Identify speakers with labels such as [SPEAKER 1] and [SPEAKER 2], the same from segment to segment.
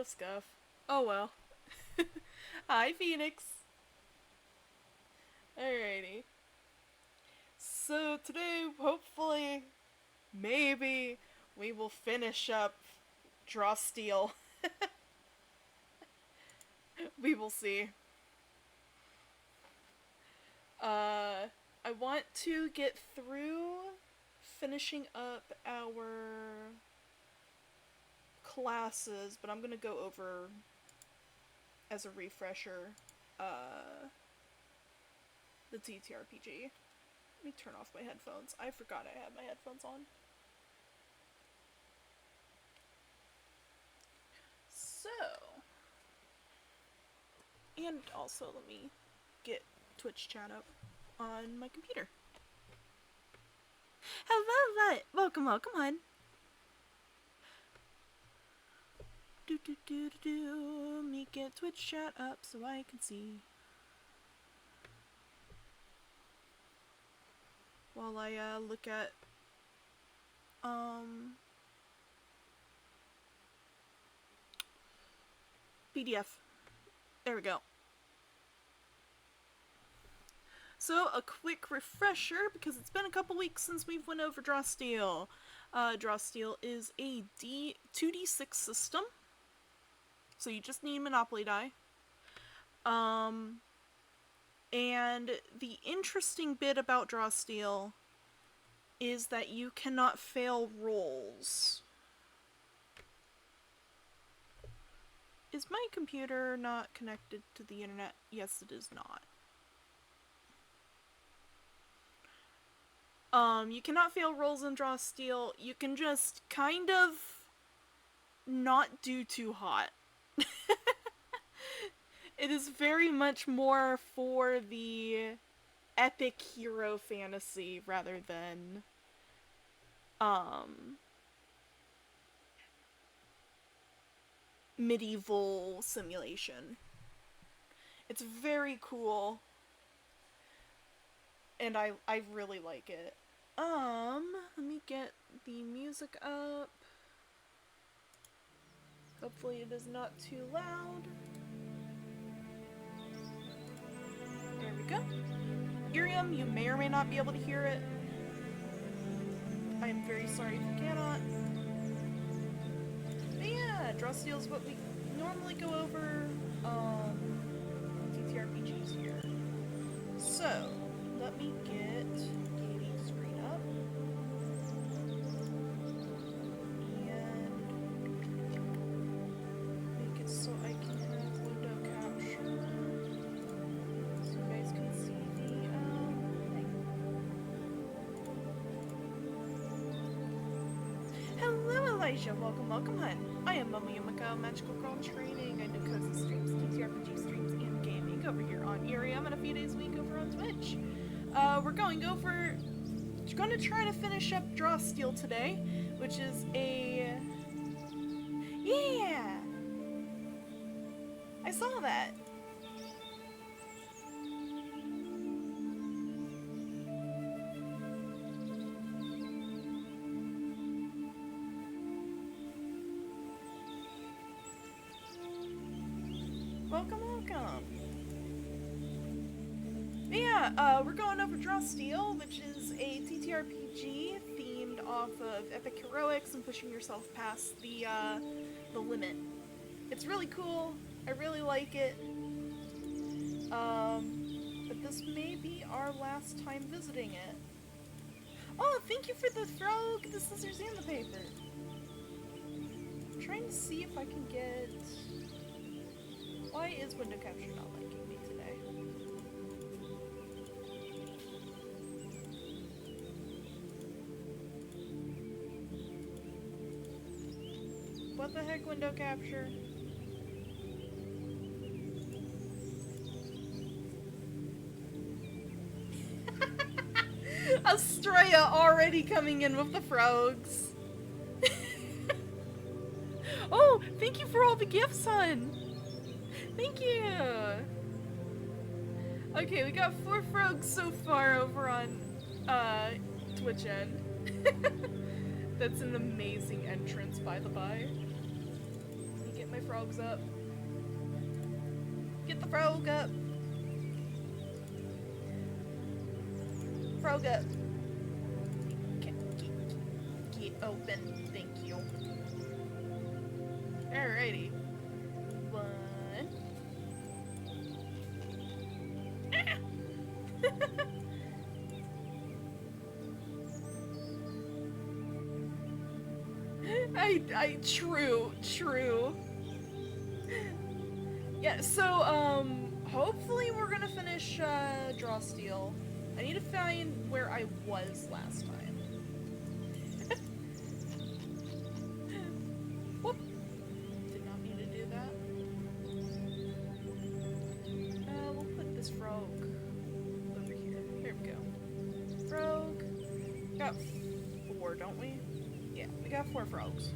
[SPEAKER 1] of scuff. Oh well. Hi, Phoenix. Alrighty. So today, hopefully, maybe, we will finish up Drawsteel. We will see. I want to get through finishing up our classes, but I'm gonna go over as a refresher the TTRPG. Let me turn off my headphones. I forgot I had my headphones on. So, and also let me get Twitch chat up on my computer. Hello, welcome, hon. Let me get Twitch chat up so I can see. While I look at PDF. There we go. So, a quick refresher, because it's been a couple weeks since we've went over Drawsteel. Drawsteel is a 2d6 system. So you just need Monopoly die. And the interesting bit about Drawsteel is that you cannot fail rolls. Is my computer not connected to the internet? Yes, it is not. You cannot fail rolls in Drawsteel. You can just kind of not do too hot. It is very much more for the epic hero fantasy rather than medieval simulation. It's very cool, and I really like it. Let me get the music up. Hopefully it is not too loud. There we go. IRIAM, you may or may not be able to hear it. I am very sorry if you cannot. But yeah, Drawsteel is what we normally go over TTRPGs here. So, let me get Katie's screen up. And make it so I can have window capture. So you guys can see the thing. Hello, Elijah. Welcome, hon. I am MomoYumeko, magical girl in training. I do cozy streams, TTRPG streams, and gaming over here on IRIAM and a few days a week over on Twitch. We're going to try to finish up Drawsteel today, which is a... Yeah! I saw that. Welcome. But yeah, we're going over Drawsteel, which is a TTRPG themed off of epic heroics and pushing yourself past the limit. It's really cool. I really like it. But this may be our last time visiting it. Oh, thank you for the frog, the scissors, and the paper. I'm trying to see if I can get... Why is window capture not liking me today? What the heck, window capture? Estrella already coming in with the frogs. Oh, thank you for all the gifts, hon. Thank you! Okay, we got 4 frogs so far over on, Twitch end. That's an amazing entrance, by the by. Let me get my my frogs up. Get the frog up. Frog up. Get open. Thank you. Alrighty. One. True. Yeah, so, hopefully we're gonna finish, Drawsteel. I need to find where I was last time. Whoop! Did not mean to do that. We'll put this frog over here. There we go. Frog. Got 4, don't we? Yeah, we got 4 frogs.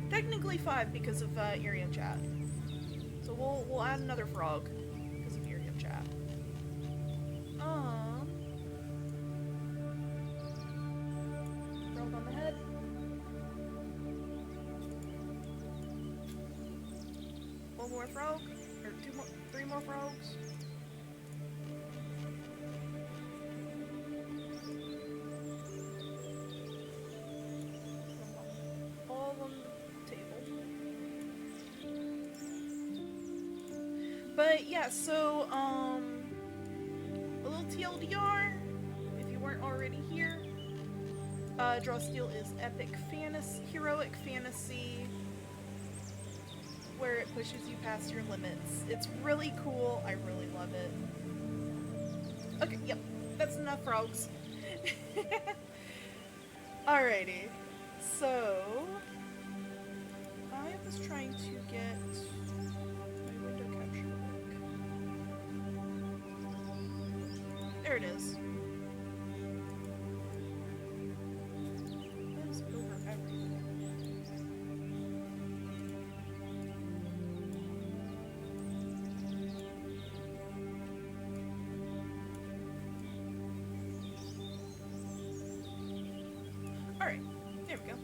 [SPEAKER 1] Technically 5 because of IRIAM chat. So we'll add another frog because of IRIAM chat. Frog on the head. One more frog, or 3 more frogs. But yeah, so, a little TLDR, if you weren't already here, Drawsteel is heroic fantasy, where it pushes you past your limits. It's really cool, I really love it. Okay, yep, that's enough frogs. Alrighty, so, I was trying to get my window capture. There it is. Lives over everything. Alright, there we go.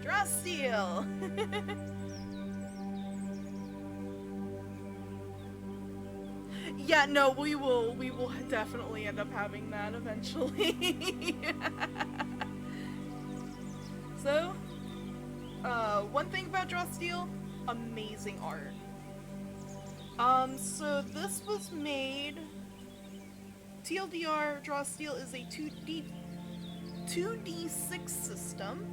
[SPEAKER 1] Drawsteel! Yeah, no, we will definitely end up having that eventually. So, one thing about Drawsteel, amazing art. So this was made, TLDR, Drawsteel is a 2D6 system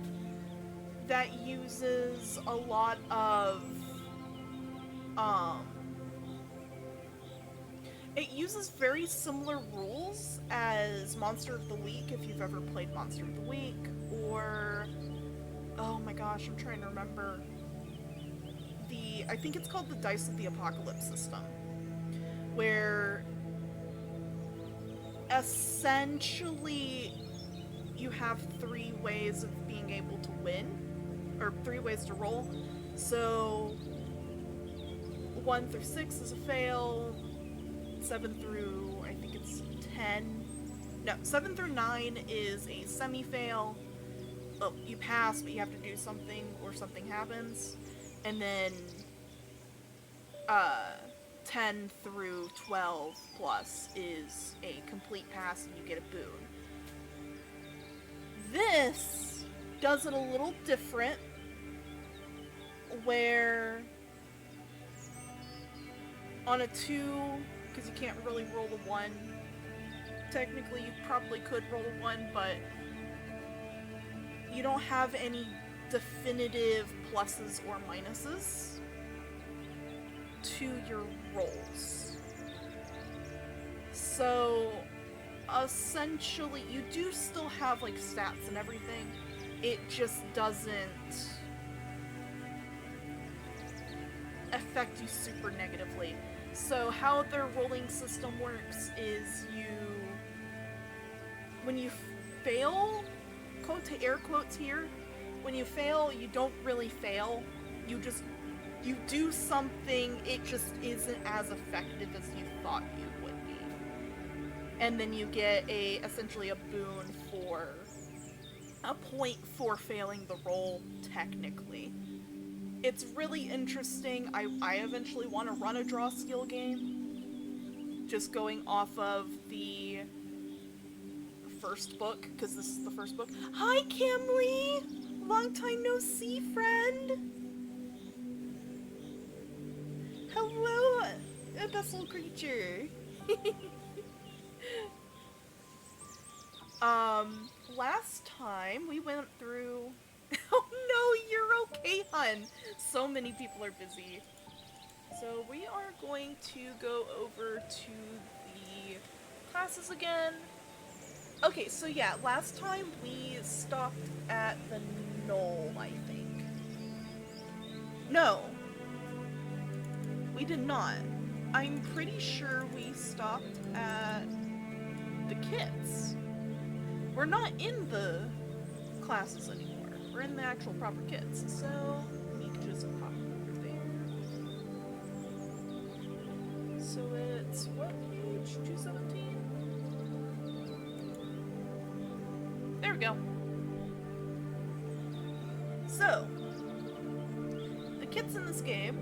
[SPEAKER 1] that uses a lot of, it uses very similar rules as Monster of the Week, if you've ever played Monster of the Week, or, oh my gosh, I'm trying to remember, I think it's called the Dice of the Apocalypse system, where essentially you have 3 ways of being able to win, or 3 ways to roll. So 1 through 6 is a fail, 7 through, I think it's 10, no, 7 through 9 is a semi-fail. Oh, you pass, but you have to do something, or something happens. And then 10 through 12 plus is a complete pass and you get a boon. This does it a little different, where on a 2, because you can't really roll a 1, technically you probably could roll a 1, but you don't have any definitive pluses or minuses to your rolls. So essentially you do still have like stats and everything, it just doesn't affect you super negatively. So how their rolling system works is when you fail, quote to air quotes here, when you fail, you don't really fail, you just you do something, it just isn't as effective as you thought you would be. And then you get essentially a boon for a point for failing the roll, technically. It's really interesting. I eventually want to run a Drawsteel game, just going off of the first book, because this is the first book. Hi, Camly! Long time no see, friend! Hello, vessel creature! Last time we went through... Oh no, you're okay, hun! So many people are busy. So we are going to go over to the classes again. Okay, so yeah, last time we stopped at the knoll, I think. No. We did not. I'm pretty sure we stopped at the kits. We're not in the classes anymore. We're in the actual proper kits. So we can just pop over there. So it's what page? 217? There we go. So the kits in this game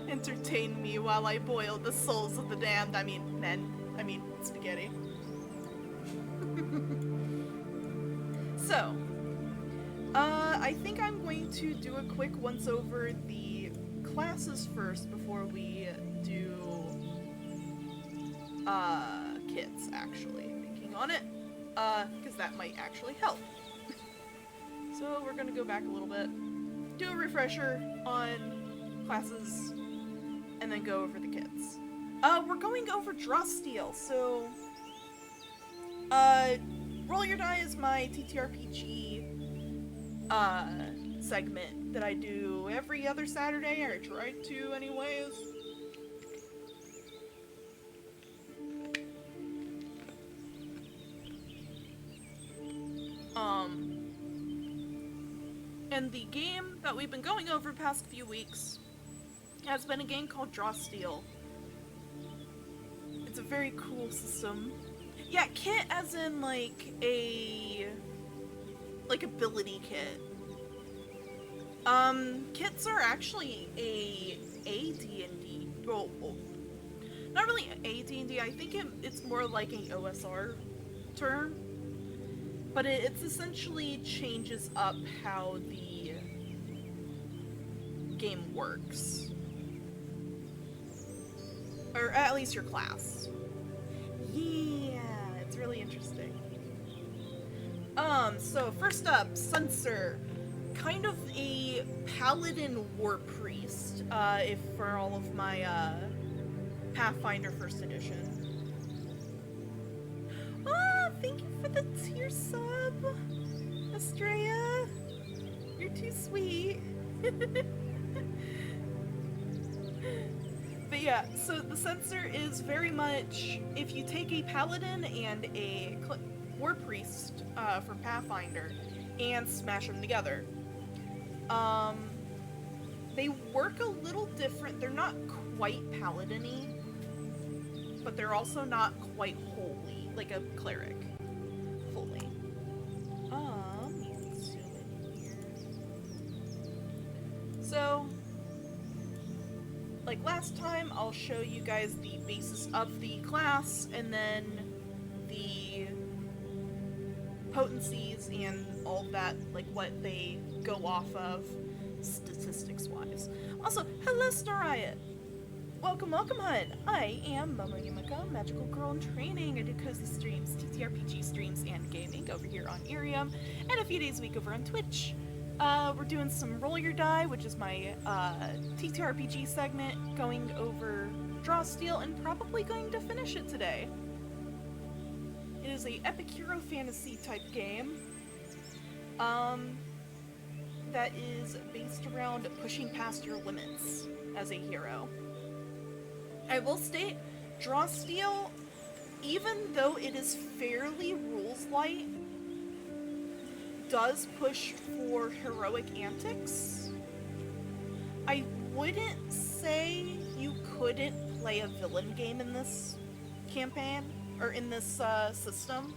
[SPEAKER 1] entertain me while I boil the souls of the damned. I mean, men. I mean, spaghetti. So, I think I'm going to do a quick once over the classes first before we do, kits, actually. Thinking on it, because that might actually help. So we're gonna go back a little bit, do a refresher on classes, and then go over the kits. We're going over Drawsteel, so, Roll Your Die is my TTRPG, segment that I do every other Saturday, or I try to anyways. And the game that we've been going over the past few weeks has been a game called Drawsteel. It's a very cool system. Yeah, kit as in like ability kit. Kits are actually a D&D. Well, not really a D&D. I think it's more like an OSR term. But it's essentially changes up how the game works. Or at least your class. Yeah, it's really interesting. So first up, Censor. Kind of a paladin war priest, if for all of my, Pathfinder 1st edition. Thank you for the tier sub, Estrella. You're too sweet. But yeah, so the Censor is very much, if you take a paladin and a war priest from Pathfinder and smash them together, they work a little different. They're not quite paladin-y, but they're also not quite holy, like a cleric. Fully. You can zoom in here. So, like last time, I'll show you guys the basis of the class, and then the potencies and all that, like what they go off of statistics-wise. Also, hello, Starriot! Welcome, welcome, hun! I am MomoYumeko, magical girl in training. I do cozy streams, TTRPG streams, and gaming over here on IRIAM, and a few days a week over on Twitch. We're doing some Roll Your Die, which is my TTRPG segment, going over Drawsteel, and probably going to finish it today. It is a epic hero fantasy type game that is based around pushing past your limits as a hero. I will state, Drawsteel, even though it is fairly rules light, does push for heroic antics. I wouldn't say you couldn't play a villain game in this campaign, or in this system,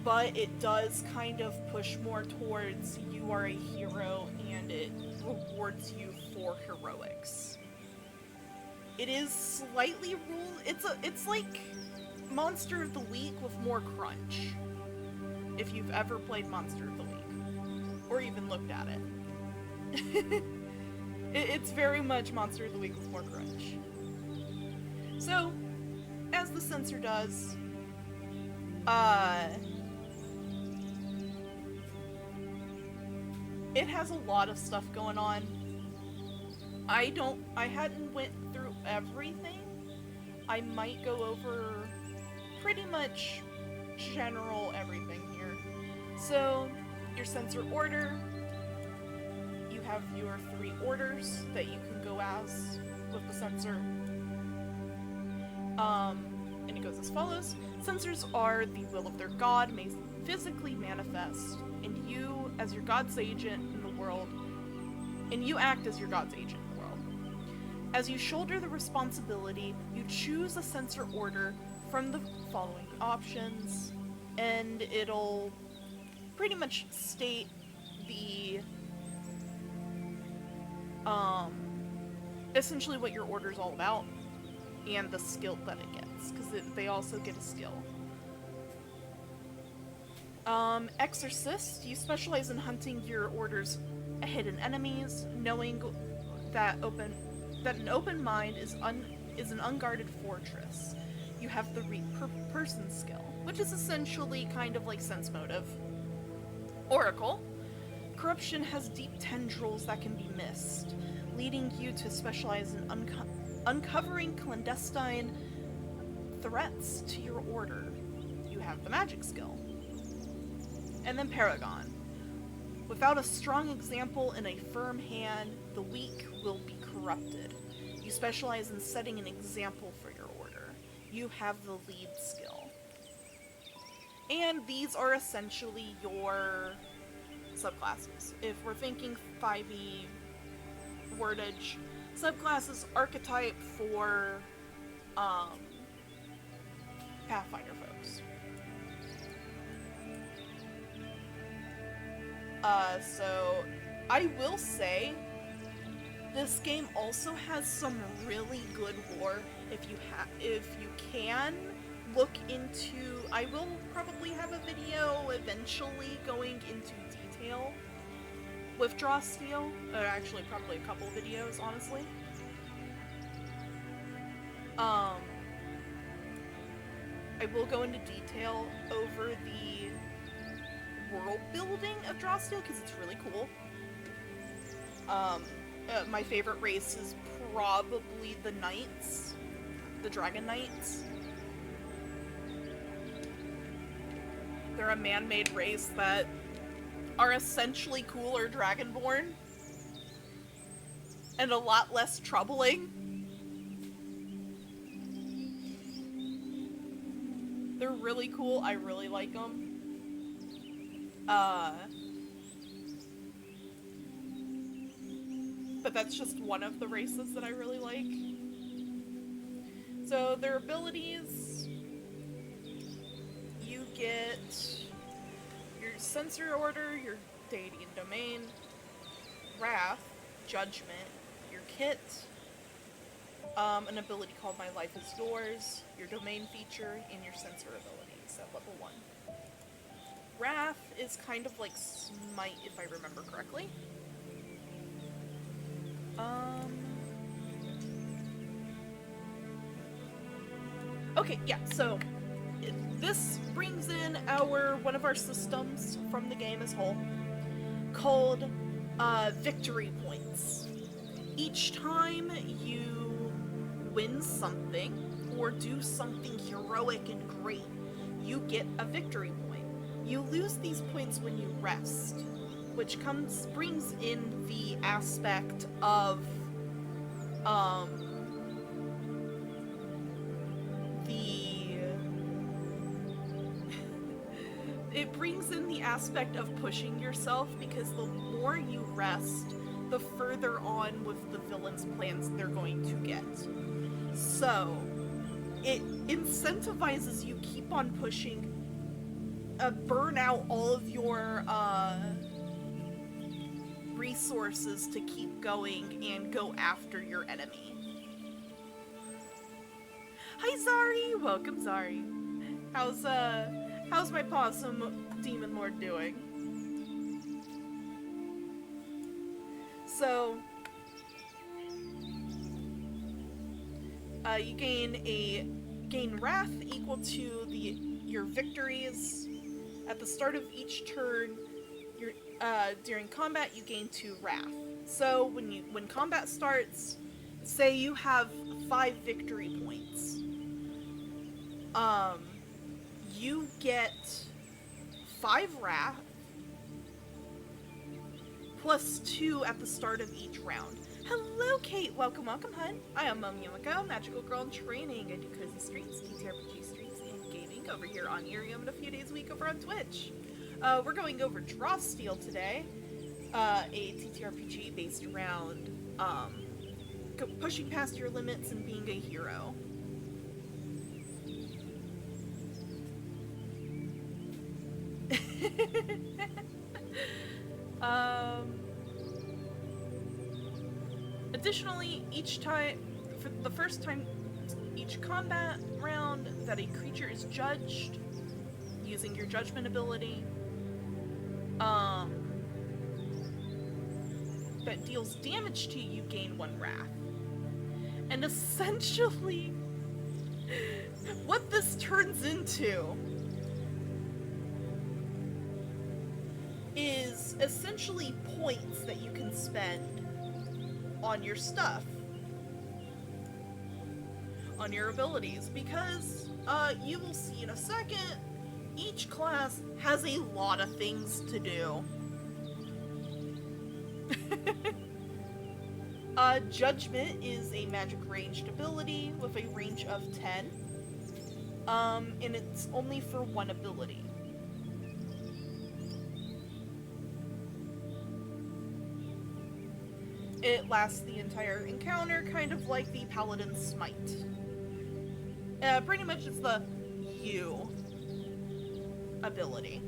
[SPEAKER 1] but it does kind of push more towards you are a hero and it rewards you for heroics. It is slightly ruled. It's like Monster of the Week with more crunch. If you've ever played Monster of the Week, or even looked at it. It's very much Monster of the Week with more crunch. So, as the sensor does, it has a lot of stuff going on. I hadn't went through everything. I might go over pretty much general everything here. So, your sensor order, you have your 3 orders that you can go as with the sensor. And it goes as follows. Sensors are the will of their god, may physically manifest, and you, as your god's agent in the world, and you act as your god's agent in the world. As you shoulder the responsibility, you choose a sensor order from the following options, and it'll pretty much state the essentially what your order is all about and the skill that it gets, because they also get a skill. Exorcist, you specialize in hunting your order's hidden enemies, knowing that an open mind is an unguarded fortress. You have the read person skill, which is essentially kind of like sense motive. Oracle, corruption has deep tendrils that can be missed, leading you to specialize in uncovering clandestine threats to your order. You have the magic skill. And then Paragon. Without a strong example and a firm hand, the weak will be corrupted. You specialize in setting an example for your order. You have the lead skill. And these are essentially your subclasses. If we're thinking 5e wordage, subclasses archetype for Pathfinder folks. So I will say this game also has some really good lore. If you can look into, I will probably have a video eventually going into detail with Drawsteel, or actually probably a couple videos, honestly. I will go into detail over the world building of Drawsteel because it's really cool. My favorite race is probably the Knights, the Dragon Knights. They're a man-made race that are essentially cooler Dragonborn and a lot less troubling. They're really cool. I really like them. But that's just one of the races that I really like. So their abilities, you get your sensor order, your deity and domain, wrath, judgment, your kit, an ability called My Life is Yours, your domain feature, and your sensor abilities at level 1. Wrath is kind of like Smite, if I remember correctly. Okay, yeah, so this brings in one of our systems from the game as a whole, called victory points. Each time you win something or do something heroic and great, you get a victory point. You lose these points when you rest, which brings in the aspect of it brings in the aspect of pushing yourself, because the more you rest, the further on with the villain's plans they're going to get. So, it incentivizes you keep on pushing, burn out all of your resources to keep going and go after your enemy. Hi Zari! Welcome Zari. How's my possum demon lord doing? So, you gain wrath equal to your victories. At the start of each turn, during combat you gain 2 wrath. So when combat starts, say you have 5 victory points, you get 5 wrath plus 2 at the start of each round. Hello, Kate. Welcome, hun. I am MomoYumeko, magical girl in training. I do cozy streams, TTRPG streams, and gaming over here on IRIAM and a few days a week over on Twitch. We're going over Drawsteel today, a TTRPG based around pushing past your limits and being a hero. Additionally, for the first time each combat round that a creature is judged using your judgment ability, that deals damage to you, gain 1 wrath. And essentially, what this turns into is essentially points that you can spend on your stuff, on your abilities, because you will see in a second, each class has a lot of things to do. Judgment is a magic ranged ability with a range of 10, and it's only for 1 ability. It lasts the entire encounter, kind of like the Paladin's Smite. Pretty much it's the you ability.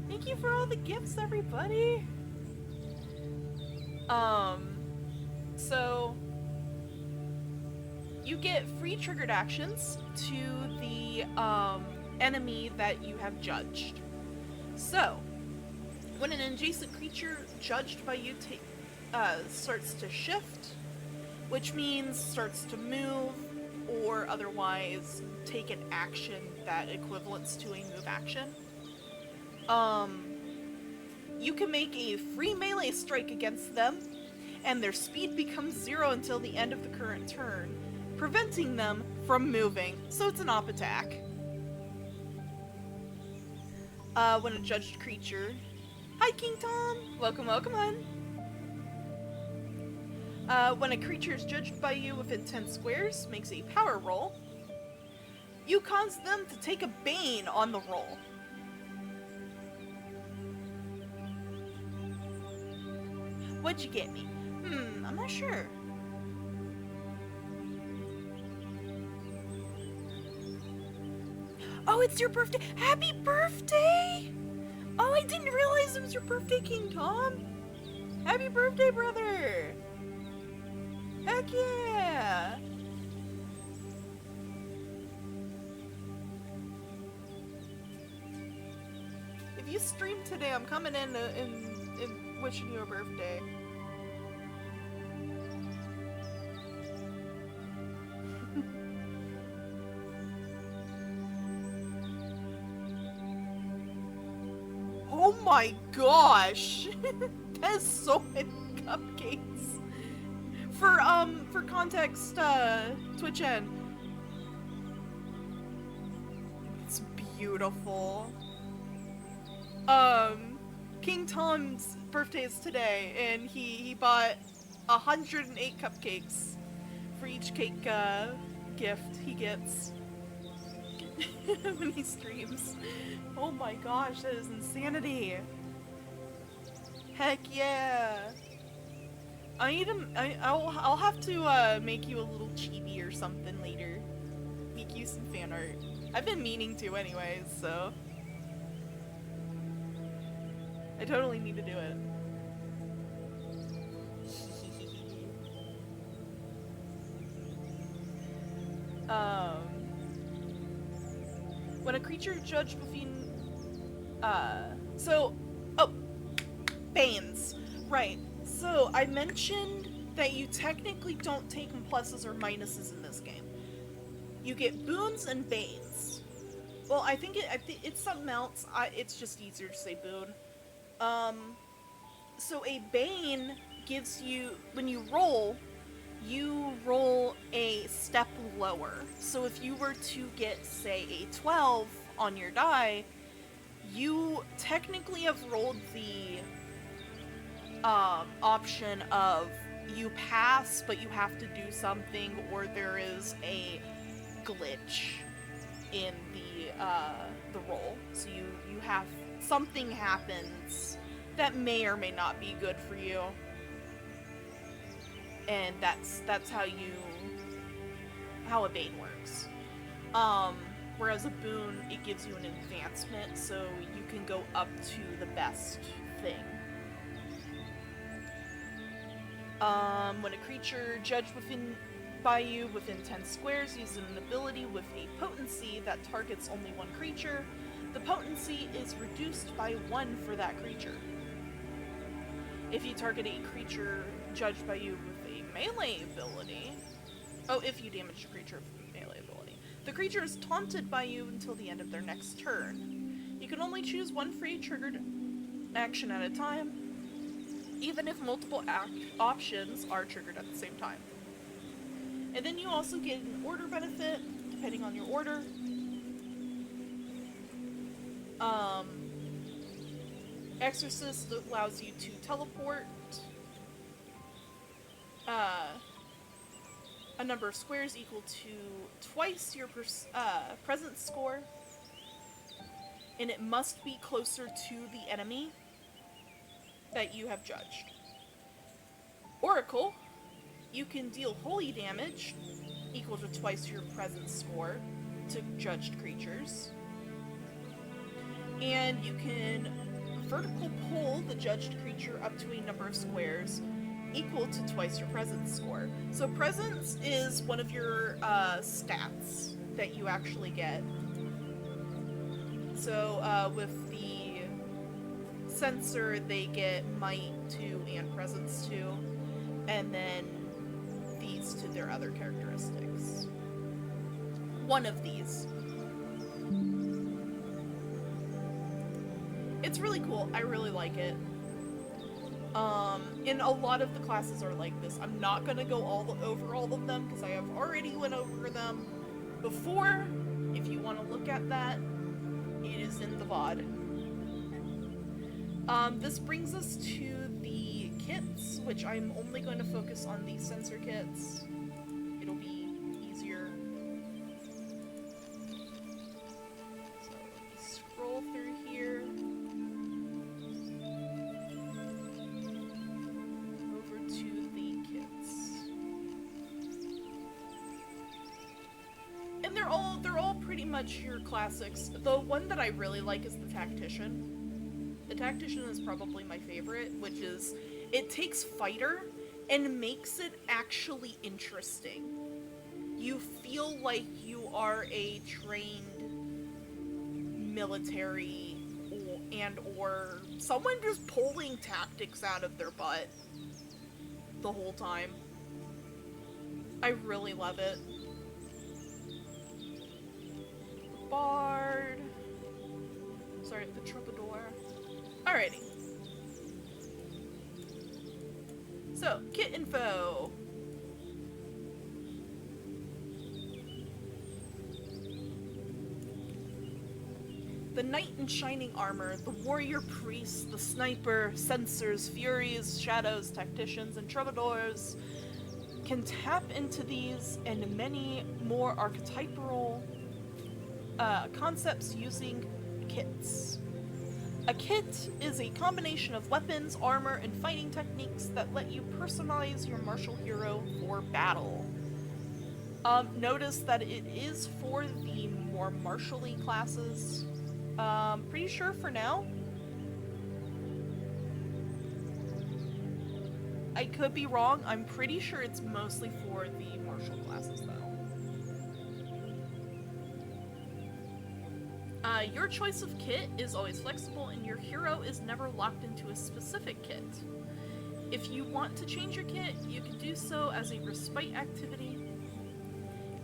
[SPEAKER 1] Thank you for all the gifts, everybody! So you get free triggered actions to the enemy that you have judged. So, when an adjacent creature judged by you starts to shift, which means starts to move or otherwise take an action that equivalents to a move action, you can make a free melee strike against them, and their speed becomes 0 until the end of the current turn, preventing them from moving, so it's an op attack. When a judged creature... Hi, King Tom! Welcome, hun! When a creature is judged by you within 10 squares, makes a power roll, you cause them to take a bane on the roll. What'd you get me? I'm not sure. Oh, it's your birthday! Happy birthday! Oh, I didn't realize it was your birthday, King Tom! Happy birthday, brother! Heck yeah! If you stream today, I'm coming in and wishing you a birthday. Oh my gosh! That's so many cupcakes. For context, Twitch end. It's beautiful. King Tom's birthday is today, and he bought 108 cupcakes for each cake gift he gets when he streams. Oh my gosh, that is insanity. Heck yeah. I'll have to make you a little chibi or something later. Make you some fan art. I've been meaning to anyways, so I totally need to do it. When a creature judged between, Banes. Right. So, I mentioned that you technically don't take pluses or minuses in this game. You get boons and banes. Well, I think it's something else. It's just easier to say boon. So a bane gives you, when you roll a step lower. So if you were to get, say, a 12 on your die, you technically have rolled the option of you pass, but you have to do something, or there is a glitch in the roll. So you have, something happens that may or may not be good for you. And that's how a bane works. Whereas a boon, it gives you an advancement, so you can go up to the best thing. When a creature judged by you within 10 squares uses an ability with a potency that targets only one creature, the potency is reduced by 1 for that creature. If you target a creature judged by you with a melee ability, if you damage a creature with a melee ability, the creature is taunted by you until the end of their next turn. You can only choose one free triggered action at a time, even if multiple options are triggered at the same time. And then you also get an order benefit, depending on your order. Exorcist allows you to teleport a number of squares equal to twice your presence score, and it must be closer to the enemy that you have judged. Oracle, you can deal holy damage equal to twice your presence score to judged creatures, and you can vertical pull the judged creature up to a number of squares equal to twice your presence score. So presence is one of your stats that you actually get. So with the sensor, they get might 2 and presence 2, and then these to their other characteristics. One of these. It's really cool. I really like it. And a lot of the classes are like this. I'm not gonna go over all of them because I have already went over them before. If you want to look at that, it is in the VOD. This brings us to the kits, which I'm only going to focus on the sensor kits. It'll be easier. So, scroll through here. They're all pretty much your classics. The one that I really like is the Tactician. The Tactician is probably my favorite, which is, it takes fighter and makes it actually interesting. You feel like you are a trained military or someone just pulling tactics out of their butt the whole time. I really love it. Bard. Sorry, the troubadour. Alrighty. So, kit info. The Knight in Shining Armor, the Warrior Priest, the Sniper, Censors, Furies, Shadows, Tacticians, and Troubadours can tap into these and many more archetypal concepts using kits. A kit is a combination of weapons, armor, and fighting techniques that let you personalize your martial hero for battle. Notice that it is for the more martial-y classes. Pretty sure for now. I could be wrong. I'm pretty sure it's mostly for the martial classes, though. Your choice of kit is always flexible, and your hero is never locked into a specific kit. If you want to change your kit, you can do so as a respite activity.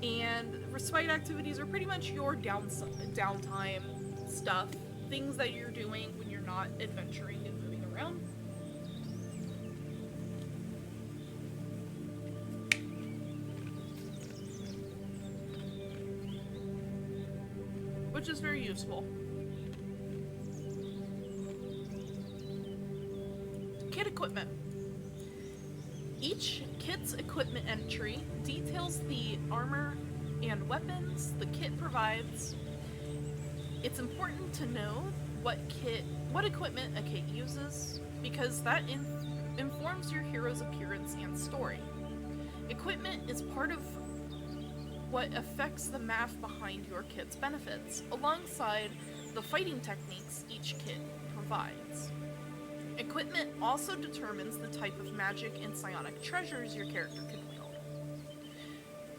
[SPEAKER 1] And respite activities are pretty much your downtime stuff, things that you're doing when you're not adventuring and moving around. Which is very useful. Kit equipment. Each kit's equipment entry details the armor and weapons the kit provides. It's important to know what equipment a kit uses, because that informs your hero's appearance and story. Equipment is part of what affects the math behind your kit's benefits, alongside the fighting techniques each kit provides. Equipment also determines the type of magic and psionic treasures your character can wield.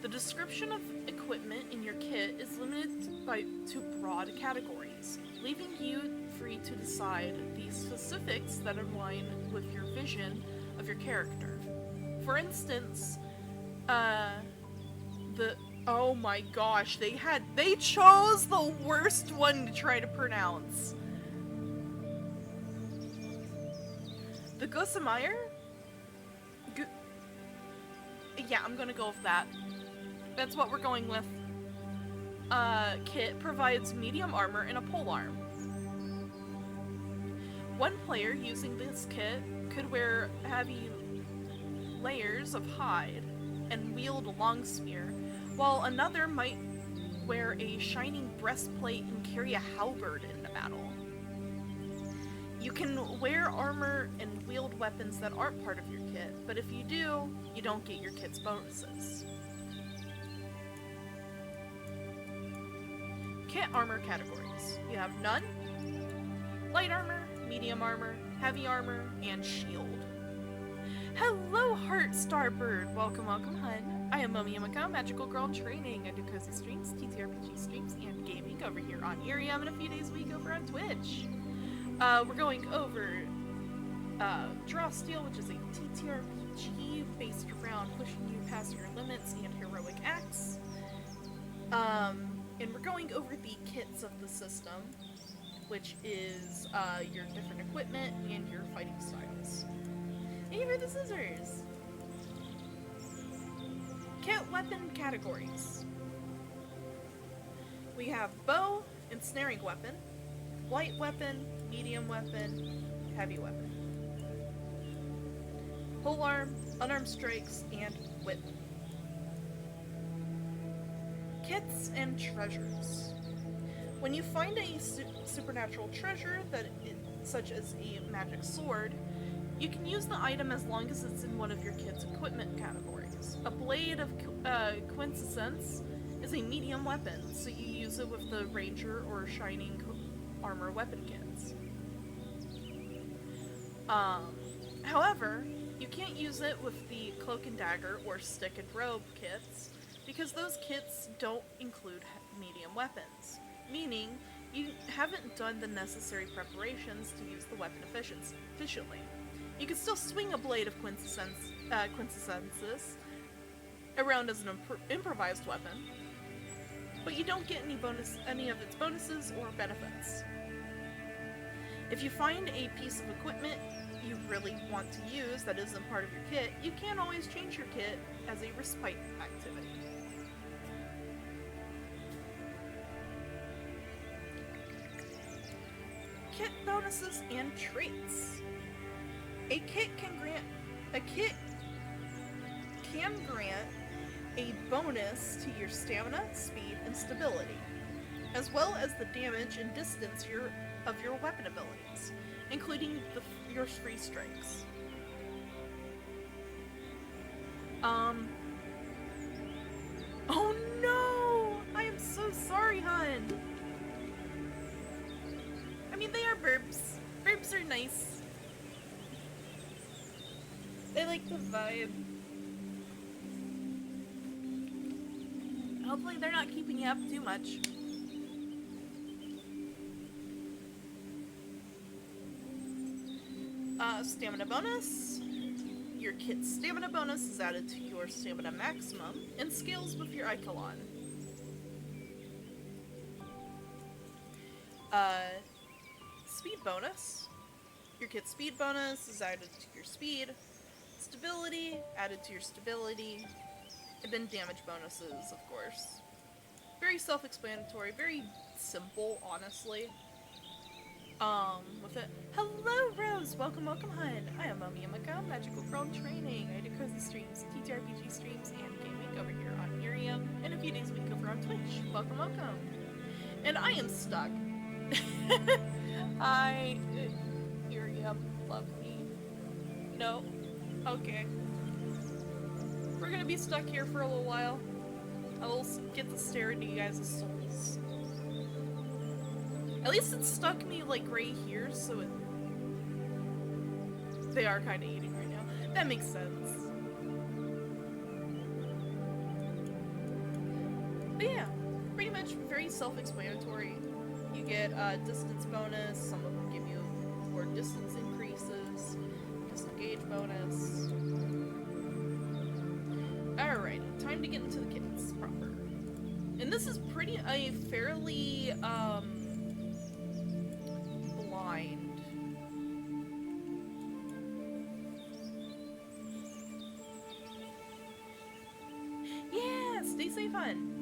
[SPEAKER 1] The description of equipment in your kit is limited to broad categories, leaving you free to decide the specifics that align with your vision of your character. For instance, oh my gosh, they chose the worst one to try to pronounce. The Gossameyer? Yeah, I'm gonna go with that. That's what we're going with. Kit provides medium armor and a polearm. One player using this kit could wear heavy layers of hide and wield a long spear, while another might wear a shining breastplate and carry a halberd into battle. You can wear armor and wield weapons that aren't part of your kit, but if you do, you don't get your kit's bonuses. Kit armor categories. You have none, light armor, medium armor, heavy armor, and shield. Hello, Heart Starbird! Welcome, welcome, hun. I am MomoYumeko, magical girl in training. I do cozy streams, TTRPG streams, and gaming over here on IRIAM, and a few days a week over on Twitch. We're going over Drawsteel, which is a TTRPG based around pushing you past your limits and heroic acts. And we're going over the kits of the system, which is your different equipment and your fighting styles. Hey, for the scissors! Kit weapon categories. We have bow and snaring weapon, light weapon, medium weapon, heavy weapon, polearm, unarmed strikes, and whip. Kits and treasures. When you find a supernatural treasure such as a magic sword, you can use the item as long as it's in one of your kit's equipment categories. A blade of quintessence is a medium weapon, so you use it with the ranger or shining armor weapon kits. However, you can't use it with the cloak and dagger or stick and robe kits, because those kits don't include medium weapons, meaning you haven't done the necessary preparations to use the weapon efficiently. You can still swing a blade of quintessences around as an improvised weapon, but you don't get any of its bonuses or benefits. If you find a piece of equipment you really want to use that isn't part of your kit, you can always change your kit as a respite activity. Kit bonuses and traits. A kit can grant a bonus to your stamina, speed, and stability, as well as the damage and distance of your weapon abilities, including your free strikes. Oh no! I am so sorry, hun! I mean, they are burps. Burps are nice. They like the vibe. Hopefully they're not keeping you up too much. Stamina bonus. Your kit's stamina bonus is added to your stamina maximum and scales with your icon. Speed bonus. Your kit's speed bonus is added to your speed. Stability, added to your stability. And then damage bonuses, of course. Very self-explanatory, very simple, honestly. With it. Hello, Rose! Welcome, hun! I am MomoYumeko, Magical Girl in Training. I do cozy streams, TTRPG streams, and gaming over here on IRIAM, and a few days a week over on Twitch. Welcome. And I am stuck. IRIAM, love me. No. Okay. We're gonna be stuck here for a little while. I will get to stare into you guys' souls. At least it stuck me like right here, so it... They are kind of eating right now. That makes sense. But yeah, pretty much very self-explanatory. You get a distance bonus, some of them give you more distance increases, disengage bonus. Alrighty, time to get into the kits proper. And this is a fairly, blind. Yeah, stay safe, hun.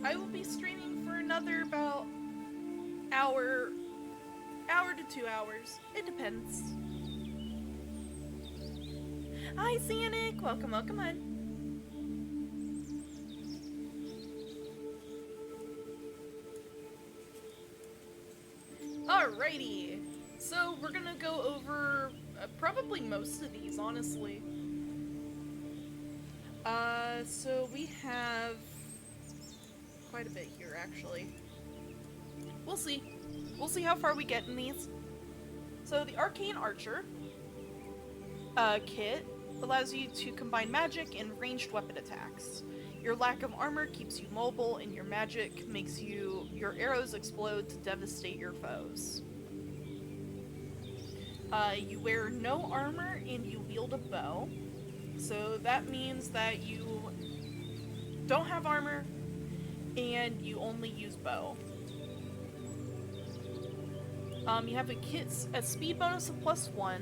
[SPEAKER 1] I will be streaming for another about hour to 2 hours. It depends. Hi, Sanic! Welcome, hun. Alrighty, so we're gonna go over probably most of these, honestly. So we have quite a bit here, actually. We'll see. We'll see how far we get in these. So the Arcane Archer kit allows you to combine magic and ranged weapon attacks. Your lack of armor keeps you mobile, and your magic makes your arrows explode to devastate your foes. You wear no armor and you wield a bow. So that means that you don't have armor and you only use bow. You have a speed bonus of +1.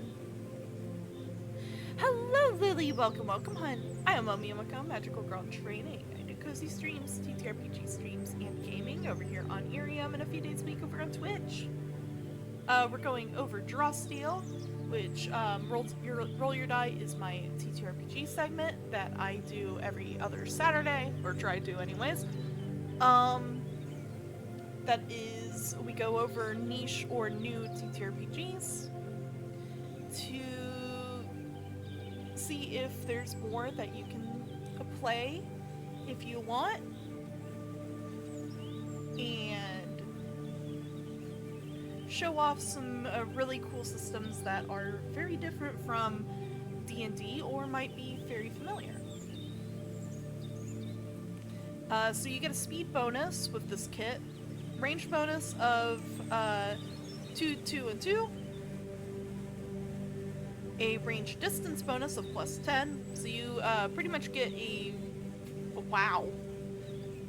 [SPEAKER 1] Hello, Lily! Welcome, hun. I am MomoYumeko, Magical Girl in Training. I do cozy streams, TTRPG streams, and gaming over here on IRIAM, and a few days a week over on Twitch. We're going over Drawsteel, which Roll Your Die is my TTRPG segment that I do every other Saturday, or try to anyways. That is, we go over niche or new TTRPGs to see if there's more that you can play if you want, and show off some really cool systems that are very different from D&D or might be very familiar. So you get a speed bonus with this kit, range bonus of 2, 2, and 2, a range distance bonus of +10, so you pretty much get a... Wow.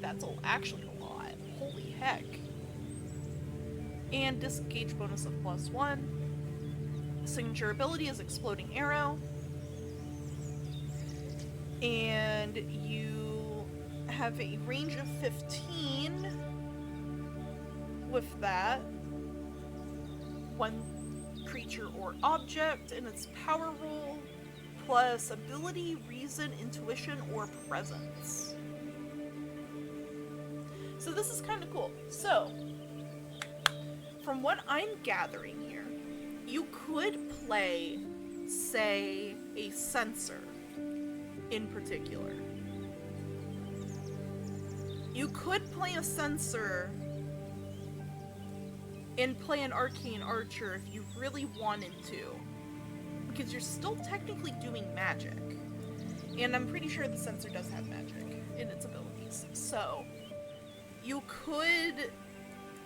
[SPEAKER 1] That's actually a lot. Holy heck. And disengage bonus of +1. Signature ability is Exploding Arrow. And you have a range of 15 with that. One creature or object, and its power roll plus ability, reason, intuition, or presence. So this is kind of cool. So, from what I'm gathering here, you could play, say, a sensor in particular. You could play a sensor and play an arcane archer if you really wanted to, because you're still technically doing magic. And I'm pretty sure the sensor does have magic in its abilities. So, you could,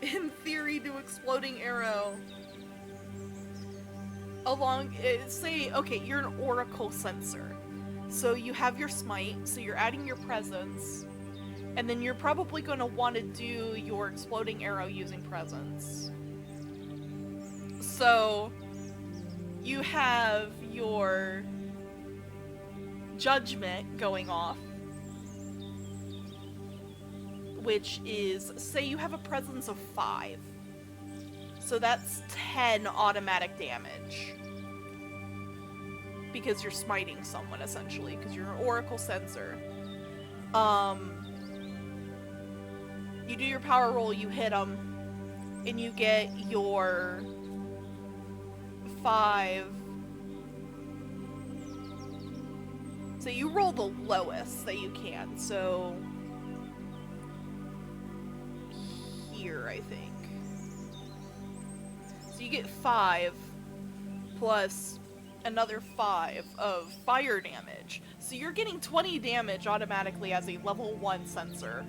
[SPEAKER 1] in theory, do exploding arrow along, say, okay, you're an oracle sensor. So you have your smite, so you're adding your presence, and then you're probably going to want to do your exploding arrow using presence. So you have your judgment going off, which is, say you have a presence of 5. So that's 10 automatic damage. Because you're smiting someone, essentially, because you're an oracle sensor. You do your power roll, you hit them, and you get your 5. So you roll the lowest that you can, so here, I think. So you get 5 plus another 5 of fire damage. So you're getting 20 damage automatically as a level 1 sensor.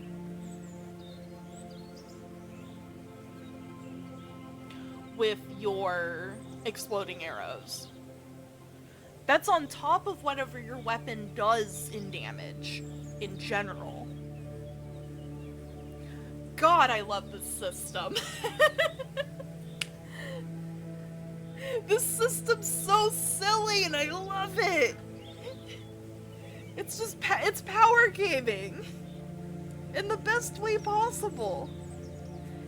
[SPEAKER 1] With your exploding arrows. That's on top of whatever your weapon does in damage, in general. God, I love this system. This system's so silly and I love it. It's just, it's power gaming. In the best way possible.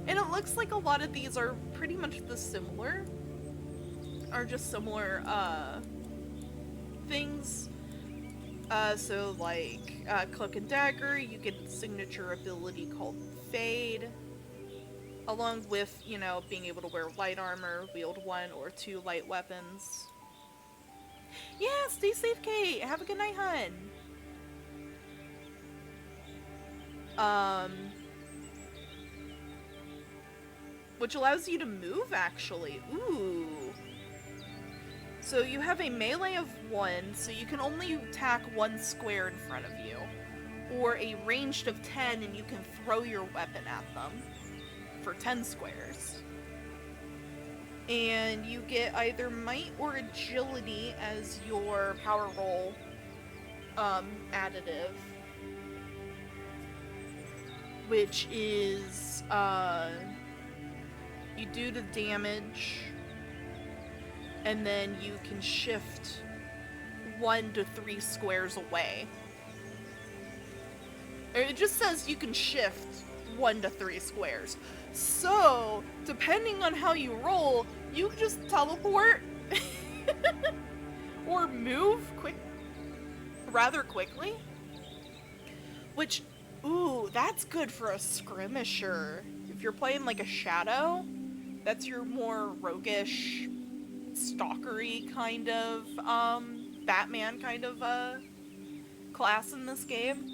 [SPEAKER 1] And it looks like a lot of these are pretty much similar. Are just similar, things. So like, Cloak and Dagger, you get the signature ability called Fade. Along with, you know, being able to wear light armor, wield 1 or 2 light weapons. Yeah, stay safe, Kate! Have a good night, hun! Which allows you to move, actually. Ooh! So you have a melee of 1, so you can only attack 1 square in front of you. Or a ranged of 10, and you can throw your weapon at them. For 10 squares. And you get either might or agility as your power roll additive, which is you do the damage and then you can shift 1 to 3 squares away. It just says you can shift 1 to 3 squares. So, depending on how you roll, you can just teleport or move rather quickly. Which, ooh, that's good for a skirmisher. If you're playing like a shadow, that's your more roguish, stalkery kind of, Batman kind of, class in this game.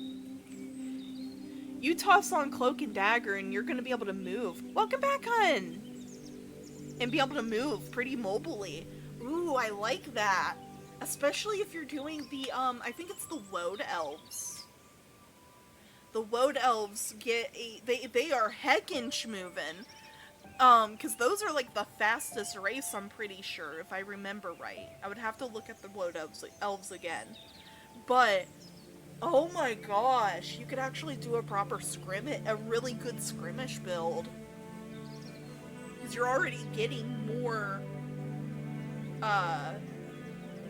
[SPEAKER 1] You toss on Cloak and Dagger and you're gonna be able to move. Welcome back, hun! And be able to move pretty mobily. Ooh, I like that. Especially if you're doing the, I think it's the Woad Elves. The Woad Elves get they are heckin' moving. Cause those are like the fastest race, I'm pretty sure, if I remember right. I would have to look at the Woad Elves again. But, oh my gosh, you could actually do a proper a really good skirmish build. Because you're already getting more,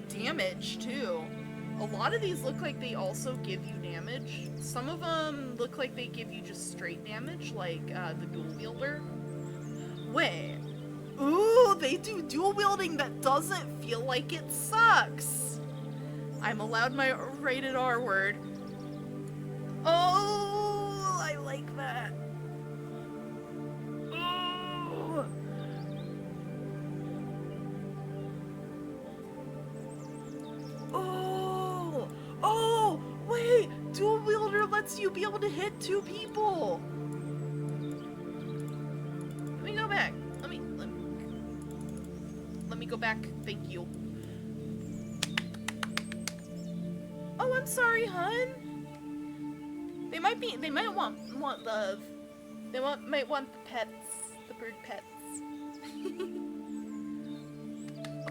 [SPEAKER 1] damage, too. A lot of these look like they also give you damage. Some of them look like they give you just straight damage, like, the dual wielder. Wait. Ooh, they do dual wielding that doesn't feel like it sucks. I'm allowed my rated R word. Oh, I like that. Oh. Oh. Oh, wait. Dual wielder lets you be able to hit 2 people. Let me go back. Let me go back. Thank you. Oh, I'm sorry, hun. They might want love. Might want the pets, the bird pets.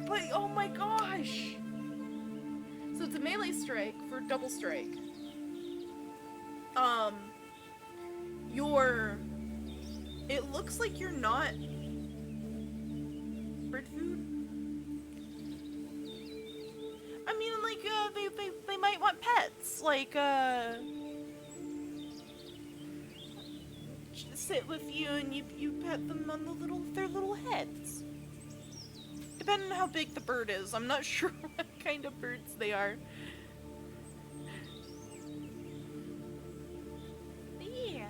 [SPEAKER 1] But oh my gosh! So it's a melee strike for double strike. It looks like you're not bird food. I mean, like they might want pets, like sit with you and you pet them on their little heads. Depending on how big the bird is, I'm not sure what kind of birds they are. But yeah,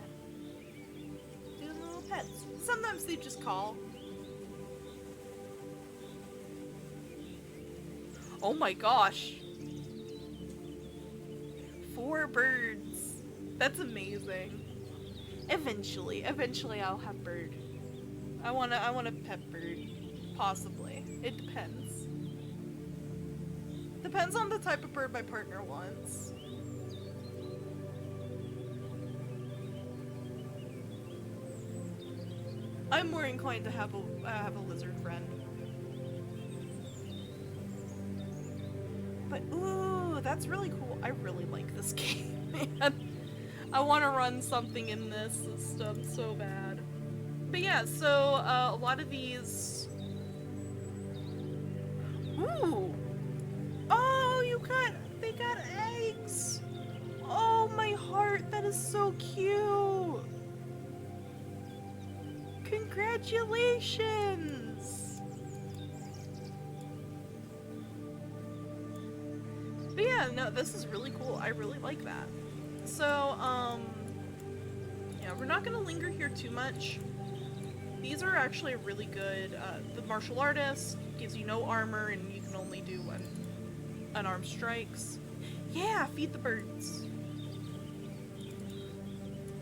[SPEAKER 1] they're little pets. Sometimes they just call. Oh my gosh. 4 birds. That's amazing. Eventually I'll have bird. I want a pet bird. Possibly. It depends. Depends on the type of bird my partner wants. I'm more inclined to have a lizard friend. But ooh, that's really cool. I really like this game, man. I want to run something in this system so bad. But yeah, so a lot of these. Ooh. Oh, they got eggs. Oh, my heart, that is so cute. Congratulations. But yeah, no, this is really cool. I really like that. So, yeah, we're not gonna linger here too much. These are actually really good. The martial artist gives you no armor and you can only do unarmed strikes. Yeah, feed the birds.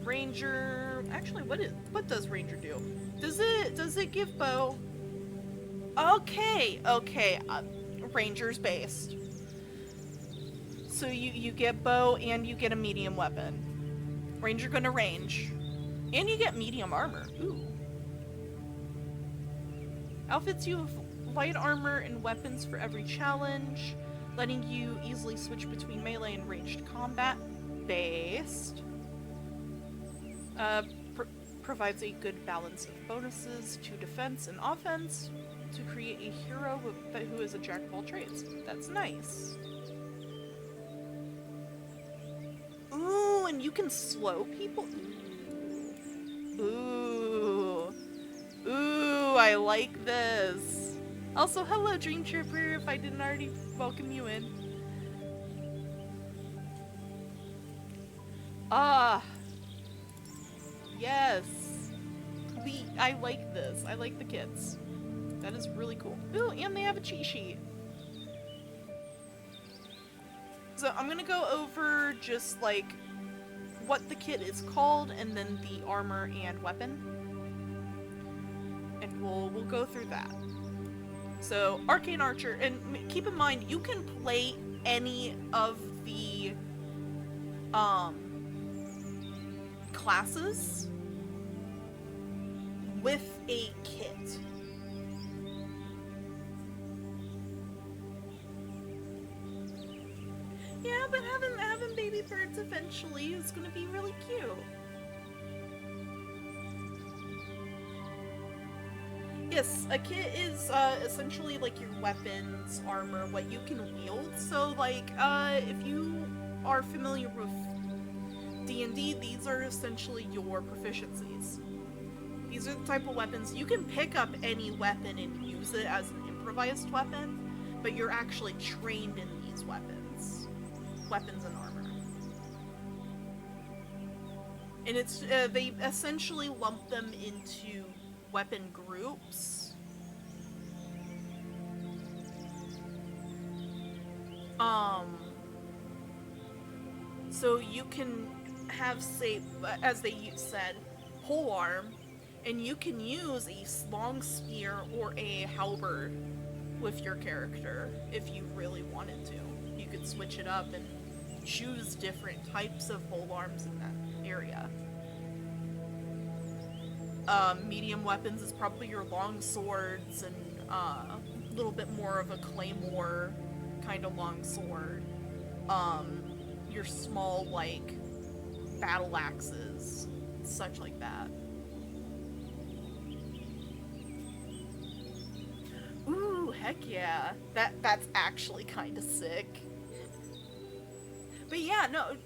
[SPEAKER 1] Ranger, actually, what does Ranger do? Does it give bow? Okay, Ranger's based. So you get bow and you get a medium weapon. Ranger gonna range. And you get medium armor. Ooh. Outfits you with light armor and weapons for every challenge, letting you easily switch between melee and ranged combat. Based. Provides a good balance of bonuses to defense and offense to create a hero who is a jack of all trades. That's nice. Ooh, and you can slow people? Ooh. Ooh, I like this. Also, hello, Dream Trooper, if I didn't already welcome you in. Ah. Yes. I like this. I like the kits. That is really cool. Ooh, and they have a cheat sheet. So I'm gonna go over just like what the kit is called and then the armor and weapon. And we'll go through that. So Arcane Archer, and keep in mind you can play any of the classes with a kit. Yeah, but having baby birds eventually is gonna be really cute. Yes, a kit is essentially like your weapons, armor, what you can wield. So like, if you are familiar with D&D, these are essentially your proficiencies. These are the type of weapons. You can pick up any weapon and use it as an improvised weapon, but you're actually trained in these weapons. weapons and armor. And it's they essentially lump them into weapon groups. So you can have, say, as they said, polearm, and you can use a long spear or a halberd with your character if you really wanted to. You could switch it up and choose different types of polearms in that area. Medium weapons is probably your long swords and a little bit more of a claymore kind of long sword. Your small, like, battle axes, such like that. Ooh, heck yeah. That's actually kind of sick. But yeah, no,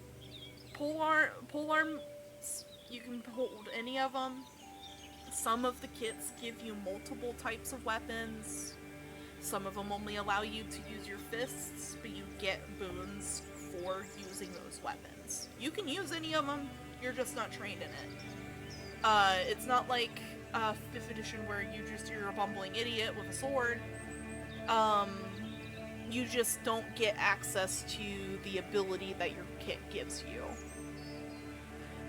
[SPEAKER 1] polearms, you can hold any of them. Some of the kits give you multiple types of weapons. Some of them only allow you to use your fists, but you get boons for using those weapons. You can use any of them, you're just not trained in it. It's not like 5th edition where you're a bumbling idiot with a sword. You just don't get access to the ability that your kit gives you.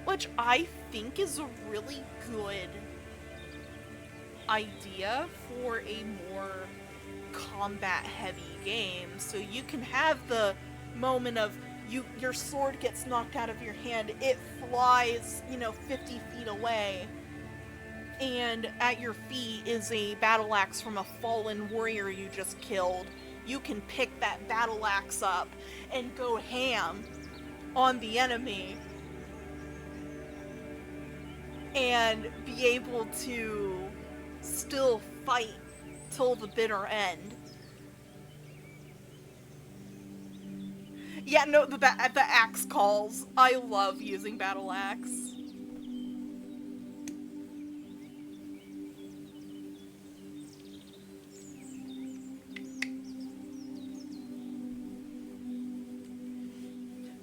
[SPEAKER 1] Which I think is a really good idea for a more combat-heavy game. So you can have the moment of your sword gets knocked out of your hand, it flies, 50 feet away, and at your feet is a battle axe from a fallen warrior you just killed. You can pick that battle axe up and go ham on the enemy and be able to still fight till the bitter end. Yeah, no, the axe calls. I love using battle axe.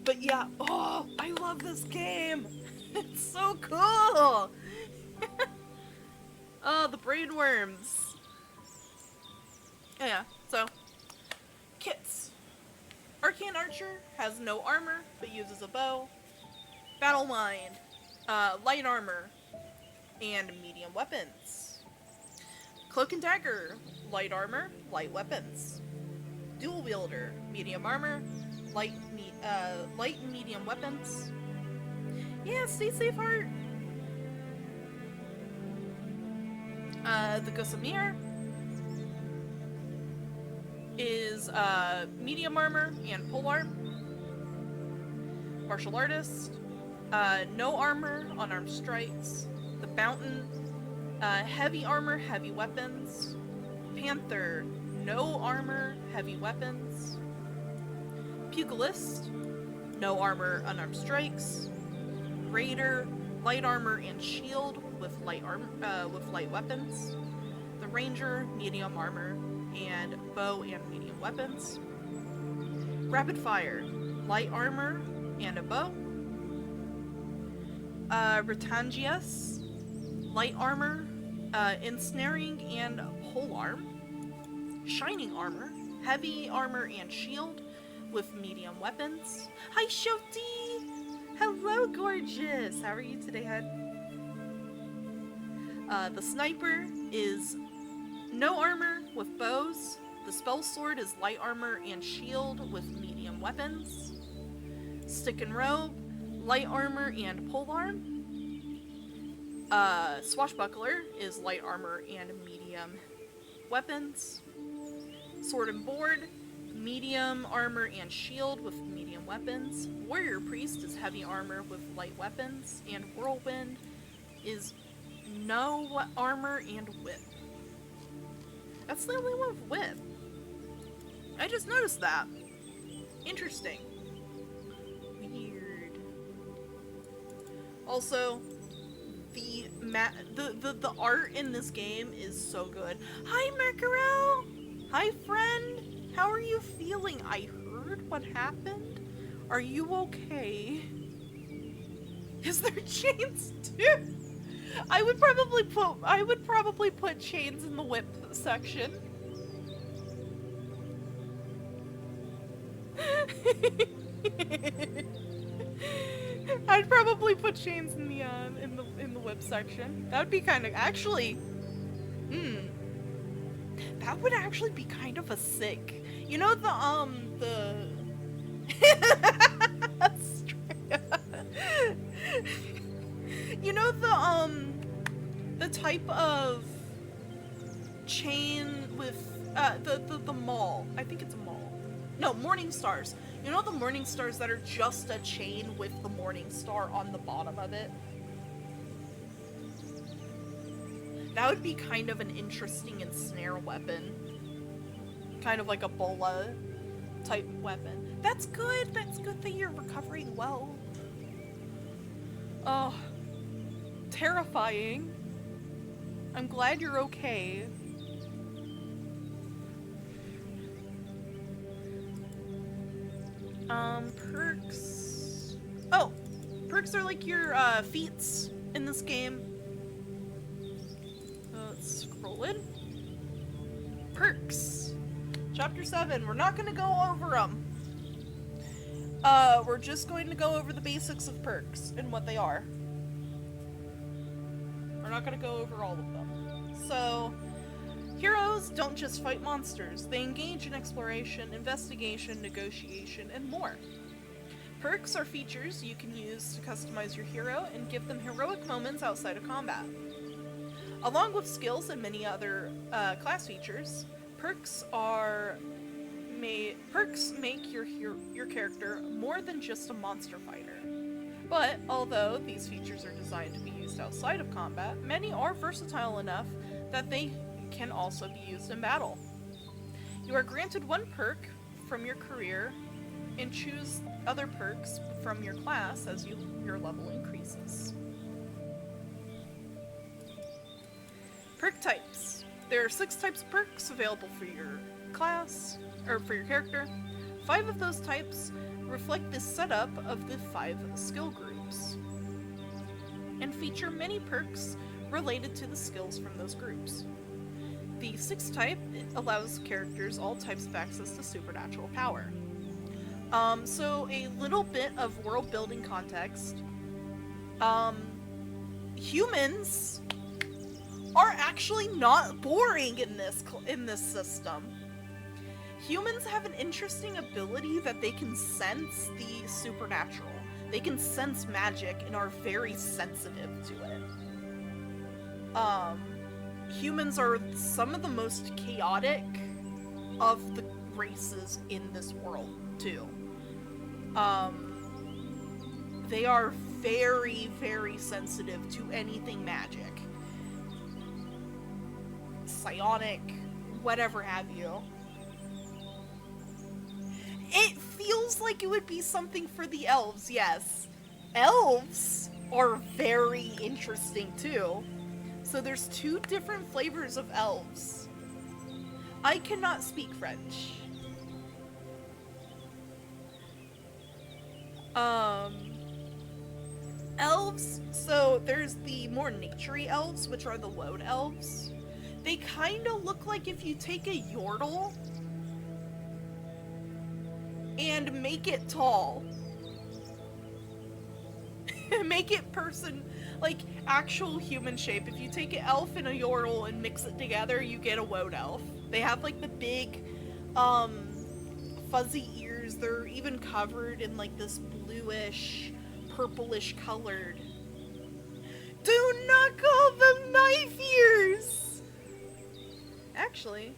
[SPEAKER 1] But yeah, oh, I love this game. It's so cool. Oh, the brain worms. Yeah, so kits. Arcane Archer has no armor, but uses a bow. Battle Mind, light armor, and medium weapons. Cloak and Dagger, light armor, light weapons. Dual Wielder, medium armor, light and medium weapons. Yeah, stay safe, heart. The Gossamer is medium armor and polearm. Martial Artist, no armor, unarmed strikes. The Mountain, heavy armor, heavy weapons. Panther, no armor, heavy weapons. Pugilist, no armor, unarmed strikes. Raider, light armor and shield with light weapons. The Ranger, medium armor and bow and medium weapons. Rapid Fire, light armor and a bow. Ritangius, light armor, ensnaring and polearm. Shining armor, heavy armor and shield with medium weapons. Hi, Shoti! Hello, gorgeous! How are you today, hun? The Sniper is no armor with bows. The Spell Sword is light armor and shield with medium weapons. Stick and Robe, light armor and polearm. Swashbuckler is light armor and medium weapons. Sword and Board, medium armor and shield with medium weapons. Warrior Priest is heavy armor with light weapons. And Whirlwind is no armor and whip. That's the only one with whip. I just noticed that. Interesting. Weird. Also, the art in this game is so good. Hi, Mercurel! Hi, friend! How are you feeling? I heard what happened. Are you okay? Is there chains too? I would probably put chains in the whip section. I'd probably put chains in the whip section. That would be kind of actually. That would actually be kind of a sick. You know the you know the type of chain with the mall. I think it's a mall. No, morning stars. You know the morning stars that are just a chain with the morning star on the bottom of it? That would be kind of an interesting ensnare weapon. Kind of like a bola type weapon. That's good. That's good that you're recovering well. Oh, terrifying. I'm glad you're okay. Perks. Oh, perks are like your feats in this game. Let's scroll in. Perks. Chapter 7. We're not gonna go over them. We're just going to go over the basics of perks and what they are. We're not gonna go over all of them. So, heroes don't just fight monsters. They engage in exploration, investigation, negotiation, and more. Perks are features you can use to customize your hero and give them heroic moments outside of combat. Along with skills and many other class features, perks make your character more than just a monster fighter. But although these features are designed to be used outside of combat, many are versatile enough that they can also be used in battle. You are granted one perk from your career and choose other perks from your class as your level increases. Perk types. There are 6 types of perks available for your class, or for your character. 5 of those types reflect the setup of the 5 skill groups, and feature many perks related to the skills from those groups. The 6th type allows characters all types of access to supernatural power. So a little bit of world building context. Humans are actually not boring in this system. Humans have an interesting ability that they can sense the supernatural. They can sense magic and are very sensitive to it. Humans are some of the most chaotic of the races in this world, too. They are very, very sensitive to anything magic. Psionic, whatever have you. It feels like it would be something for the elves, yes. Elves are very interesting, too. So there's 2 different flavors of elves. I cannot speak French. Elves, so there's the more naturey elves, which are the lone elves. They kind of look like if you take a yordle and make it tall. Make it like actual human shape. If you take an elf and a yordle and mix it together, you get a woad elf. They have like the big, fuzzy ears. They're even covered in like this bluish, purplish colored. Do not call them knife ears! Actually,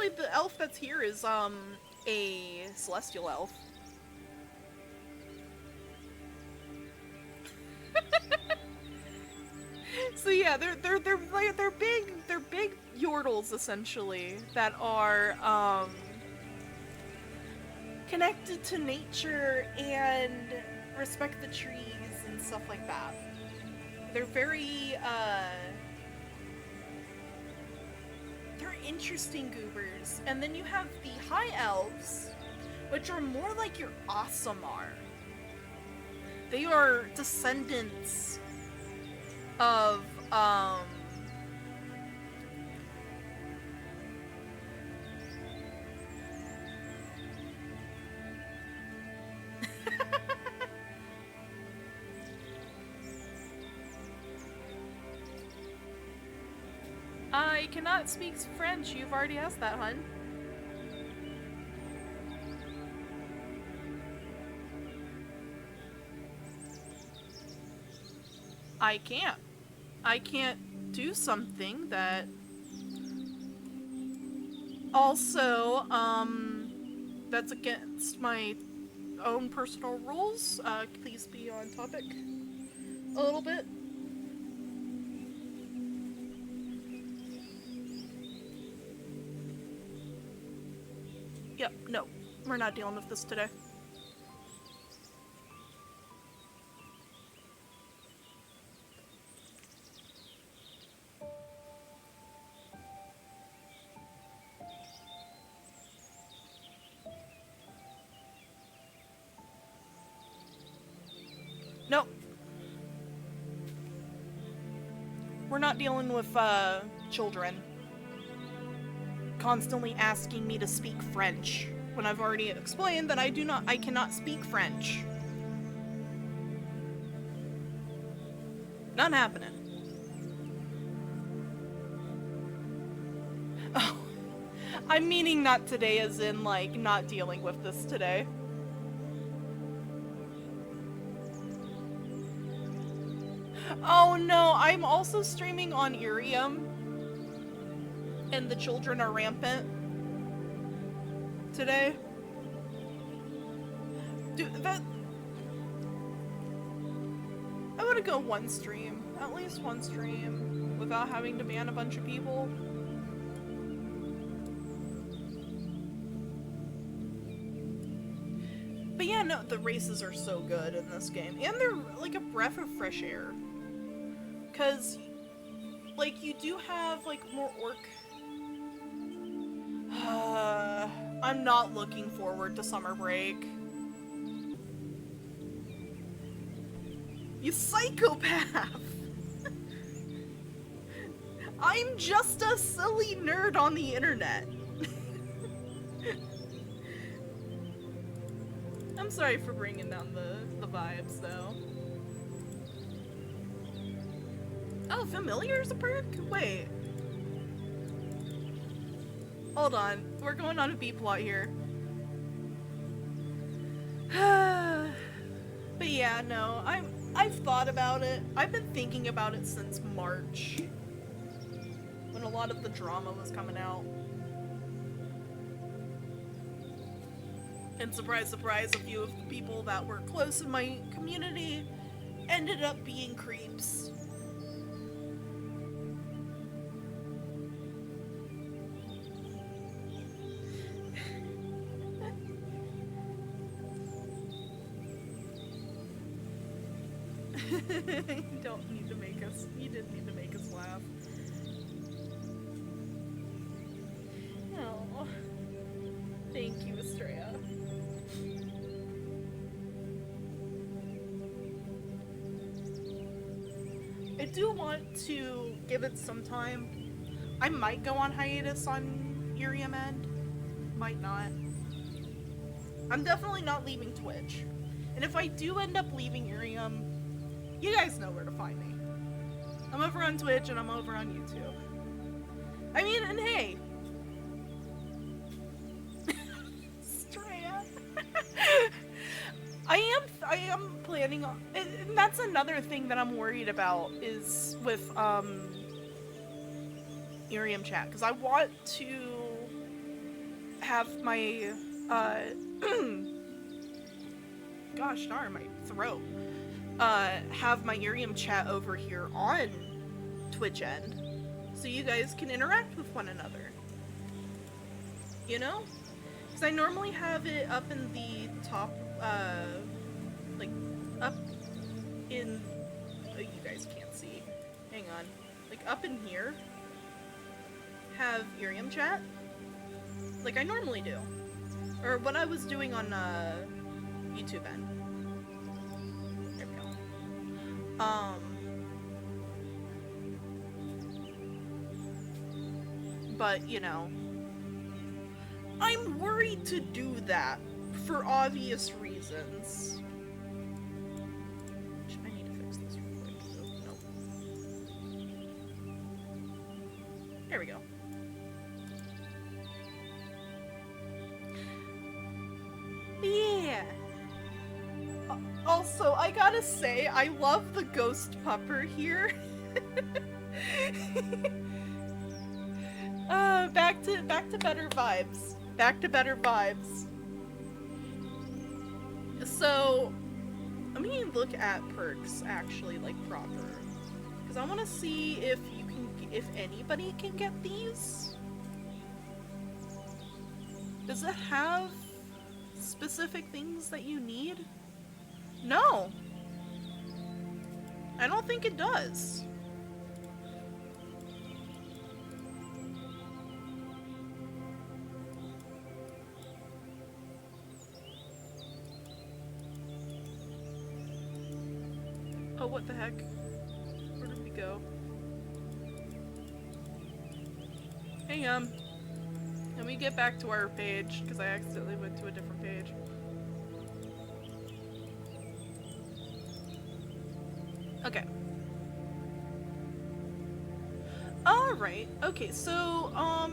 [SPEAKER 1] the elf that's here is, a celestial elf. So yeah, they're big yordles essentially that are connected to nature and respect the trees and stuff like that. They're very they're interesting goobers. And then you have the high elves, which are more like your Asamar. They are descendants of, I cannot speak French. You've already asked that, hun. I can't. I can't do something that also, that's against my own personal rules. Please be on topic a little bit. Yep, no, we're not dealing with this today. Nope. We're not dealing with, children constantly asking me to speak French when I've already explained that I cannot speak French. Not happening. Oh, I'm meaning not today as in, like, not dealing with this today. Oh no, I'm also streaming on IRIAM, and the children are rampant today. Dude, that... I want to go one stream, at least one stream, without having to ban a bunch of people. But yeah, no, the races are so good in this game, and they're like a breath of fresh air. Because, like, you do have, like, more orc... I'm not looking forward to summer break. You psychopath! I'm just a silly nerd on the internet. I'm sorry for bringing down the vibes, though. Oh, familiar is a perk? Wait. Hold on. We're going on a B plot here. But yeah, no, I've thought about it. I've been thinking about it since March, when a lot of the drama was coming out. And surprise, surprise, a few of the people that were close in my community ended up being creeps. You don't need to make us, you didn't need to make us laugh. Oh, thank you, Estrella. I do want to give it some time. I might go on hiatus on IRIAM end. Might not. I'm definitely not leaving Twitch. And if I do end up leaving IRIAM, you guys know where to find me. I'm over on Twitch and I'm over on YouTube. I mean, and hey. Straya. I am planning on, and that's another thing that I'm worried about is with IRIAM chat, because I want to have my gosh darn, my throat. Have my IRIAM chat over here on Twitch end, so you guys can interact with one another. You know? Because I normally have it up in the top, like, up in, oh, you guys can't see. Hang on. Like, up in here, have IRIAM chat, like I normally do. Or what I was doing on YouTube end. There we go. But, you know, I'm worried to do that for obvious reasons. I need to fix this real quick. Oh, nope. There we go. Yeah. Also, I gotta say, I love the ghost pupper here. Back to better vibes. Back to better vibes. So, let me look at perks actually, like, proper. Because I want to see if you can, if anybody can get these. Does it have specific things that you need? No. I don't think it does. Oh, what the heck? Where did we go? Hang on. Let me get back to our page, because I accidentally went to a different page. Okay. Alright, okay, so,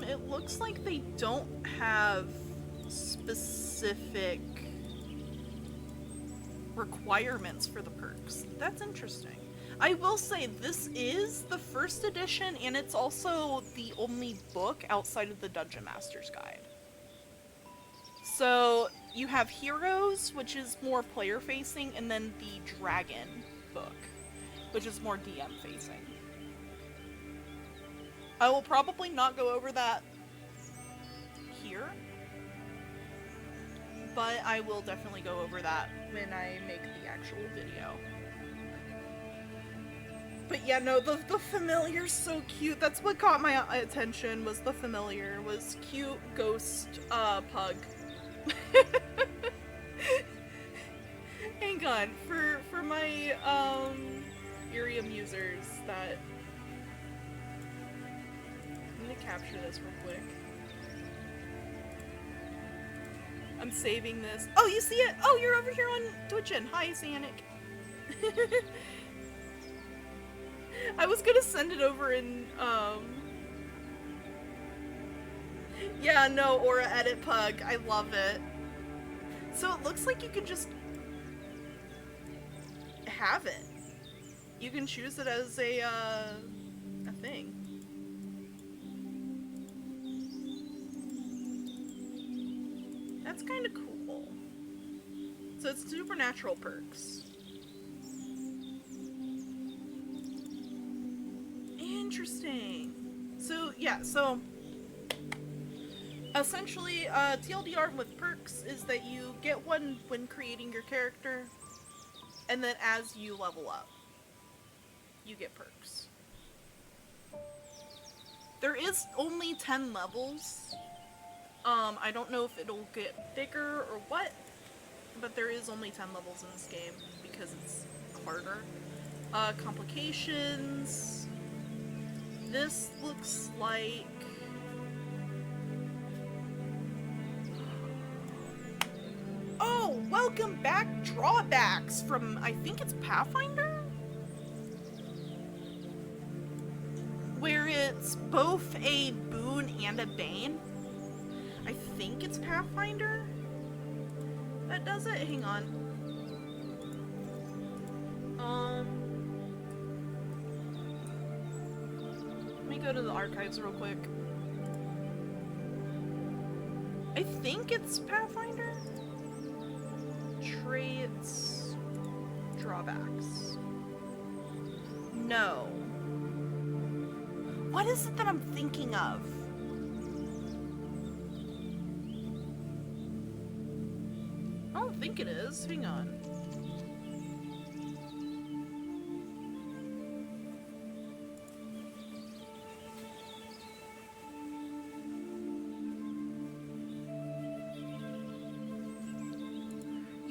[SPEAKER 1] it looks like they don't have specific requirements for the perks. That's interesting. I will say this is the first edition, and it's also the only book outside of the Dungeon Master's Guide. So you have Heroes, which is more player facing, and then the Dragon book, which is more DM facing. I will probably not go over that here, but I will definitely go over that when I make the actual video. But yeah, no, the familiar's so cute. That's what caught my attention, was the familiar, was cute ghost pug. Hang on, for my IRIAM users that, I'm gonna capture this real quick. I'm saving this. Oh, you see it? Oh, you're over here on Twitchin'. Hi, Sanic. I was gonna send it over in, yeah, no, Aura Edit Pug. I love it. So it looks like you can just have it. You can choose it as a thing. That's kind of cool. So it's supernatural perks. Interesting. So, yeah, so essentially, TLDR with perks is that you get one when creating your character, and then as you level up, you get perks. There is only 10 levels. I don't know if it'll get bigger or what, but there is only 10 levels in this game because it's harder. Complications. This looks like... Oh, welcome back drawbacks from, I think it's Pathfinder? Where it's both a boon and a bane. I think it's Pathfinder that does it. Hang on. Let me go to the archives real quick. I think it's Pathfinder. Traits, drawbacks. No. What is it that I'm thinking of? I don't think it is. Hang on.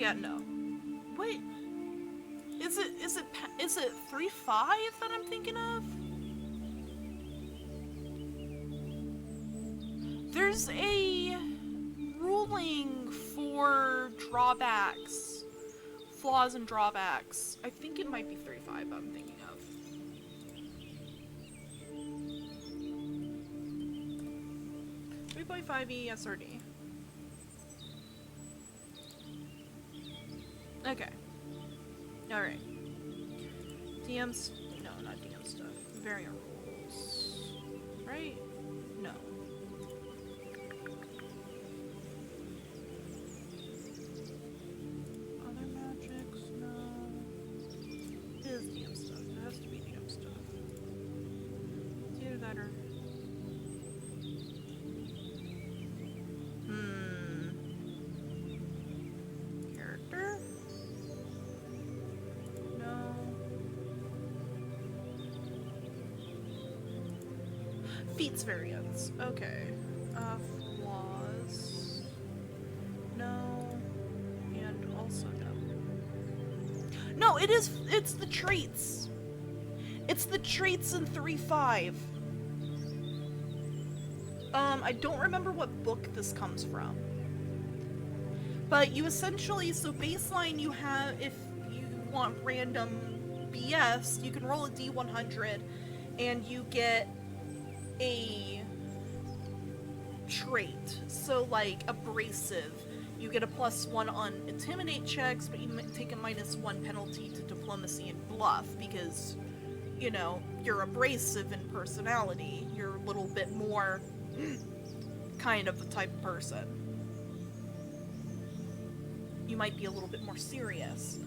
[SPEAKER 1] Yeah, no. Wait. Is it 3-5 that I'm thinking of? There's a ruling for drawbacks, flaws and drawbacks. I think it might be 3-5 I'm thinking of. ESRD. Okay. Alright. DMs. No, not DM stuff. Variant rules. Right? No. Other magics? No. It is DM stuff. It has to be DM stuff. It's either that or. Character? No. Feats variants. Okay. Flaws. No. And also no. No, it's the traits. It's the traits in 3-5. I don't remember what book this comes from. But you essentially, so baseline you have, if you want random BS, you can roll a D100 and you get a trait. So like abrasive, you get a +1 on intimidate checks, but you take a -1 penalty to diplomacy and bluff because, you know, you're abrasive in personality. You're a little bit more kind of the type of person. You might be a little bit more serious.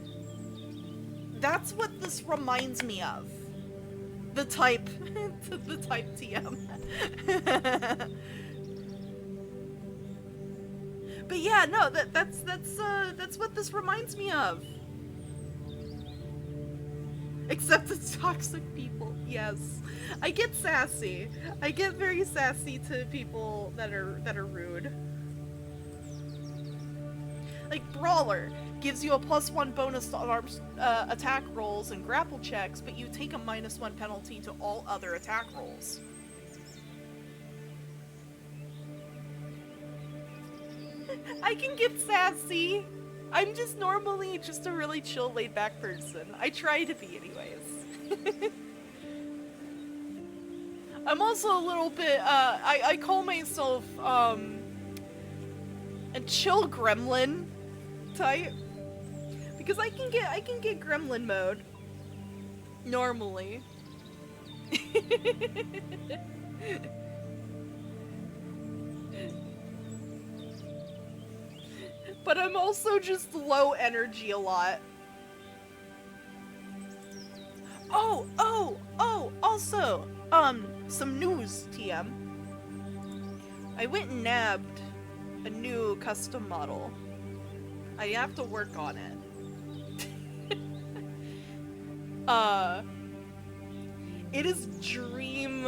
[SPEAKER 1] That's what this reminds me of. The type, the type TM. But yeah, no, that's what this reminds me of. Except it's toxic people. Yes, I get sassy. I get very sassy to people that are rude. Like Brawler gives you a +1 bonus to arms attack rolls and grapple checks, but you take a -1 penalty to all other attack rolls. I can get sassy. I'm just normally just a really chill, laid-back person. I try to be anyways. I'm also a little bit, I call myself, a chill gremlin type. Because I can get gremlin mode. Normally. But I'm also just low energy a lot. Oh, also, some news, TM. I went and nabbed a new custom model. I have to work on it. It is dream,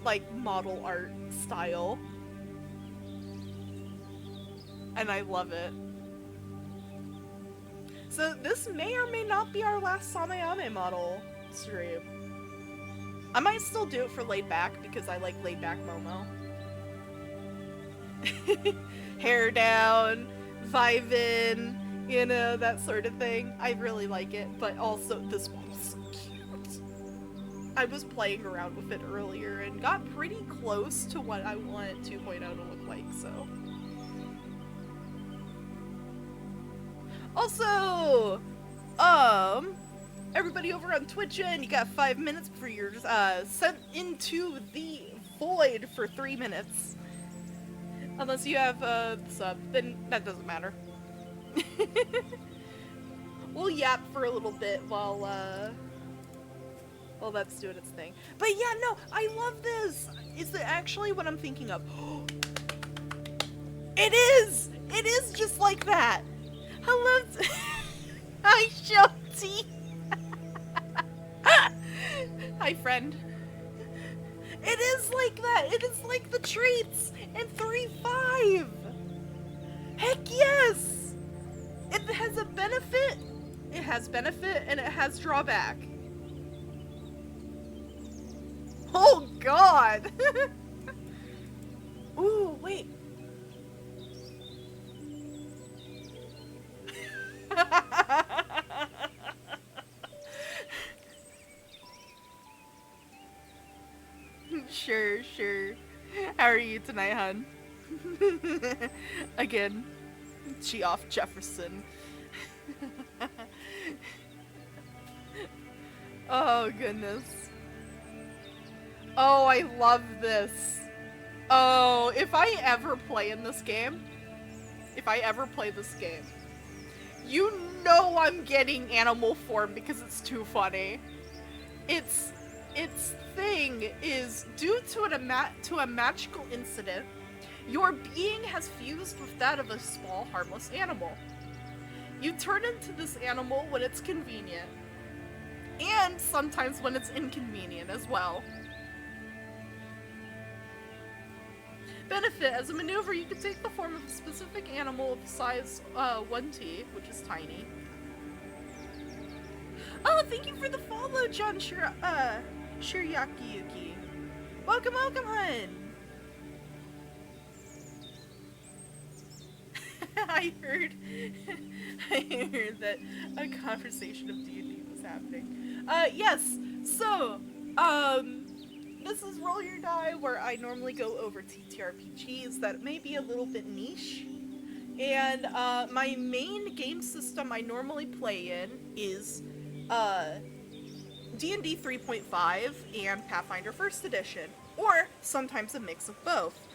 [SPEAKER 1] like, model art style. And I love it. So this may or may not be our last SameAme model stream. I might still do it for laid back because I like laid back Momo. Hair down, vibin', you know, that sort of thing. I really like it, but also this model's so cute. I was playing around with it earlier and got pretty close to what I want 2.0 to look like, so. Also, everybody over on Twitch, and you got 5 minutes before you're sent into the void for 3 minutes. Unless you have a sub, then that doesn't matter. We'll yap for a little bit while that's doing its thing. But yeah, no, I love this. Is it actually what I'm thinking of? It is! It is just like that! Hello, hi, Shelty. Hi, friend. It is like that. It is like the traits in 3.5. Heck yes. It has a benefit. It has benefit and it has drawback. Oh God! Ooh, wait. Sure, sure. How are you tonight, hun? Again, she off Jefferson. Oh, goodness. Oh, I love this. Oh, if I ever play in this game, you know I'm getting animal form because it's too funny. Its thing is, due to a magical incident, your being has fused with that of a small, harmless animal. You turn into this animal when it's convenient, and sometimes when it's inconvenient as well. Benefit: as a maneuver, you can take the form of a specific animal of size 1T, which is tiny. Oh, thank you for the follow, John Shiriaki Yuki. Welcome, welcome, hun. I heard that a conversation of D&D was happening. Yes. So, this is Roll Your Die, where I normally go over TTRPGs that may be a little bit niche. And my main game system I normally play in is D&D 3.5 and Pathfinder 1st Edition, or sometimes a mix of both.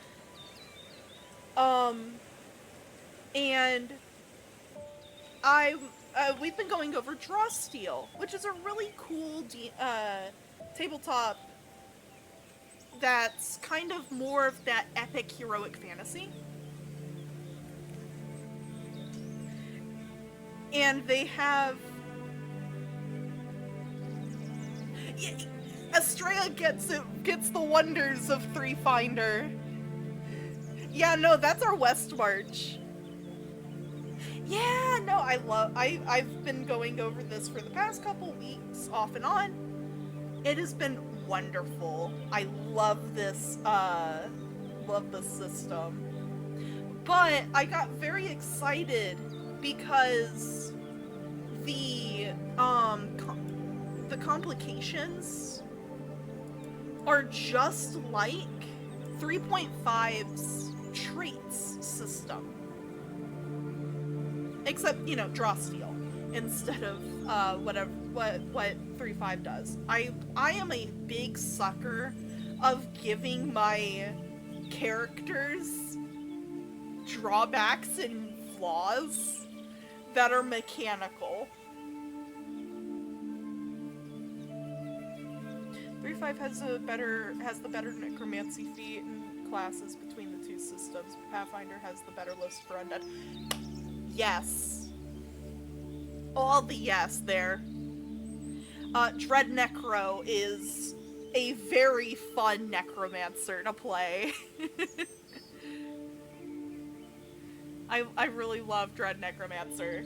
[SPEAKER 1] And we've been going over Drawsteel, which is a really cool tabletop that's kind of more of that epic heroic fantasy. And they have... Estrella gets the wonders of Three Finder. Yeah, no, that's our West March. Yeah, no, I've been going over this for the past couple weeks, off and on. It has been wonderful. I love this system. But I got very excited because the complications are just like 3.5's traits system. Except, you know, Drawsteel instead of what 3.5 does. I am a big sucker of giving my characters drawbacks and flaws that are mechanical. 3.5 has the better necromancy feat and classes between the two systems. Pathfinder has the better list for undead. Yes. All the yes there. Dread Necro is a very fun necromancer to play. I really love Dread Necromancer.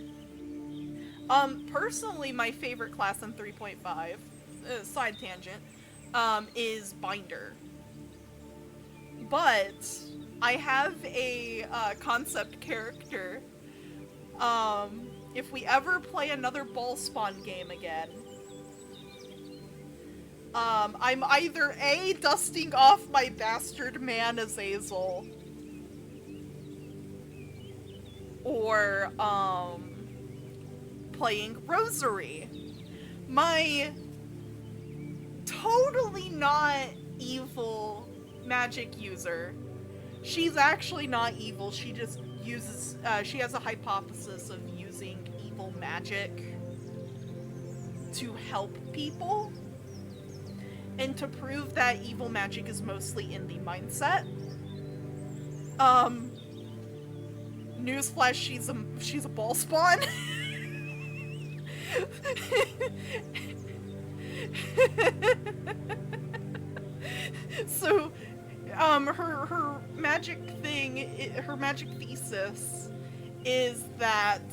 [SPEAKER 1] Personally, my favorite class in 3.5, side tangent, is Binder. But I have a concept character. If we ever play another Ballspawn game again, I'm either A, dusting off my bastard man Azazel, or, playing Rosary. My totally not evil magic user. She's actually not evil, she just uses, she has a hypothesis of using evil magic to help people. And to prove that evil magic is mostly in the mindset. Newsflash, she's a ball spawn. So, her magic thing, her magic thesis is that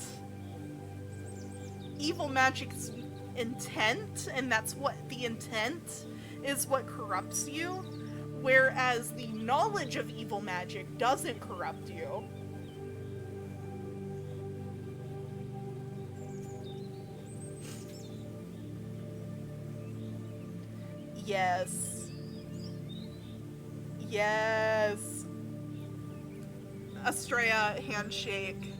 [SPEAKER 1] evil magic's intent, and that's what the intent is what corrupts you, whereas the knowledge of evil magic doesn't corrupt you. Yes. Yes. Estrella handshake.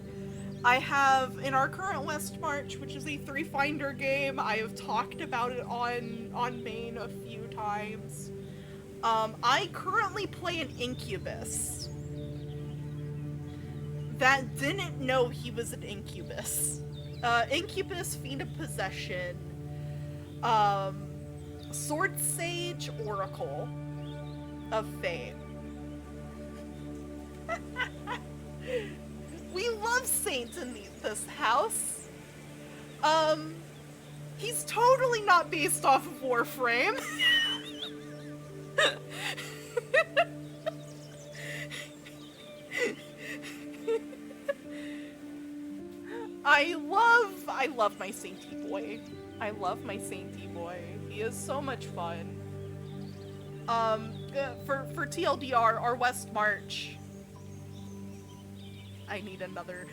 [SPEAKER 1] I have, in our current West March, which is a 3-finder game, I have talked about it on main a few times. I currently play an incubus that didn't know he was an incubus. Incubus, Fiend of Possession, Sword Sage, Oracle of Fate. We love saints in this house. He's totally not based off of Warframe. I love my sainty boy. I love my sainty boy. He is so much fun. For TLDR, our West March. I need another.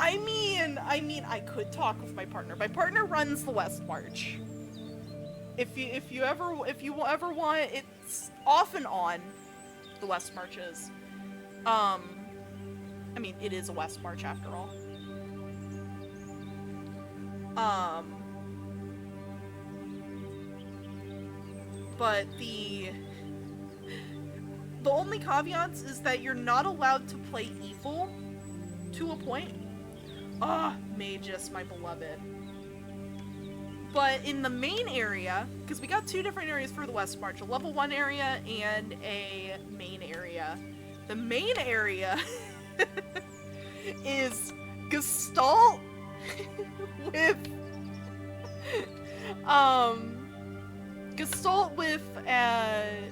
[SPEAKER 1] I mean, I could talk with my partner. My partner runs the West March. If you ever want, it's off and on. The West Marches. I mean, it is a West March after all. But the only caveats is that you're not allowed to play evil to a point. Ah, Magus, my beloved. But in the main area, because we got 2 different areas for the West March, a level 1 area and a main area. The main area is Gestalt with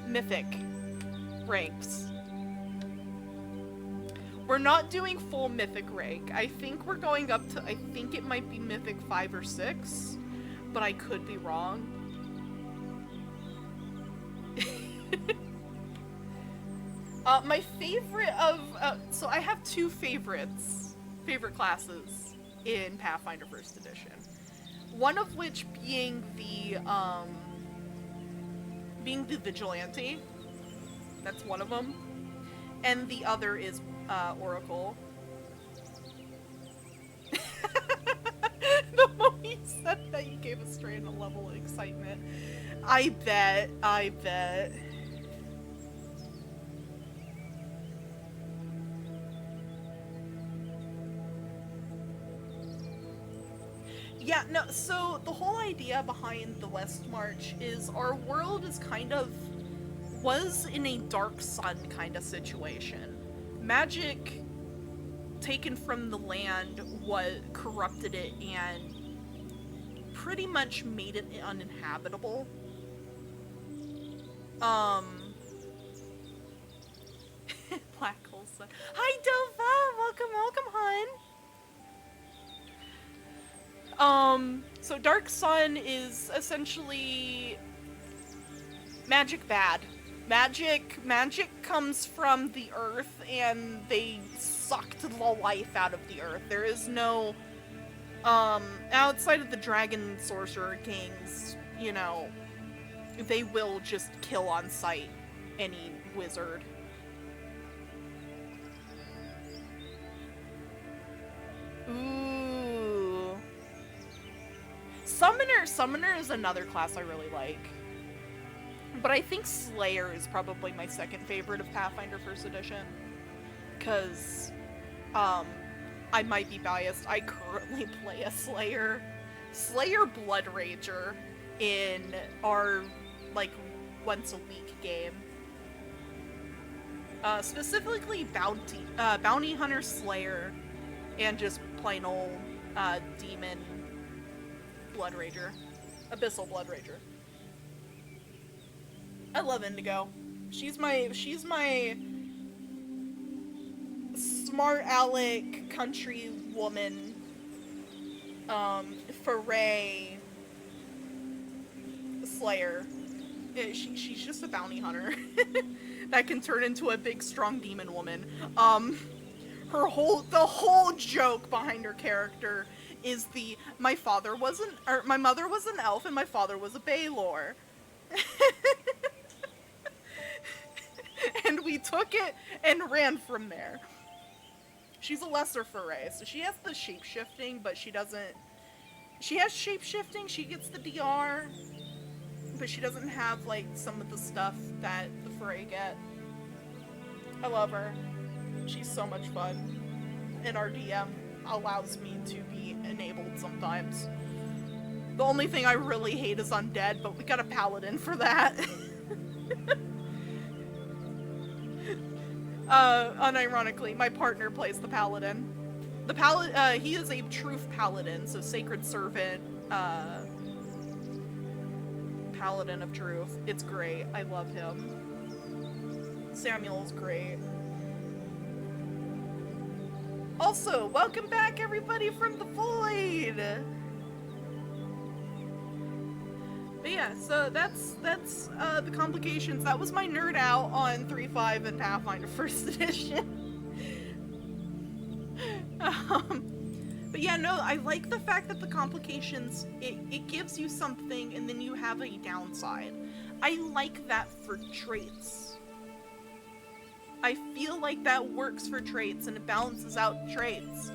[SPEAKER 1] Mythic ranks. We're not doing full Mythic rank. I think we're going up to, I think it might be Mythic 5 or 6, but I could be wrong. My favorite of, so I have 2 favorite classes in Pathfinder 1st Edition. One of which being the Vigilante. That's one of them. And the other is Oracle. The moment you said that, you gave us straight a level of excitement. I bet. Yeah, no, so the whole idea behind the West March is our world is was in a dark sun kind of situation. Magic taken from the land corrupted it and pretty much made it uninhabitable. Black Hole Sun. Hi, Dova! Welcome, hun! So Dark Sun is essentially magic bad. Magic comes from the earth, and they sucked the life out of the earth. There is no, outside of the dragon sorcerer kings, you know, they will just kill on sight any wizard. Ooh. Summoner is another class I really like. But I think Slayer is probably my second favorite of Pathfinder 1st Edition. Because, I might be biased. I currently play a Slayer Blood Rager in our, like, once-a-week game. Specifically Bounty Hunter Slayer, and just plain old, Demon Blood Rager. Abyssal Blood Rager. I love Indigo. She's my smart aleck country woman Foray Slayer. She's just a bounty hunter that can turn into a big, strong demon woman. The whole joke behind her character is my mother was an elf and my father was a Baylor. And we took it and ran from there. She's a lesser foray, so she has the shape-shifting, but she doesn't... She has shape-shifting, she gets the DR, but she doesn't have, like, some of the stuff that the foray get. I love her. She's so much fun. And our DM allows me to be enabled sometimes. The only thing I really hate is undead, but we got a paladin for that. Unironically, my partner plays the paladin. He is a truth paladin, so sacred servant, paladin of truth. It's great. I love him. Samuel's great. Also, welcome back everybody from the void! But yeah, so that's the complications. That was my nerd out on 3.5 and Pathfinder 1st edition. But yeah, no, I like the fact that the complications, it gives you something and then you have a downside. I like that for traits. I feel like that works for traits and it balances out traits.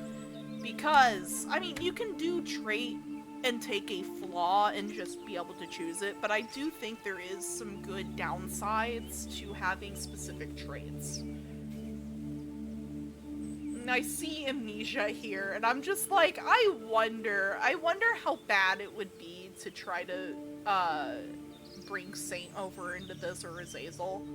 [SPEAKER 1] Because, I mean, you can do trait and take a flaw and just be able to choose it, but I do think there is some good downsides to having specific traits. And I see amnesia here, and I'm just like, I wonder how bad it would be to try to, bring Saint over into this or Azazel.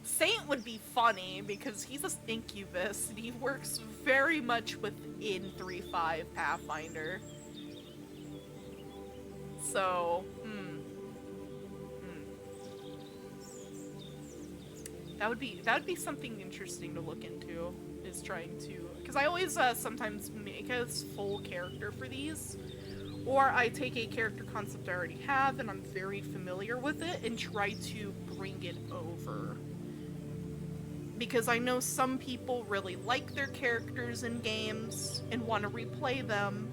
[SPEAKER 1] Saint would be funny because he's a incubus and he works very much within 3.5 Pathfinder. So, That would be something interesting to look into, is trying to, because I always sometimes make a full character for these, or I take a character concept I already have and I'm very familiar with it and try to bring it over. Because I know some people really like their characters in games and want to replay them.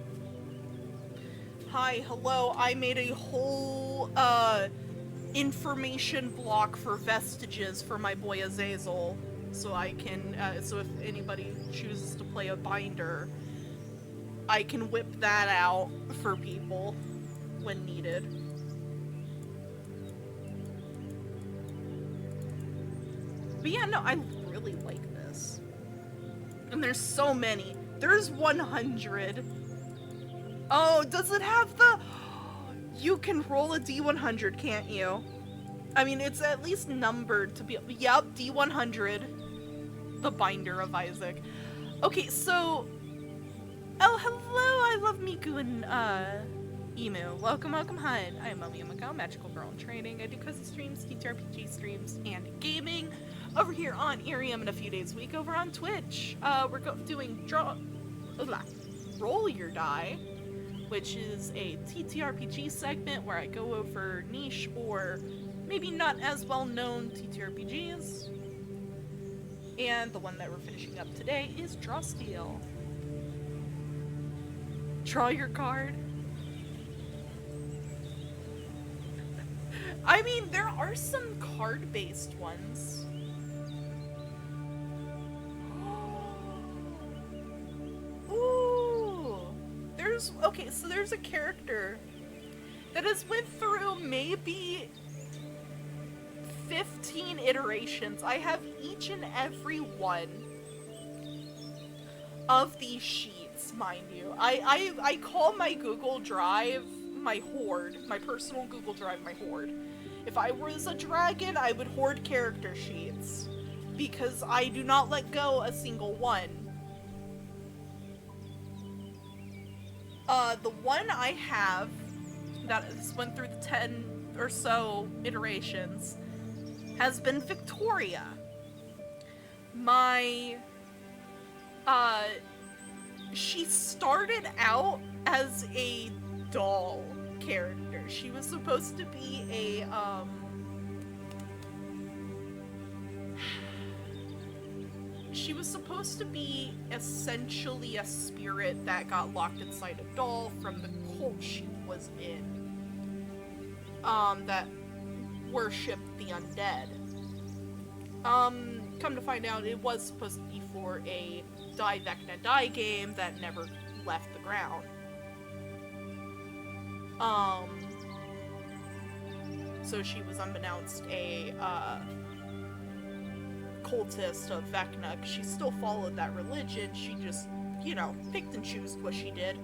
[SPEAKER 1] Hi, hello, I made a whole, information block for vestiges for my boy Azazel. So I can, so if anybody chooses to play a binder, I can whip that out for people when needed. But yeah, no, I really like this. And there's so many. There's 100. Oh, does it have the... You can roll a D100, can't you? I mean, it's at least numbered to be... Yep, D100. The Binder of Isaac. Okay, so... Oh, hello, I love Miku and, Emu. Welcome, welcome, hi. I am MomoYumeko, magical girl in training. I do kudzu streams, TTRPG streams, and gaming over here on IRIAM in a few days a week over on Twitch. We're doing Roll Your Die, which is a TTRPG segment where I go over niche or maybe not as well-known TTRPGs. And the one that we're finishing up today is Drawsteel. Draw your card. I mean, there are some card-based ones. Ooh! Okay, so there's a character that has went through maybe 15 iterations. I have each and every one of these sheets, mind you. I call my Google Drive my hoard, my personal Google Drive my hoard. If I was a dragon, I would hoard character sheets, because I do not let go a single one. The one I have that has went through the 10 or so iterations has been Victoria. my, she started out as a doll character. She was supposed to be a, she was supposed to be essentially a spirit that got locked inside a doll from the cult she was in, that worshipped the undead. Come to find out, it was supposed to be for a Die Vecna Die game that never left the ground. So she was unbeknownst a, cultist of Vecna, because she still followed that religion, she just, you know, picked and chose what she did.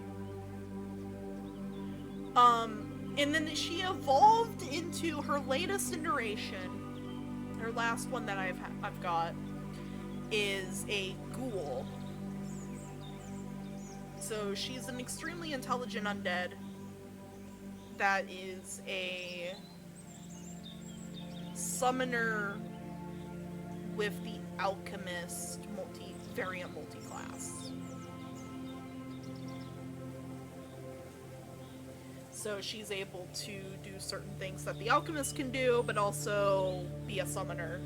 [SPEAKER 1] And then she evolved into her latest iteration. Her last one that I've got is a ghoul. So she's an extremely intelligent undead that is a summoner with the alchemist variant multi-class. So she's able to do certain things that the alchemist can do, but also be a summoner.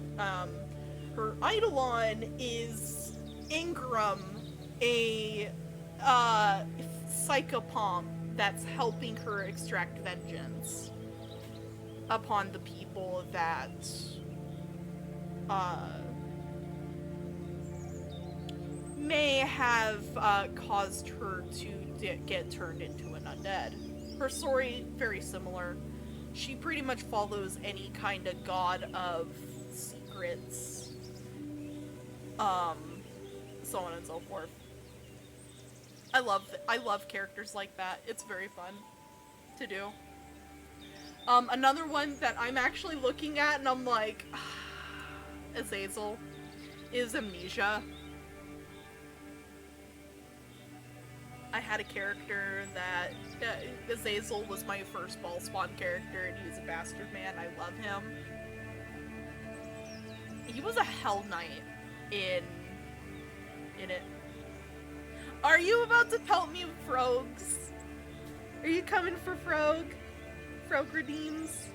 [SPEAKER 1] Her eidolon is Ingram, a psychopomp that's helping her extract vengeance upon the people that may have caused her to get turned into an undead. Her story, very similar. She pretty much follows any kind of god of secrets, so on and so forth. I love characters like that. It's very fun to do. Another one that I'm actually looking at and I'm like, Azazel, is Amnesia. I had a character that, Azazel was my first ball spawn character, and he was a bastard man. I love him. He was a Hell Knight in it. Are you about to pelt me with frogs? Are you coming for frog? Frog redeems?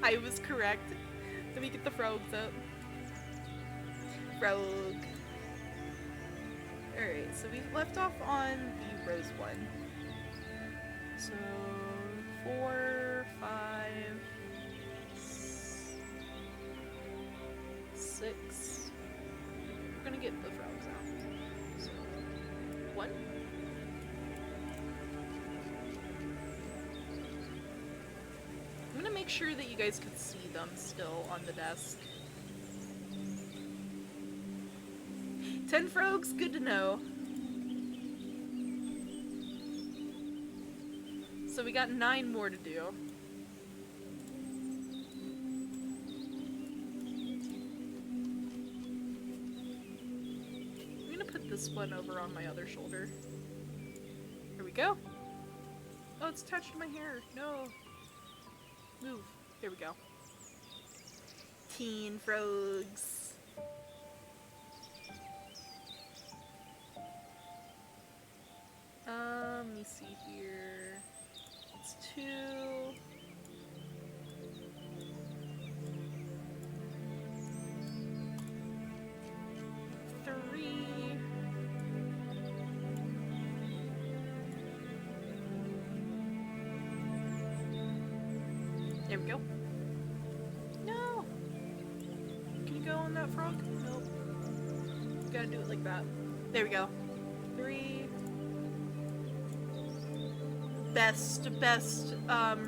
[SPEAKER 1] I was correct. Let me get the frogs up. Frog. Alright, so we left off on the rose one. So 4, 5, 6. We're gonna get the frogs out. So 1. I'm gonna make sure that you guys can see them still on the desk. 10 frogs, good to know. So we got 9 more to do. I'm gonna put this one over on my other shoulder. Here we go. Oh, it's touched my hair. No. Move. Here we go. Teen frogs. Let me see here. It's 2. 3. There we go. No! Can you go on that frog? Nope. Gotta do it like that. There we go. 3. Best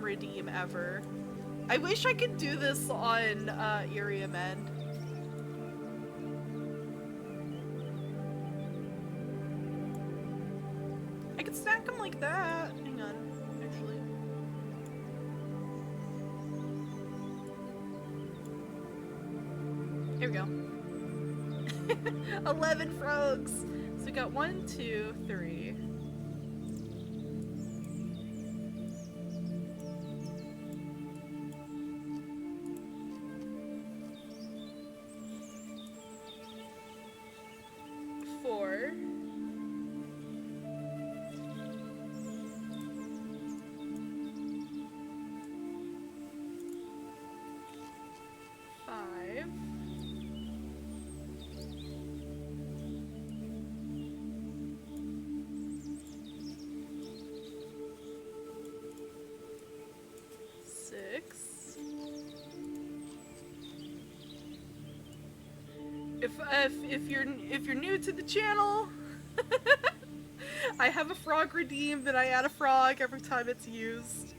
[SPEAKER 1] redeem ever. I wish I could do this on IRIAM end. I could stack them like that. Hang on, actually. Here we go. 11 frogs. So we got 1, 2, 3. if you're new to the channel, I have a frog redeemed and I add a frog every time it's used.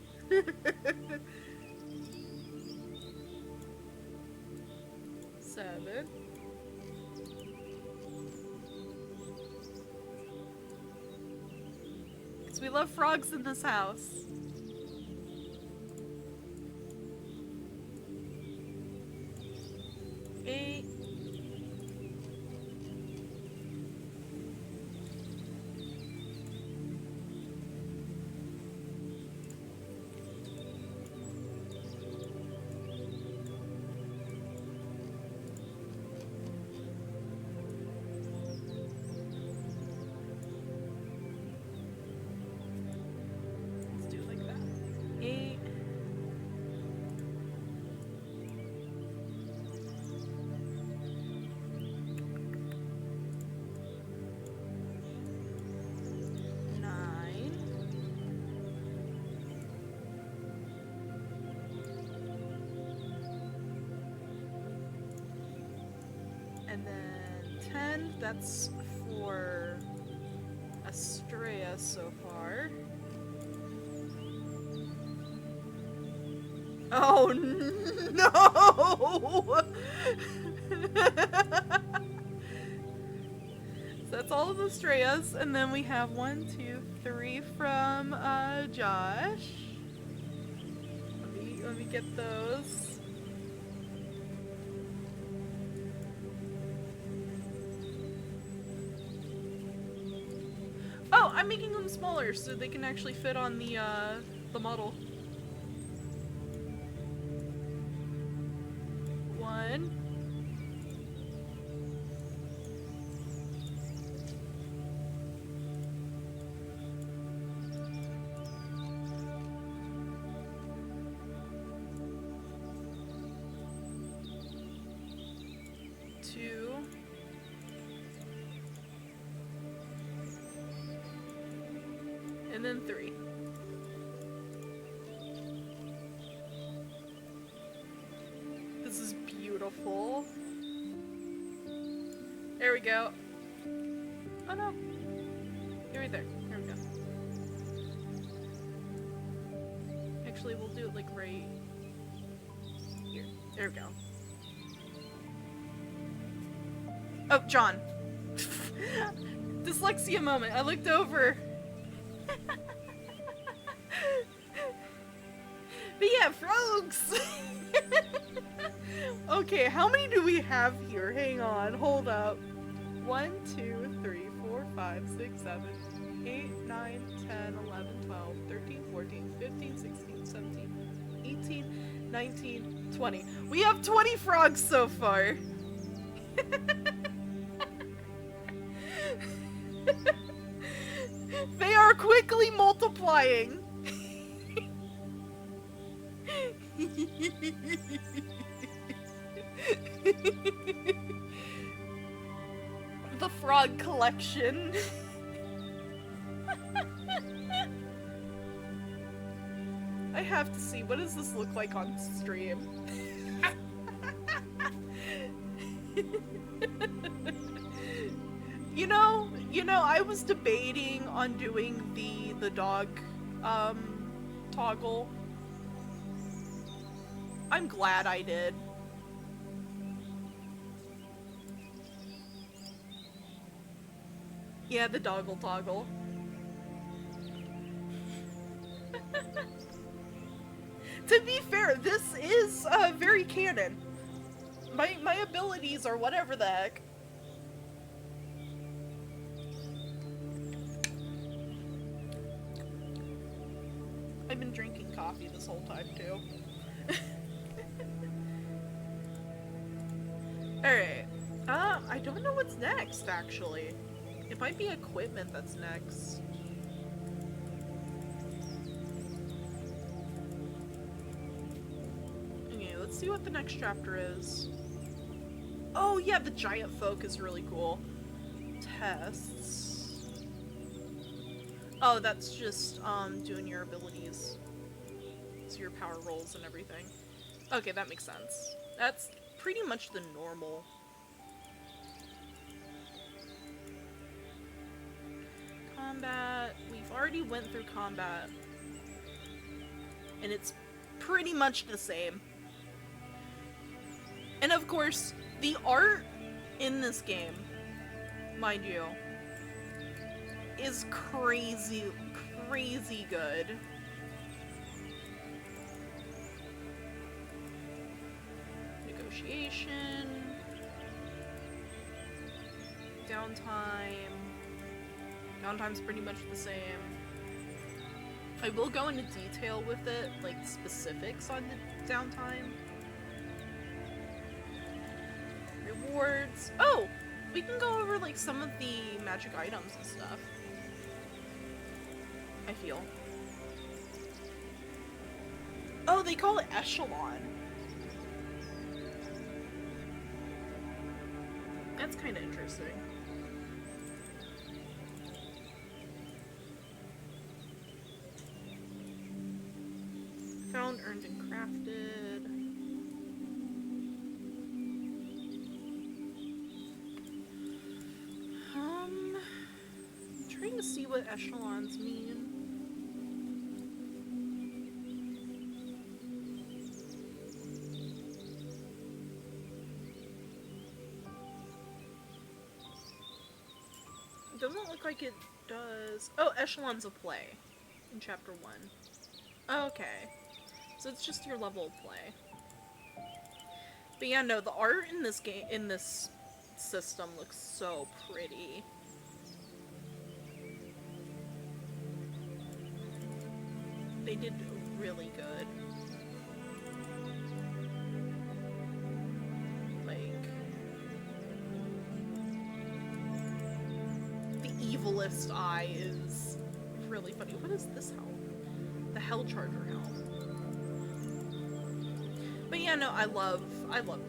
[SPEAKER 1] 7. Because we love frogs in this house. 8. Let's do it like that. 8. And then 10, that's for Estrella so far. Oh no! So that's all of Estrella's, and then we have 1, 2, 3 from Josh. Let me get those. Oh, I'm making them smaller so they can actually fit on the model. 1. 2. And then 3. This is beautiful. There we go. Oh no. You're right there. There we go. Actually, we'll do it like right here. There we go. Oh, John. Dyslexia moment. I looked over. But yeah, frogs! Okay, how many do we have here? Hang on, hold up. 1, 2, 3, 4, 5, 6, 7, 8, 9, 10, 11, 12, 13, 14, 15, 16, 17, 18, 19, 20. We have 20 frogs so far! They are quickly multiplying! The frog collection. I have to see, what does this look like on stream? You know, I was debating on doing the dog toggle. I'm glad I did. Yeah, the doggle toggle. To be fair, this is very canon. My abilities are whatever the heck. I've been drinking coffee this whole time too. Alright. I don't know what's next, actually. It might be equipment that's next. Okay, let's see what the next chapter is. Oh yeah, the giant folk is really cool. Tests. Oh, that's just, doing your abilities. So your power rolls and everything. Okay, that makes sense. That's pretty much the normal combat. We've already went through combat. And it's pretty much the same. And of course, the art in this game, mind you, is crazy, crazy good. Negotiation. Downtime. Downtime's pretty much the same. I will go into detail with it, like specifics on the downtime. Rewards. Oh! We can go over like some of the magic items and stuff. I feel. Oh, they call it Echelon. That's kind of interesting. Found, earned, and crafted. I'm trying to see what echelons mean. It doesn't look like it does. Oh, echelons of play in chapter 1. Okay. So it's just your level of play. But yeah, no, the art in this game, in this system looks so pretty. They did really good. Like, the evilest eye is really funny. What is this helm? The Hell Charger helm. But yeah, no, I love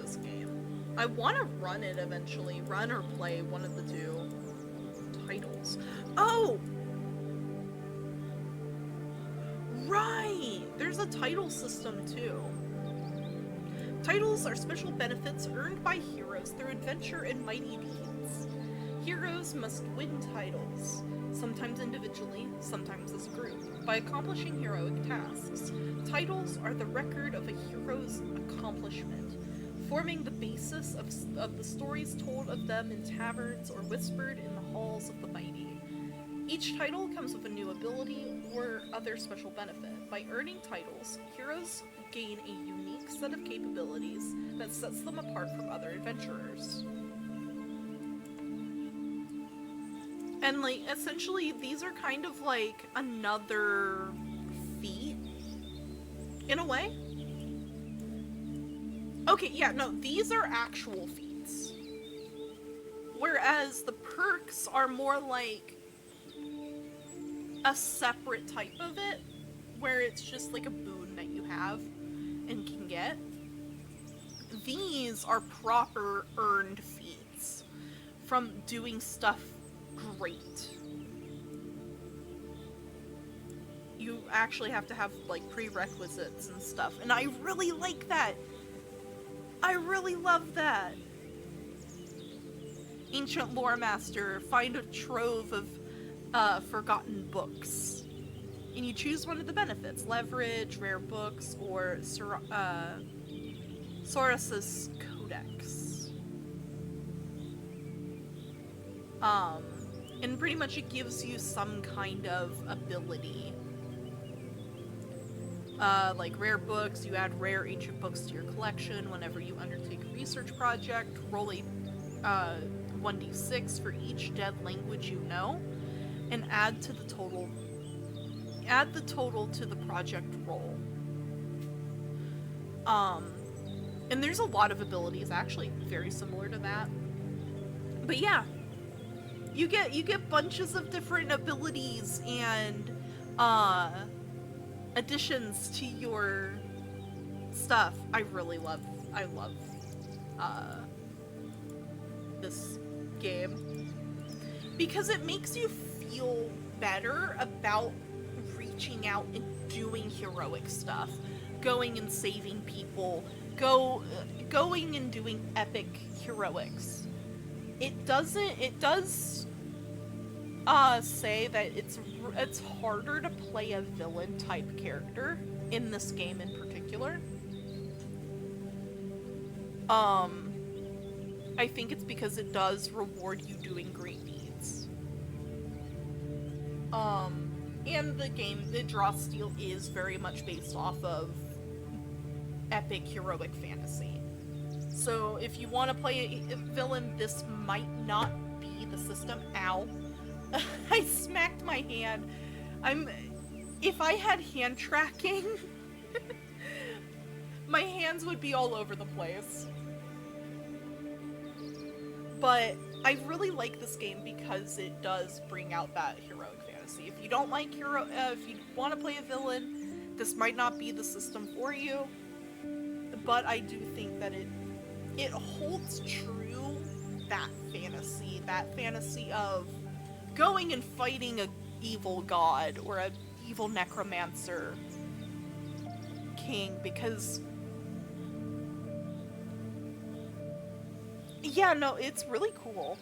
[SPEAKER 1] this game. I want to run it eventually. Run or play, one of the two. Titles. Oh! Right! There's a title system too. Titles are special benefits earned by heroes through adventure and mighty deeds. Heroes must win titles, sometimes individually, sometimes as a group, by accomplishing heroic tasks. Titles are the record of a hero's accomplishment, forming the basis of the stories told of them in taverns or whispered in the halls of the mighty. Each title comes with a new ability or other special benefit. By earning titles, heroes gain a unique set of capabilities that sets them apart from other adventurers. And, like, essentially, these are kind of like another feat, in a way. Okay, yeah, no, these are actual feats. Whereas the perks are more like a separate type of it, where it's just like a boon that you have and can get. These are proper earned feats from doing stuff great. You actually have to have like prerequisites and stuff, and I really like that. I really love that. Ancient Lore Master, find a trove of forgotten books. And you choose one of the benefits. Leverage, rare books, or Soras's Codex. And pretty much it gives you some kind of ability. Like rare books, you add rare ancient books to your collection whenever you undertake a research project. Roll a 1d6 for each dead language you know, and add the total to the project roll. And there's a lot of abilities actually very similar to that. But yeah, you get bunches of different abilities and additions to your stuff. I love this game because it makes you feel better about reaching out and doing heroic stuff, going and saving people, going and doing epic heroics. It does say that it's harder to play a villain type character in this game in particular. I think it's because it does reward you doing great deeds. And the game, the Drawsteel, is very much based off of epic heroic fantasy. So if you want to play a villain, this might not be the system. Ow. I smacked my hand. If I had hand tracking, my hands would be all over the place. But I really like this game because it does bring out that heroic fantasy. If you don't like if you want to play a villain, this might not be the system for you. But I do think that it holds true that fantasy of going and fighting a evil god or a evil necromancer king, because yeah, no, it's really cool.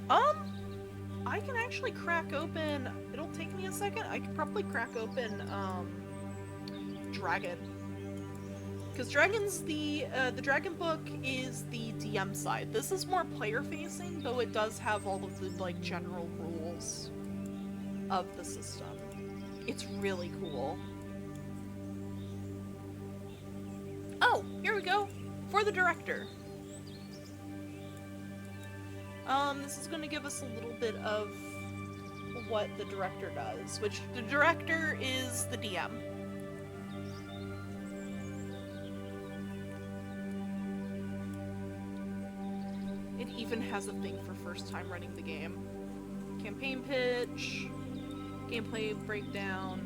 [SPEAKER 1] I can actually crack open, it'll take me a second, I could probably crack open, Dragon. Because Dragon's the Dragon book is the DM side. This is more player-facing, though it does have all of the, like, general rules of the system. It's really cool. Oh, here we go! For the director. This is going to give us a little bit of what the director does, which the director is the DM. It even has a thing for first time running the game. Campaign pitch, gameplay breakdown.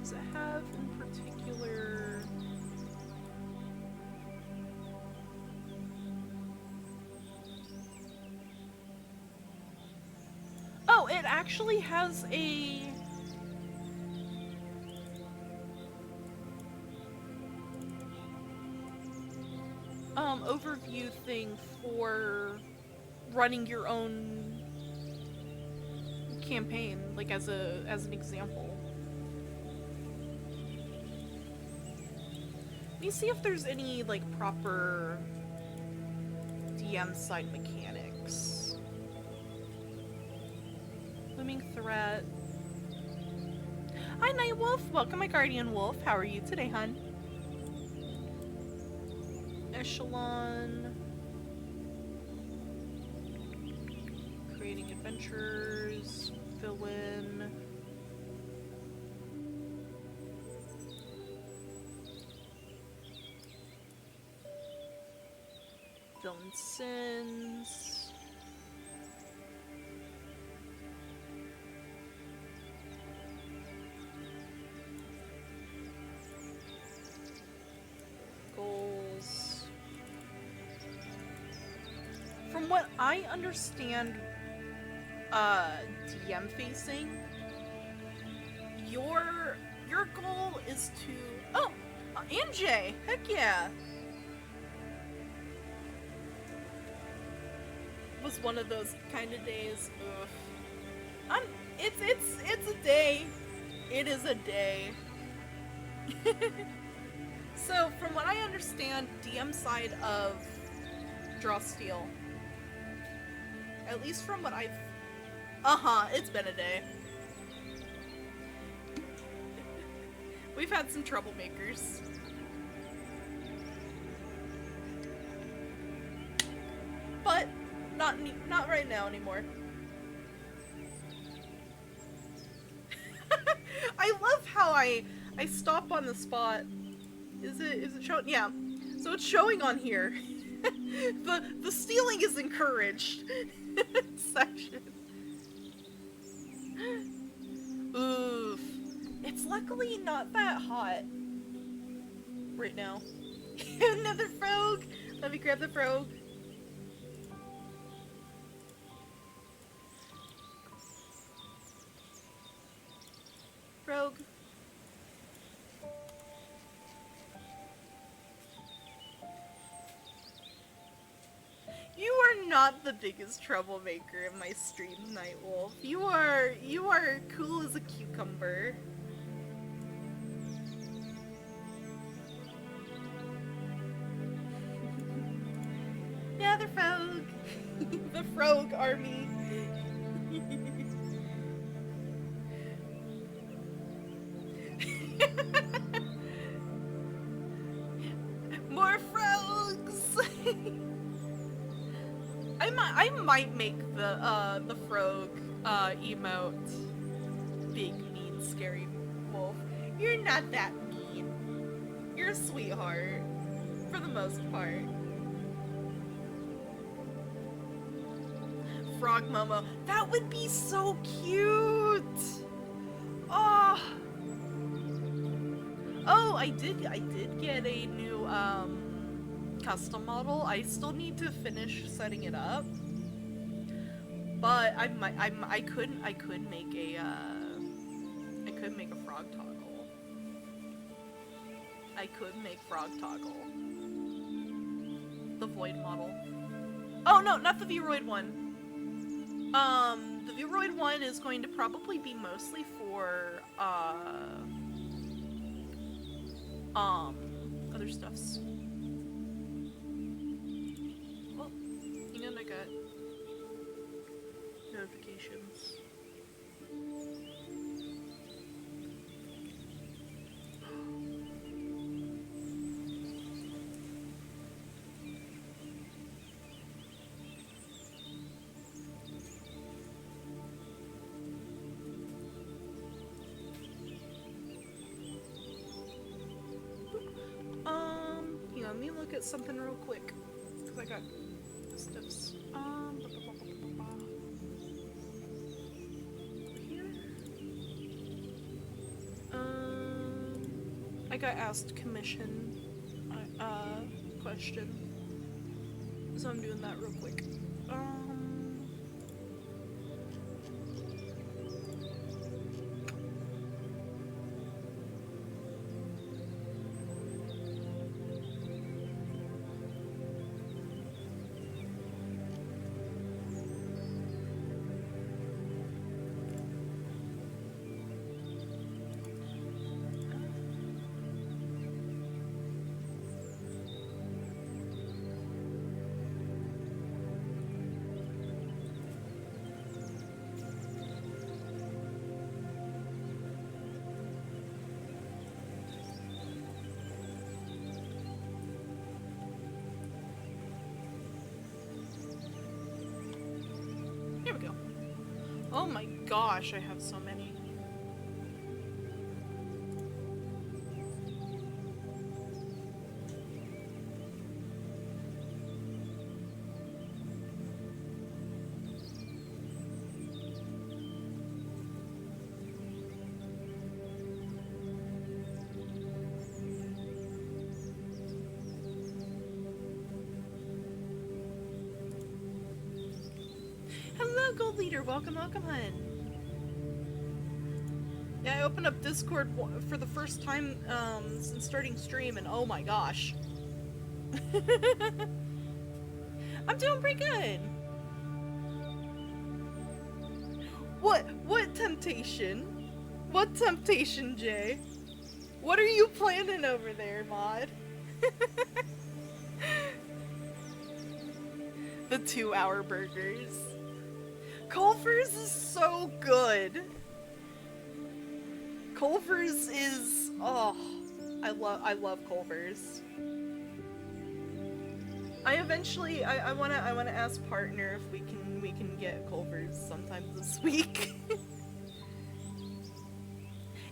[SPEAKER 1] Does it have in particular... Oh, it actually has a... overview thing for running your own campaign, like as an example. Let me see if there's any like proper DM side mechanics. Looming threat. Hi Nightwolf, welcome my guardian wolf. How are you today, hun? Echelon, creating adventures, villain, villain sins, goals. From what I understand, DM facing, your goal is to... Oh! NJ! Heck yeah! Was one of those kind of days. Ugh. It's a day. It is a day. So, from what I understand, DM side of Drawsteel, at least from what I've... it's been a day. We've had some troublemakers. But, not right now anymore. I love how I stop on the spot. Is it showing? Yeah. So it's showing on here. The stealing is encouraged. Section. Oof. It's luckily not that hot right now. Another frog. Let me grab the frog. Frog. not the biggest troublemaker in my stream, Nightwolf. You are cool as a cucumber. Yeah, the frog. The frog army. More frogs. I might make the frog emote big, mean, scary wolf. You're not that mean. You're a sweetheart for the most part. Frog Momo. That would be so cute! Oh! Oh, I did get a new, custom model. I still need to finish setting it up. But I could make a, frog toggle. I could make frog toggle. The Void model. Oh, no, not the Vroid one. The Vroid one is going to probably be mostly for, other stuffs. Well, hang on, I got notifications. Let me look at something real quick, because I got stuffs. Here? I got asked commission, question, so I'm doing that real quick. Here we go. Oh my gosh, I have so many. Hello, Gold Leader. Welcome, welcome, hun. Yeah, I opened up Discord for the first time since starting stream, and oh my gosh. I'm doing pretty good. What temptation? What temptation, Jay? What are you planning over there, mod? The 2-hour burgers. Culver's is so good. Culver's is, oh, I love Culver's. I wanna ask partner if we can get Culver's sometime this week.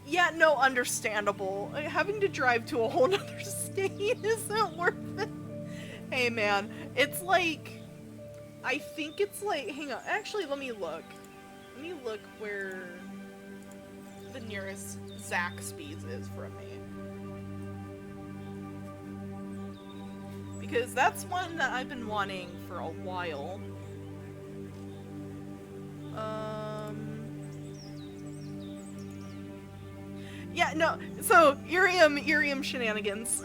[SPEAKER 1] Yeah, no, understandable. Having to drive to a whole nother state isn't worth it. Hey man, it's like, I think it's like, hang on, actually let me look. Let me look where the nearest Zaxby's is from me. Because that's one that I've been wanting for a while. Yeah, no, so, IRIAM shenanigans.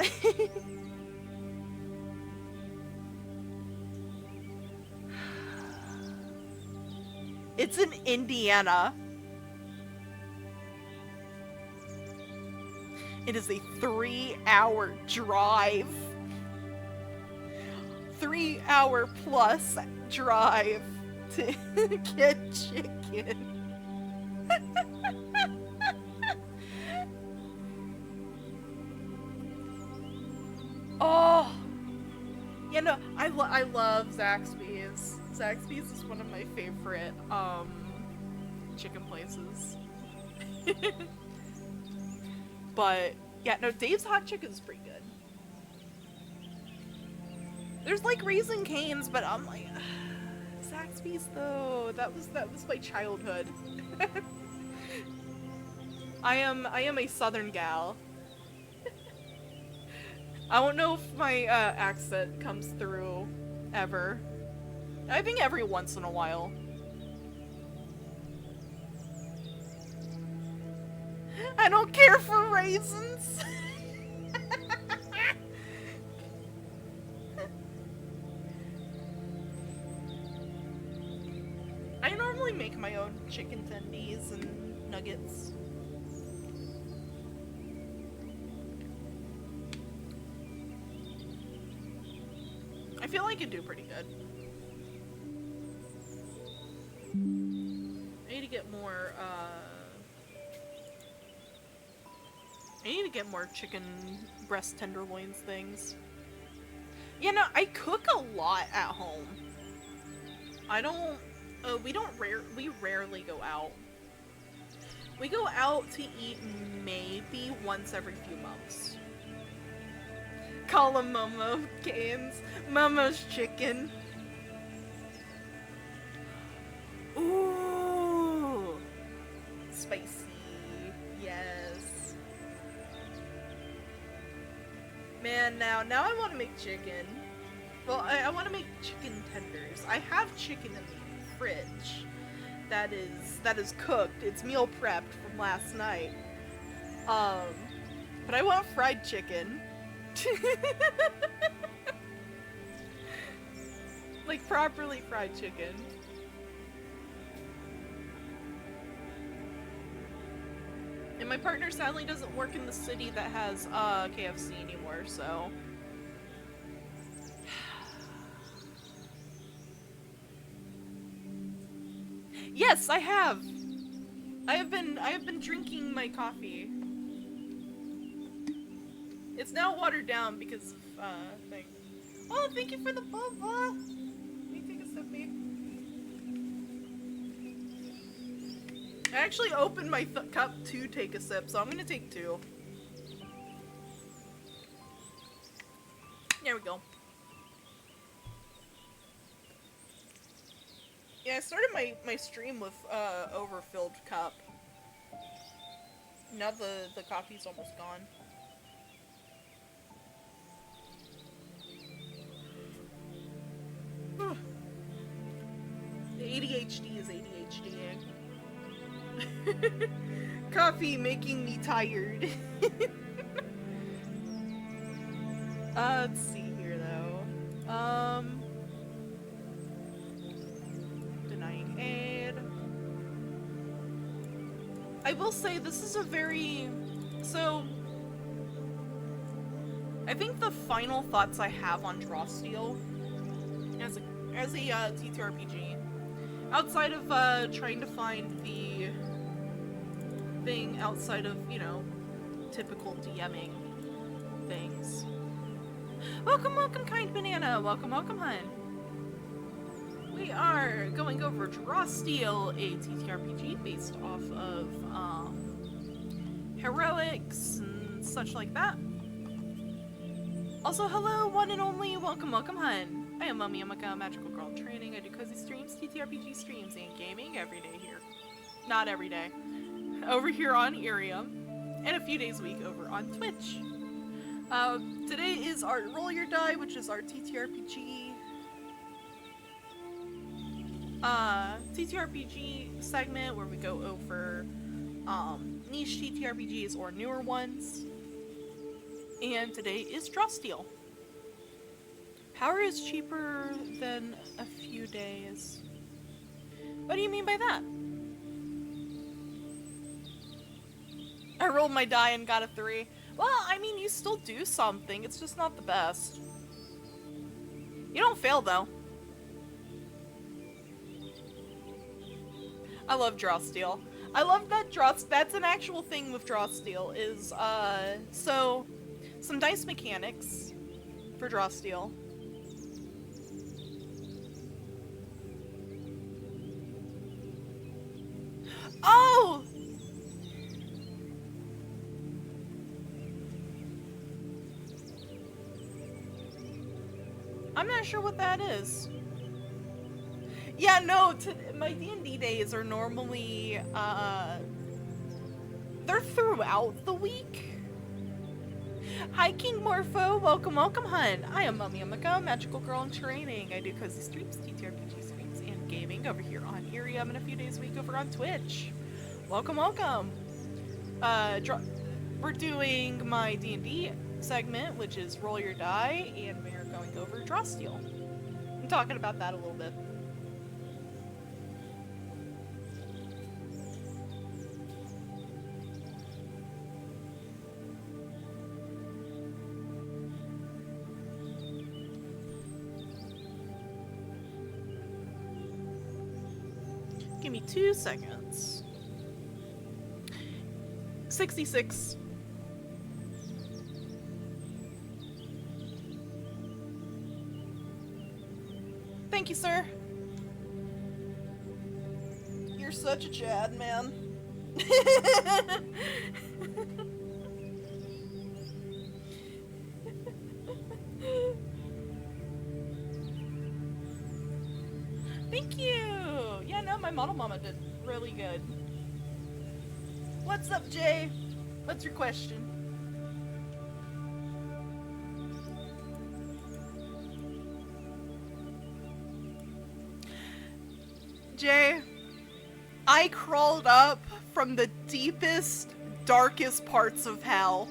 [SPEAKER 1] It's in Indiana. It is a 3-hour drive. 3-hour plus drive to get chicken. Oh, you know, I love Zaxby's. Zaxby's is one of my favorite chicken places. But yeah, no, Dave's Hot Chicken's pretty good. There's like Raising Cane's, but I'm like, Zaxby's though. That was my childhood. I am a Southern gal. I don't know if my accent comes through ever. I think every once in a while. I don't care for raisins. I normally make my own chicken tendies and nuggets. I feel like I do pretty good. I need to get more, I need to get more chicken breast tenderloins things. You know, I cook a lot at home. I don't, we rarely go out. We go out to eat maybe once every few months. Call them Momo games. Momo's chicken. Ooh. Spicy. Yes. Man, now I want to make chicken. Well, I want to make chicken tenders. I have chicken in the fridge. That is cooked. It's meal prepped from last night. But I want fried chicken. Like properly fried chicken. And my partner sadly doesn't work in the city that has KFC anymore, so yes, I have. I have been drinking my coffee. It's now watered down because of thing. Oh, thank you for the boba. Let me take a sippy. I actually opened my cup to take a sip, so I'm gonna take 2. There we go. Yeah, I started my stream with overfilled cup. Now the coffee's almost gone. The ADHD is ADHDing. Coffee making me tired. Let's see here though. Denying aid. I will say this is a very... So, I think the final thoughts I have on Drawsteel as a TTRPG, outside of trying to find the thing outside of, you know, typical DMing things. Welcome, kind banana. Welcome, hun. We are going over Drawsteel, a TTRPG based off of heroics and such like that. Also, hello, one and only. Welcome, hun. I am MomoYumeko, magical girl in training. I do cozy streams, TTRPG streams, and gaming every day here. Not every day. Over here on IRIAM, and a few days a week over on Twitch. Today is our Roll Your Die, which is our TTRPG segment where we go over niche TTRPGs or newer ones. And today is Drawsteel. Power is cheaper than a few days. What do you mean by that? I rolled my die and got a 3. Well, I mean, you still do something. It's just not the best. You don't fail, though. I love Drawsteel. I love that that's an actual thing with Drawsteel, is, so, some dice mechanics for Drawsteel. Oh! I'm not sure what that is. Yeah, no, my D&D days are normally, they're throughout the week. Hi, King Morpho. Welcome, welcome, hun. I am MomoYumeko, magical girl in training. I do cozy streams, TTRPG streams, and gaming over here on IRIAM, and a few days a week over on Twitch. Welcome, welcome. We're doing my D&D segment, which is roll your die, and we're going over Drawsteel. I'm talking about that a little bit. Give me 2 seconds. 66. Thank you, sir. You're such a Chad, man. Thank you! Yeah, no, my model mama did really good. What's up, Jay? What's your question? Jay, I crawled up from the deepest, darkest parts of hell.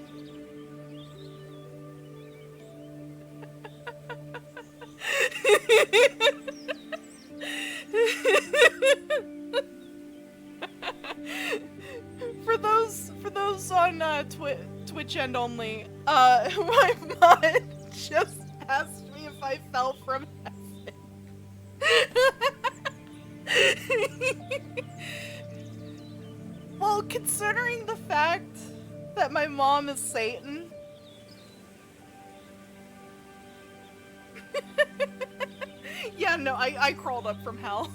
[SPEAKER 1] For those on Twitch end only, my mom just asked me if I fell from heaven. Well, considering the fact that my mom is Satan, yeah, no, I crawled up from hell.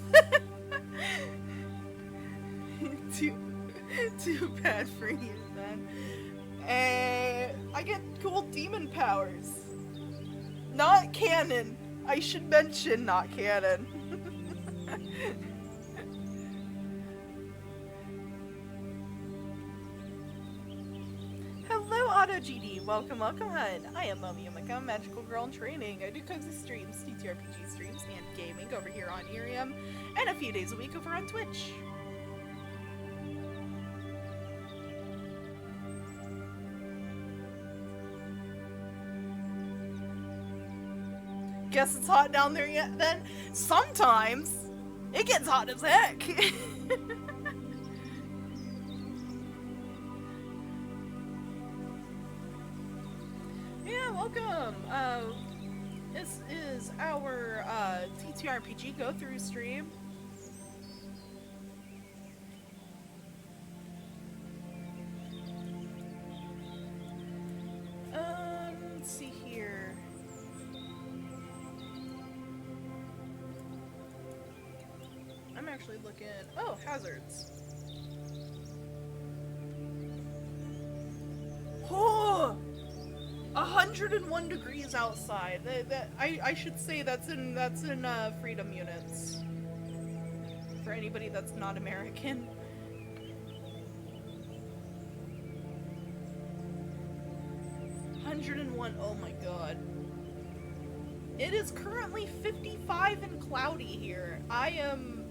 [SPEAKER 1] Too bad for you, man. I get cool demon powers. Not canon. I should mention not canon. Hello, AutoGD. Welcome, welcome, hun. I am MomoYumeko, magical girl in training. I do cozy streams, TTRPG streams, and gaming over here on IRIAM, and a few days a week over on Twitch. Guess it's hot down there yet then? Sometimes it gets hot as heck. Yeah, welcome. This is our TTRPG go-through stream. Let's see here. I'm actually looking. Oh, hazards. Oh, 101 degrees outside. I should say that's in freedom units. For anybody that's not American. Oh my god. It is currently 55 and cloudy here. I am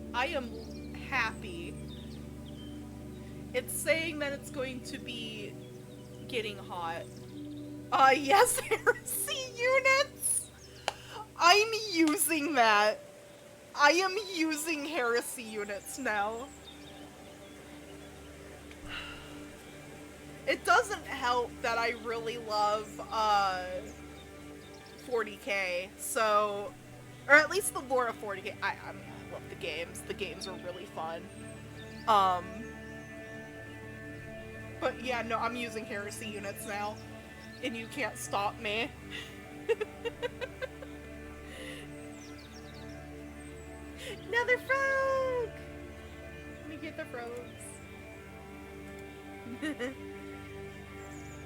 [SPEAKER 1] happy. It's saying that it's going to be getting hot. Yes, heresy units! I'm using that. I am using heresy units now. It doesn't help that I really love 40k, so, or at least the lore of 40k. I love the games. The games are really fun. But yeah, no, I'm using heresy units now, and you can't stop me. Another frog! Let me get the frogs.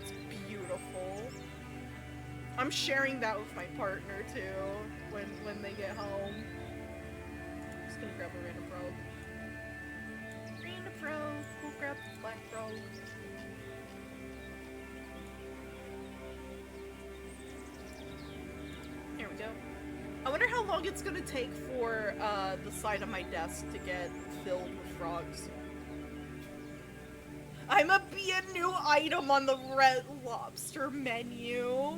[SPEAKER 1] It's beautiful. I'm sharing that with my partner too when they get home. I'm just gonna grab a random frog. Random frog. We'll grab the black frog. There we go. I wonder how long it's gonna take for the side of my desk to get filled with frogs. I'ma be a new item on the Red Lobster menu.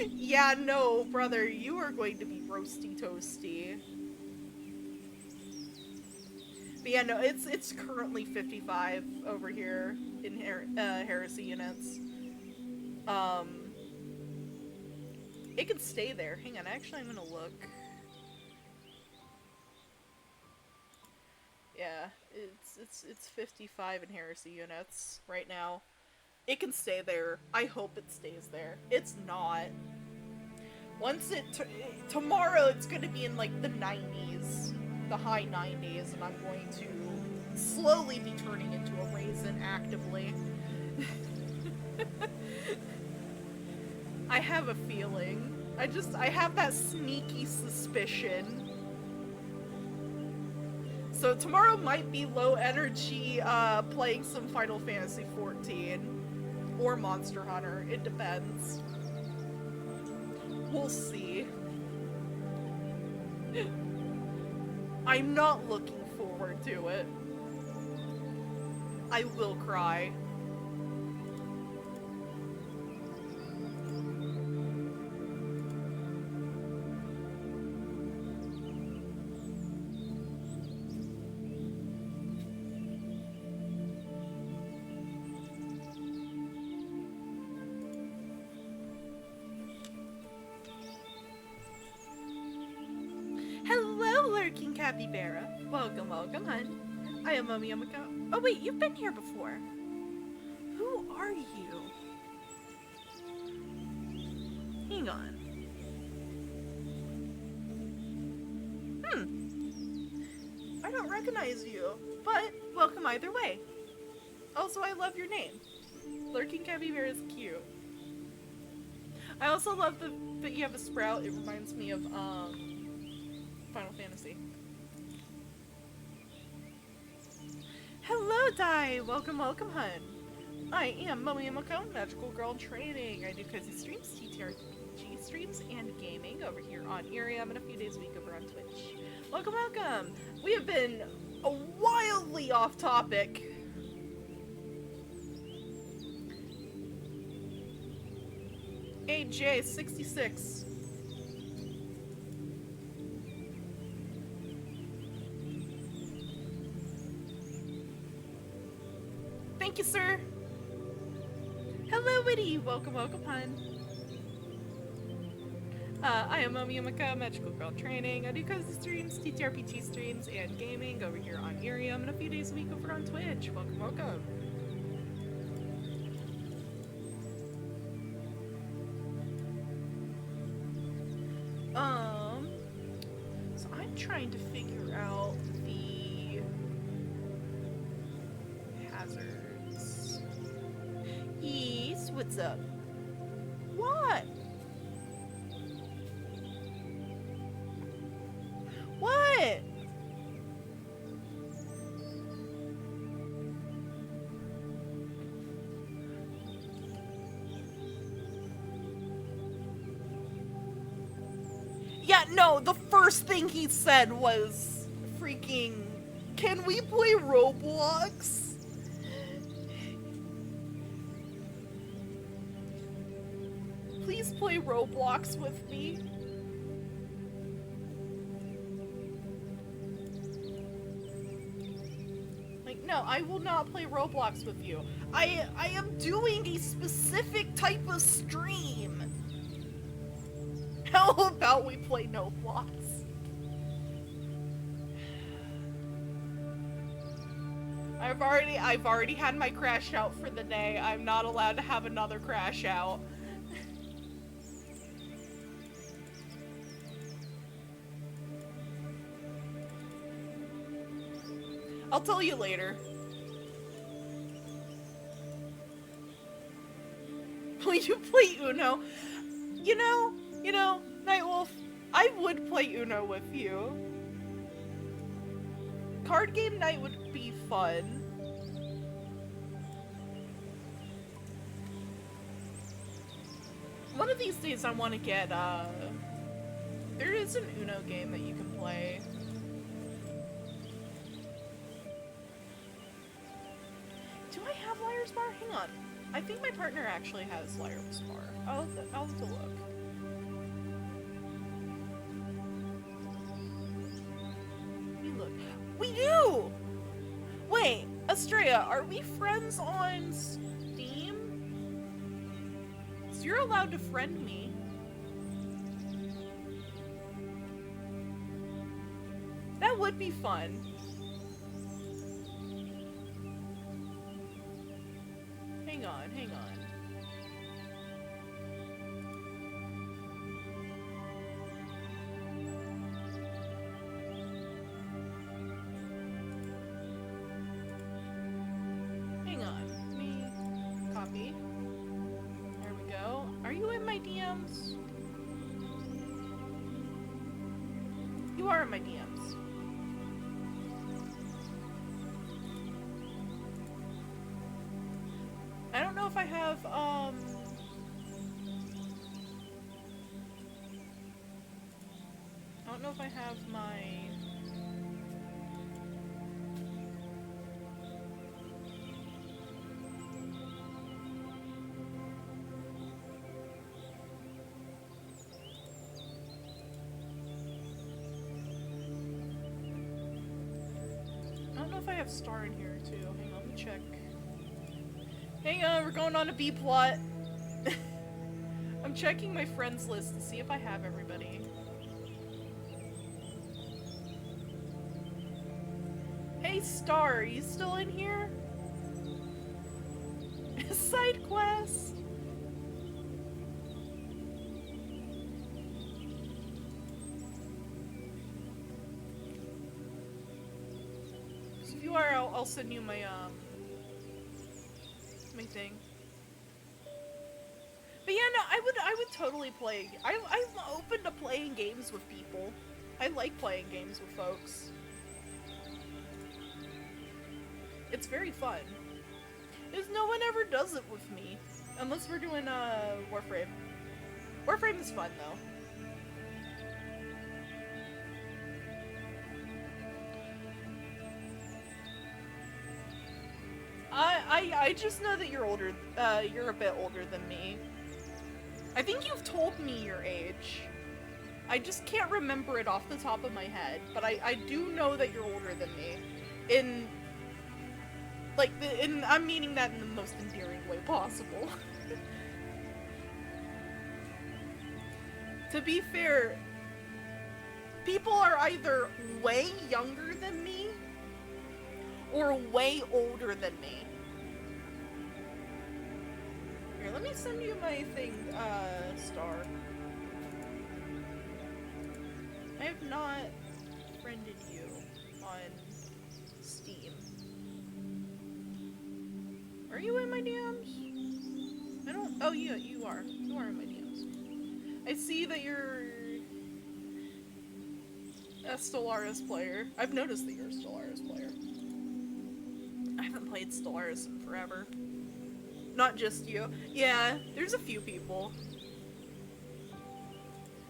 [SPEAKER 1] Yeah, no, brother, you are going to be roasty toasty. But yeah, no, it's currently 55 over here in heresy units. It can stay there. Hang on, actually, I'm gonna look. Yeah, it's 55 in heresy units right now. It can stay there. I hope it stays there. It's not. Once tomorrow it's gonna be in like the 90s, the high 90s, and I'm going to slowly be turning into a raisin actively. I have a feeling. I have that sneaky suspicion. So tomorrow might be low energy, playing some Final Fantasy XIV. Or Monster Hunter. It depends. We'll see. I'm not looking forward to it. I will cry. King Capybara. Welcome, welcome, hun. I am MomoYumeko. Oh wait, you've been here before. Who are you? Hang on. I don't recognize you, but welcome either way. Also, I love your name. Lurking Capybara is cute. I also love that you have a sprout. It reminds me of, Final Fantasy. Hello, Dai! Welcome, welcome, hun. I am MomoYumeko, magical girl in training. I do cozy streams, TTRPG streams, and gaming over here on IRIAM, and a few days a week over on Twitch. Welcome, welcome! We have been wildly off topic. AJ66. Thank you, sir. Hello, Witty. Welcome, welcome, hun. I am MomoYumeko, magical girl training. I do cozy streams, TTRPG streams, and gaming over here on IRIAM, and a few days a week over on Twitch. Welcome, welcome. So I'm trying to figure out the hazards. Yes, what's up? What? What? Yeah, no, the first thing he said was freaking, can we play Roblox? please play Roblox with me? Like, no, I will not play Roblox with you. I am doing a specific type of stream. How about we play no blocks? I've already had my crash out for the day. I'm not allowed to have another crash out. I'll tell you later. Will you play Uno? You know, Nightwolf, I would play Uno with you. Card game night would be fun. One of these days I want to get, there is an Uno game that you can play. Do I have Liar's Bar? Hang on. I think my partner actually has Liar's Bar. I'll have to look. Let me look. We do! Wait, Estrella, are we friends on Steam? So you're allowed to friend me. That would be fun. Hang on, hang on. Hang on. Let me copy. There we go. Are you in my DMs? You are in my DMs. I don't know if I have, I don't know if I have my... I don't know if I have Star in here, too. Hang on, let me check. Hang on, we're going on a B-plot. I'm checking my friends list to see if I have everybody. Hey Star, are you still in here? Side quest! So if you are, I'll send you my, my thing. But yeah, no, I would totally play. I'm open to playing games with people. I like playing games with folks. It's very fun. Because no one ever does it with me. Unless we're doing, Warframe. Warframe is fun, though. I just know that you're older, you're a bit older than me. I think you've told me your age. I just can't remember it off the top of my head, but I do know that you're older than me. I'm meaning that in the most endearing way possible. To be fair, people are either way younger than me, or way older than me. Here, let me send you my thing, Star. I have not friended you on Steam. Are you in my DMs? I don't- oh, you are. You are in my DMs. I see that you're a Stellaris player. I've noticed that you're a Stellaris player. I haven't played Stellaris in forever. Not just you. Yeah, there's a few people.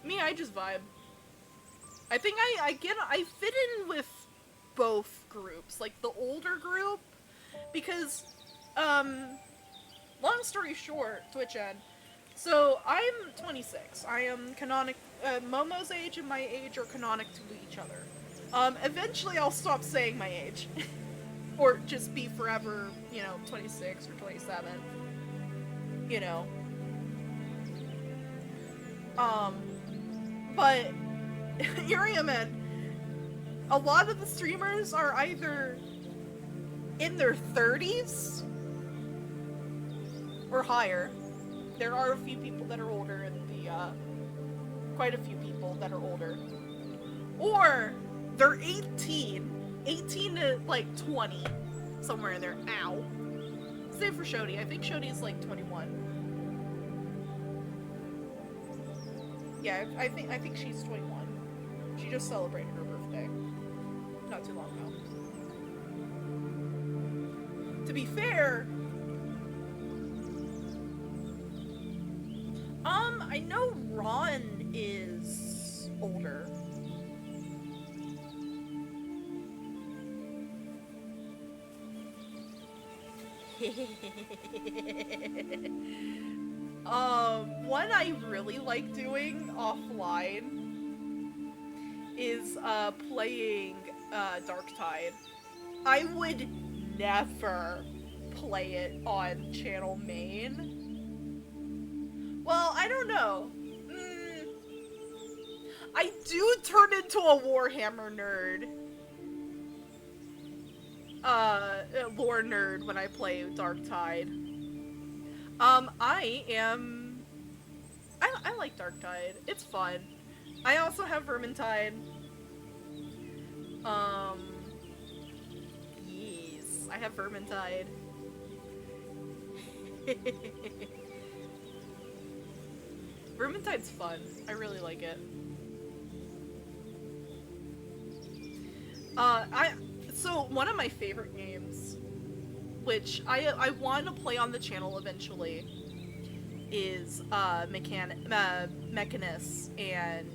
[SPEAKER 1] Me, I just vibe. I think I fit in with both groups, like the older group, because, long story short, Twitch ad, So I'm 26. I am canonic. Momo's age and my age are canonic to each other. Eventually I'll stop saying my age, or just be forever, 26 or 27. You know. But IRIAM, a lot of the streamers are either in their 30s or higher. There are a few people that are older in the, quite a few people that are older. Or they're 18 to like 20, somewhere in there. Ow. Same for Shodi. I think Shodi is like 21. Yeah, I think she's 21. She just celebrated her birthday not too long ago. To be fair, I know Ron is older. One I really like doing offline is playing Darktide. I would never play it on channel main. Well, I don't know. I do turn into a Warhammer nerd. Lore nerd when I play Darktide. I like Darktide. It's fun. I also have Vermintide. Yes, I have Vermintide. Vermintide's fun. I really like it. So one of my favorite games, which I want to play on the channel eventually, is Mechanus and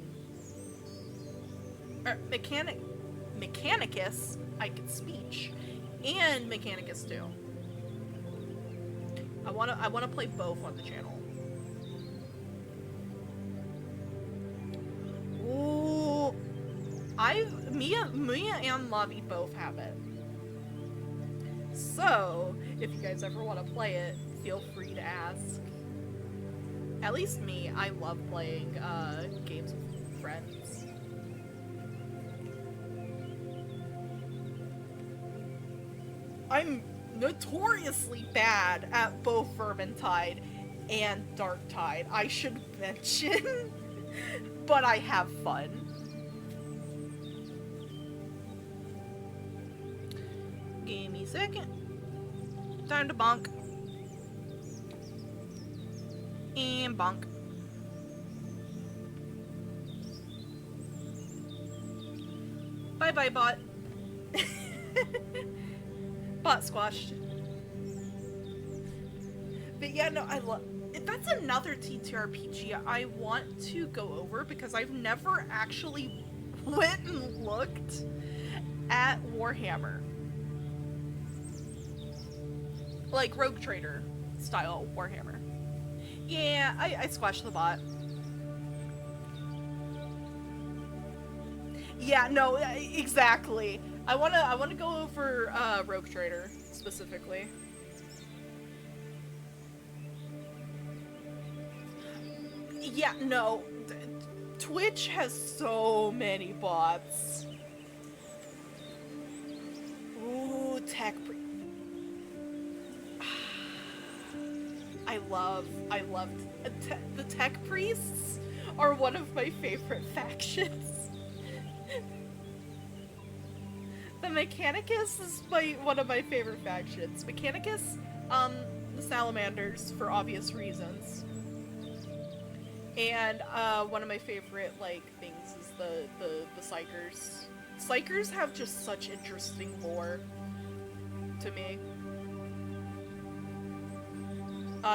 [SPEAKER 1] Mechanicus. I can speech, and Mechanicus too. I wanna play both on the channel. Ooh, Mia and Lavi both have it. So if you guys ever want to play it, feel free to ask. At least me, I love playing games with friends. I'm notoriously bad at both Vermintide and Darktide, I should mention, but I have fun. Give me a second. Time to bonk. And bonk. Bye-bye, bot. Bot squashed. But yeah, no, I love... That's another TTRPG I want to go over, because I've never actually went and looked at Warhammer. Like Rogue Trader style Warhammer. Yeah, I squashed the bot. Yeah, no, exactly. I wanna go over Rogue Trader specifically. Yeah, no. Twitch has so many bots. Ooh, I loved the tech priests are one of my favorite factions. The Mechanicus is one of my favorite factions. Mechanicus, the salamanders for obvious reasons. And one of my favorite things is the psychers. Psychers have just such interesting lore to me.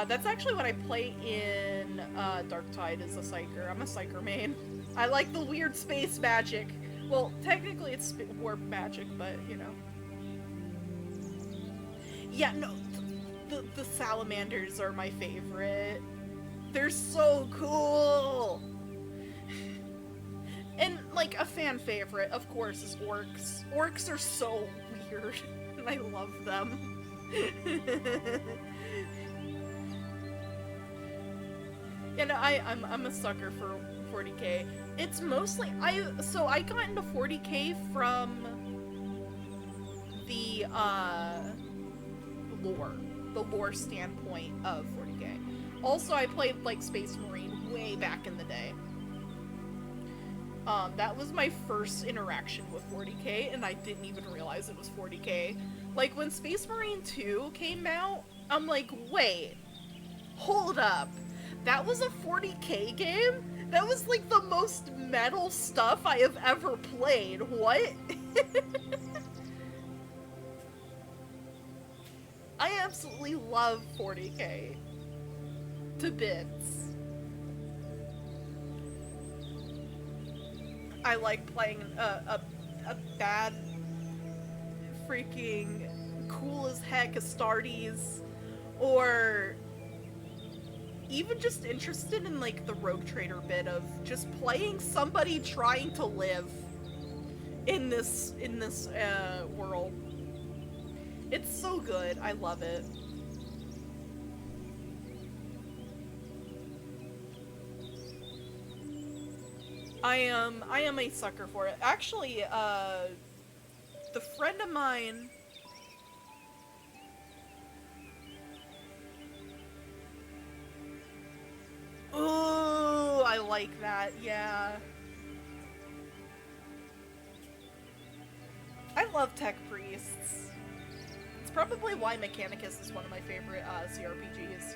[SPEAKER 1] That's actually what I play in Darktide, is a Psyker. I'm a Psyker main. I like the weird space magic. Well, technically it's warp magic, but, you know. Yeah, no, the salamanders are my favorite. They're so cool! And, like, a fan favorite, of course, is orcs. Orcs are so weird, and I love them. You know, I'm a sucker for 40k. It's mostly, I got into 40k from the, lore standpoint of 40k. Also, I played, like, Space Marine way back in the day. That was my first interaction with 40k, and I didn't even realize it was 40k. Like, when Space Marine 2 came out, I'm like, wait, hold up. That was a 40k game? That was, like, the most metal stuff I have ever played. What? I absolutely love 40k. To bits. I like playing a bad, freaking cool as heck Astartes, or even just interested in, like, the rogue trader bit of just playing somebody trying to live in this world. It's so good. I love it. I am a sucker for it. Actually, the friend of mine. Ooh, I like that, yeah. I love tech priests. It's probably why Mechanicus is one of my favorite CRPGs.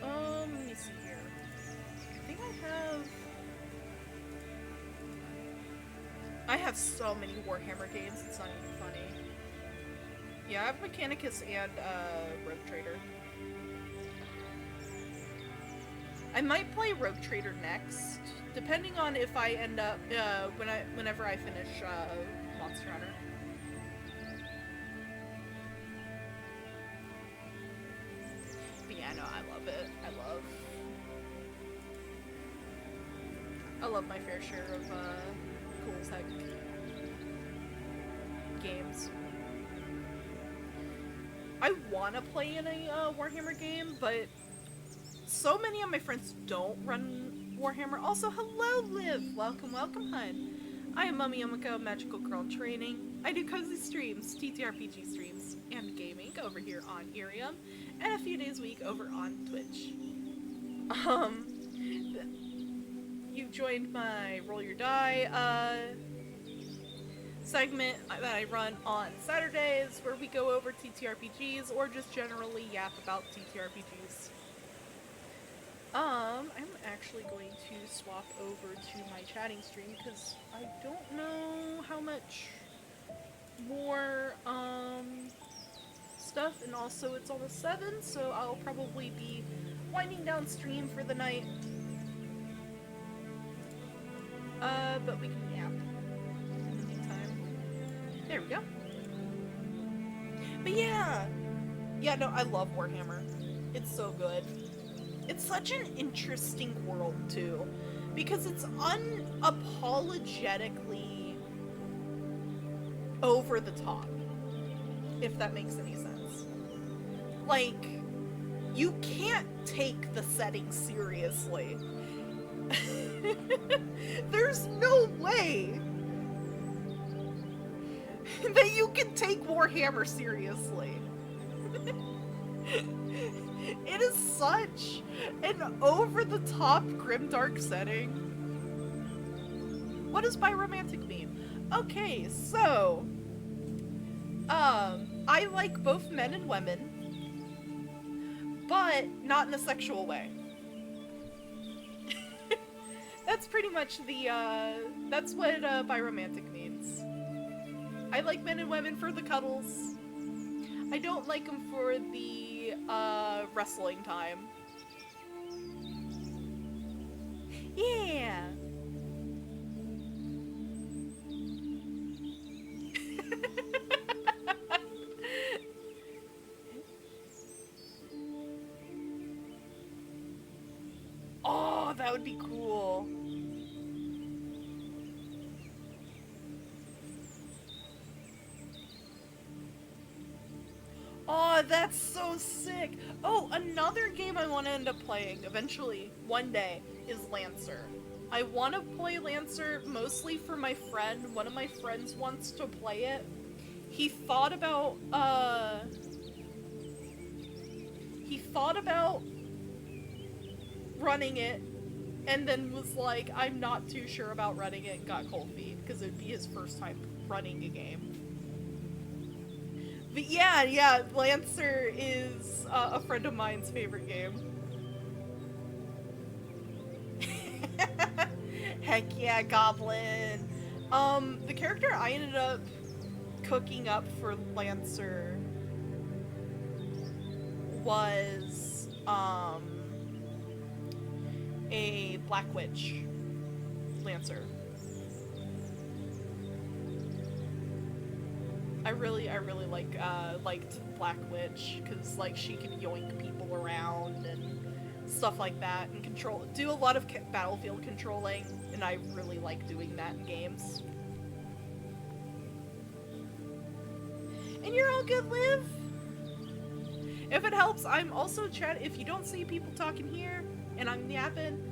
[SPEAKER 1] Let me see here. I think I have so many Warhammer games, it's not even funny. Yeah, I have Mechanicus and Rogue Trader. I might play Rogue Trader next, depending on if I end up whenever I finish Monster Hunter. But yeah, no, I love it. I love my fair share of cool as heck games. I wanna play in a Warhammer game, but so many of my friends don't run Warhammer. Also, hello, Liv! Welcome, welcome, hun. I am MomoYumeko, Magical Girl in Training. I do cozy streams, TTRPG streams, and gaming over here on IRIAM, and a few days a week over on Twitch. You joined my Roll Your Die, segment that I run on Saturdays, where we go over TTRPGs, or just generally yap about TTRPGs. I'm actually going to swap over to my chatting stream, because I don't know how much more, stuff, and also it's almost 7, so I'll probably be winding down stream for the night. But we can yap in the meantime. There we go. But yeah! Yeah, no, I love Warhammer. It's so good. It's such an interesting world, too, because it's unapologetically over the top, if that makes any sense. Like, you can't take the setting seriously. There's no way that you can take Warhammer seriously. It is such an over-the-top grimdark setting. What does biromantic mean? Okay, so I like both men and women, but not in a sexual way. That's pretty much the, that's what biromantic means. I like men and women for the cuddles. I don't like them for the, wrestling time. Yeah! would be cool. Oh, that's so sick. Oh, another game I want to end up playing eventually, one day, is Lancer. I want to play Lancer mostly for my friend. One of my friends wants to play it. He thought about running it, and then was like, I'm not too sure about running it, and got cold feet, because it would be his first time running a game. But yeah, Lancer is a friend of mine's favorite game. Heck yeah, Goblin! The character I ended up cooking up for Lancer was, a Black Witch Lancer. I really liked Black Witch, because, like, she could yoink people around and stuff like that, and do a lot of battlefield controlling, and I really like doing that in games. And you're all good, Liv? If it helps, I'm also if you don't see people talking here, and I'm yapping,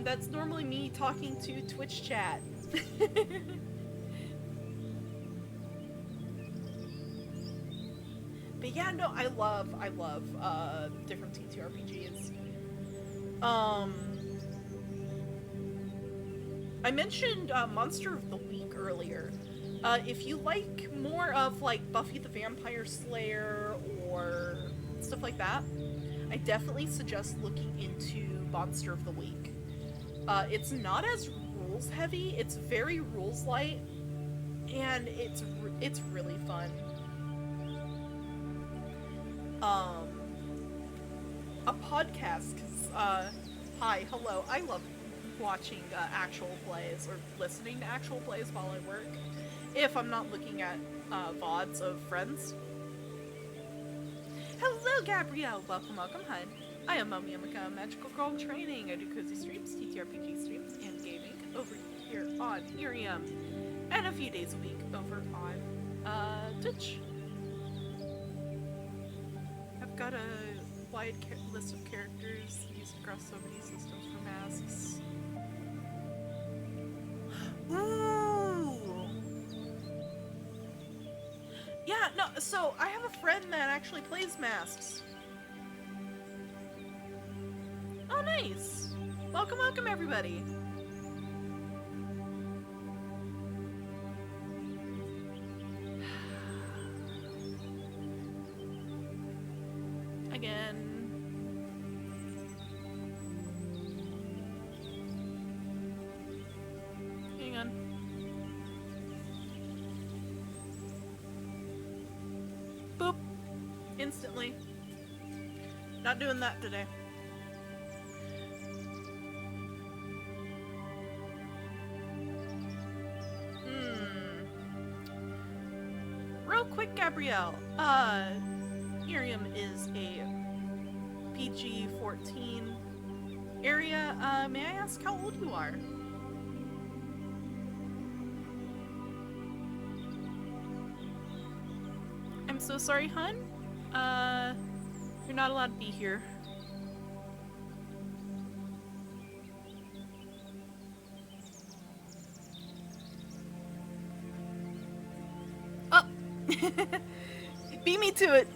[SPEAKER 1] that's normally me talking to Twitch chat. But yeah, no, I love different TTRPGs. I mentioned Monster of the Week earlier. If you like more of, like, Buffy the Vampire Slayer or stuff like that, I definitely suggest looking into Monster of the Week. It's not as rules heavy, it's very rules light, and it's really fun. A podcast, because, hi, hello, I love watching actual plays, or listening to actual plays while I work, if I'm not looking at VODs of friends. Hello, Gabrielle! Welcome, hun. I am MomoYumeko, magical girl in training. I do cozy streams, TTRPG streams, and gaming over here on IRIAM, and a few days a week over on Twitch. I've got a wide list of characters used across so many systems for masks. Ooh! Yeah, no, so I have a friend that actually plays masks. Oh, nice! Welcome, welcome, everybody! Again. Hang on. Boop. Instantly. Not doing that today. Real quick, Gabrielle. IRIAM is a PG-14 area. May I ask how old you are? I'm so sorry, hun. You're not allowed to be here. Oh! Beat me to it!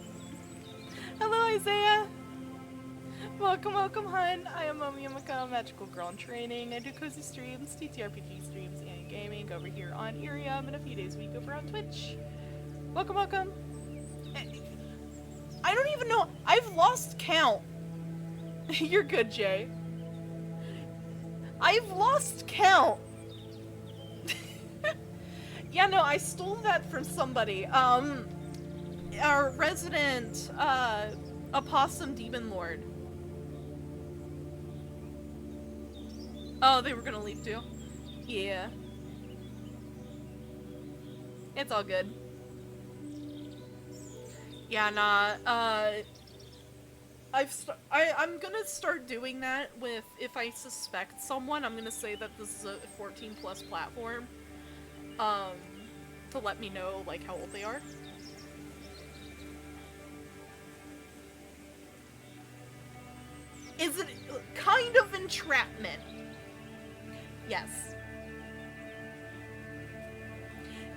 [SPEAKER 1] Hello, Isaiah! Welcome, welcome, hun. I am MomoYumeko, magical girl in training. I do cozy streams, TTRPG streams, and gaming over here on IRIAM, and a few days a week over on Twitch. Welcome, welcome. I don't even know. I've lost count. You're good, Jay. I've lost count. Yeah, no, I stole that from somebody. Our resident, opossum demon lord. Oh, they were gonna leave too? Yeah. It's all good. Yeah, nah, I'm gonna start doing that with, if I suspect someone, I'm gonna say that this is a 14 plus platform, to let me know, like, how old they are. Is it kind of entrapment? Yes.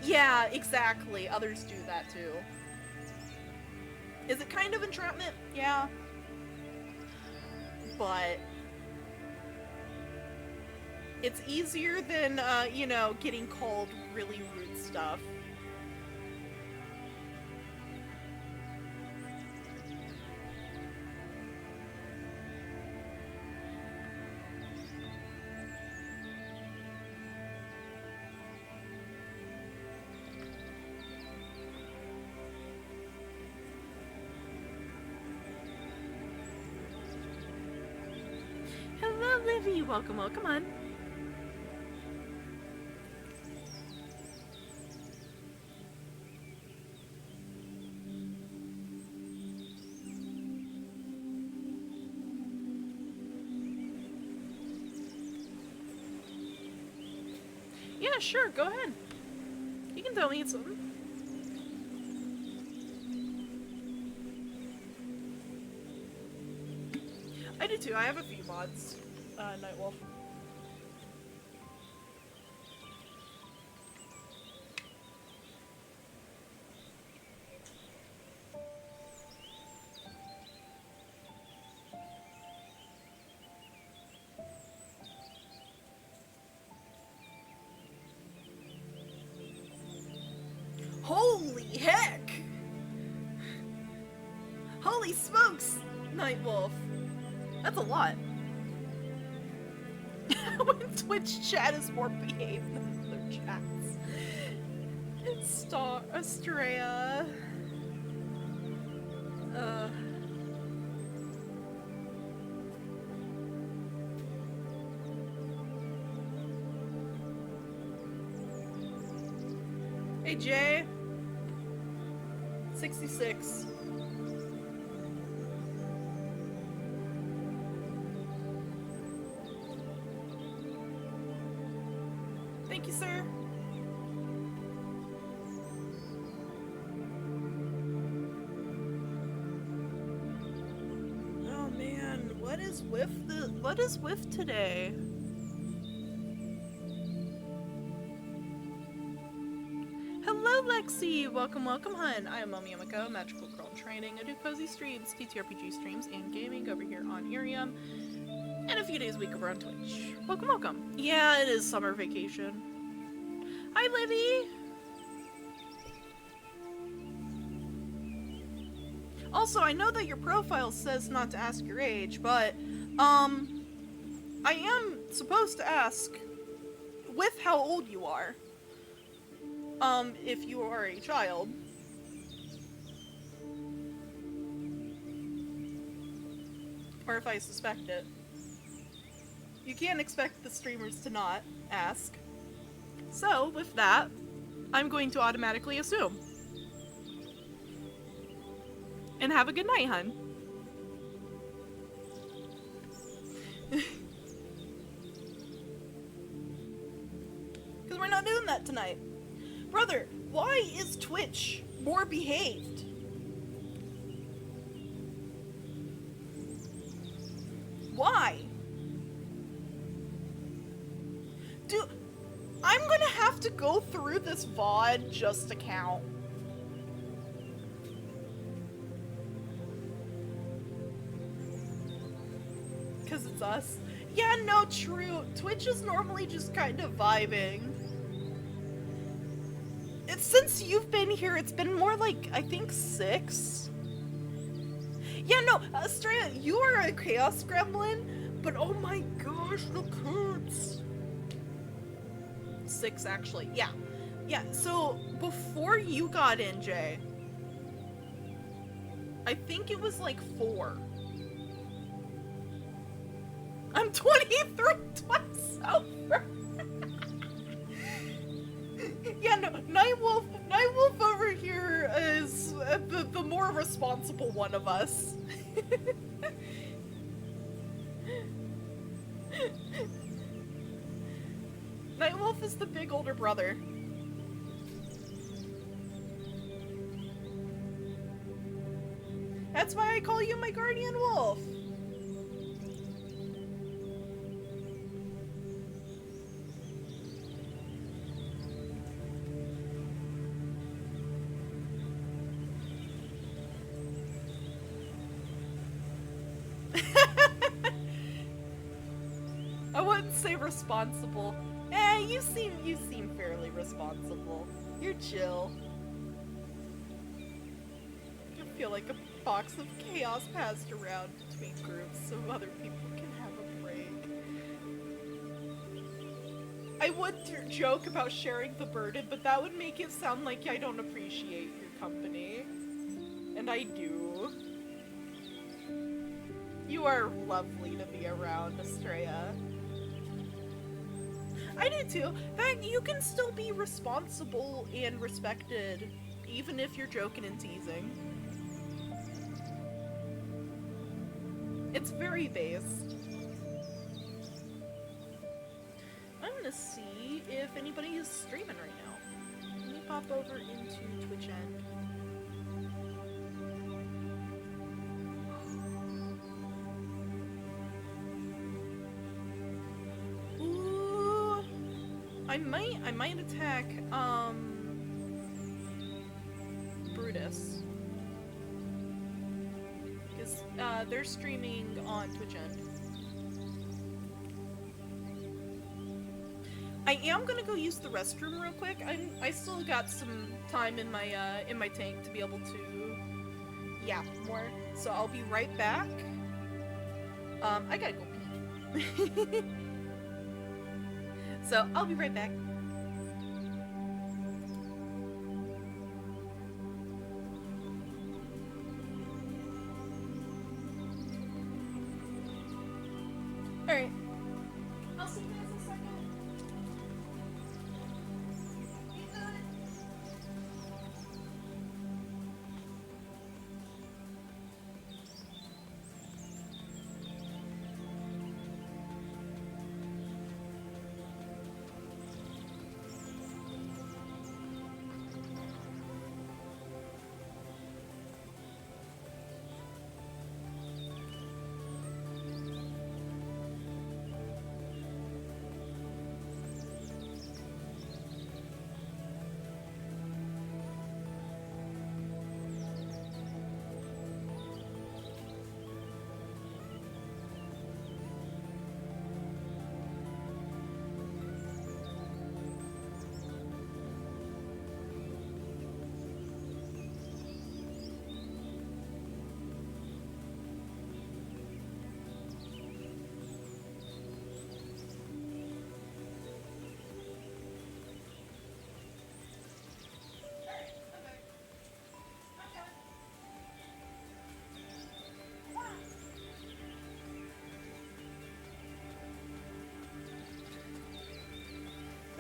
[SPEAKER 1] Yeah, exactly. Others do that too. Is it kind of entrapment? Yeah. But it's easier than, you know, getting called really rude stuff. Hello, Livy. Welcome, welcome on. Yeah, sure, go ahead. You can tell me it's something. I do too. I have a few mods. Nightwolf. Holy heck! Holy smokes, Nightwolf. That's a lot. When Twitch chat is more behaved than other chats. Star Astrea. Hey Jay. 66. Thank you, sir. Oh man, what is with today? Hello, Lexi! Welcome, welcome, hun. I am MomoYumeko, magical girl in training. I do cozy streams, TTRPG streams, and gaming over here on IRIAM, and a few days a week over on Twitch. Welcome, welcome. Yeah, it is summer vacation. Hi, Livy! Also, I know that your profile says not to ask your age, but, I am supposed to ask with how old you are. If you are a child. Or if I suspect it. You can't expect the streamers to not ask. So, with that, I'm going to automatically assume. And have a good night, hun. Because we're not doing that tonight. Brother, why is Twitch more behaved? Why? Dude, I'm gonna have to go through this VOD just to count. Because it's us. Yeah, no, true. Twitch is normally just kind of vibing. Since you've been here, it's been more like, I think, 6? Yeah, no, Astrea, you are a chaos gremlin, but oh my gosh, the hurts. 6, actually, yeah. Yeah, so, before you got in, Jay, I think it was like 4. I'm 23 twice over. Yeah, no, Nightwolf over here is the more responsible one of us. Nightwolf is the big older brother. That's why I call you my guardian wolf. I wouldn't say responsible. You seem fairly responsible. You're chill. I feel like a box of chaos passed around between groups so other people can have a break. I would joke about sharing the burden, but that would make it sound like I don't appreciate your company. And I do. You are lovely to be around, Estrella. I do too. That you can still be responsible and respected, even if you're joking and teasing. It's very based. I'm gonna see if anybody is streaming right now. Let me pop over into Twitch end. Ooh, I might attack Brutus. They're streaming on Twitch end. I am gonna go use the restroom real quick. I still got some time in my tank to be able to yap more. So I'll be right back. I gotta go pee. So I'll be right back. Alright. I'll see you guys in a second. You good?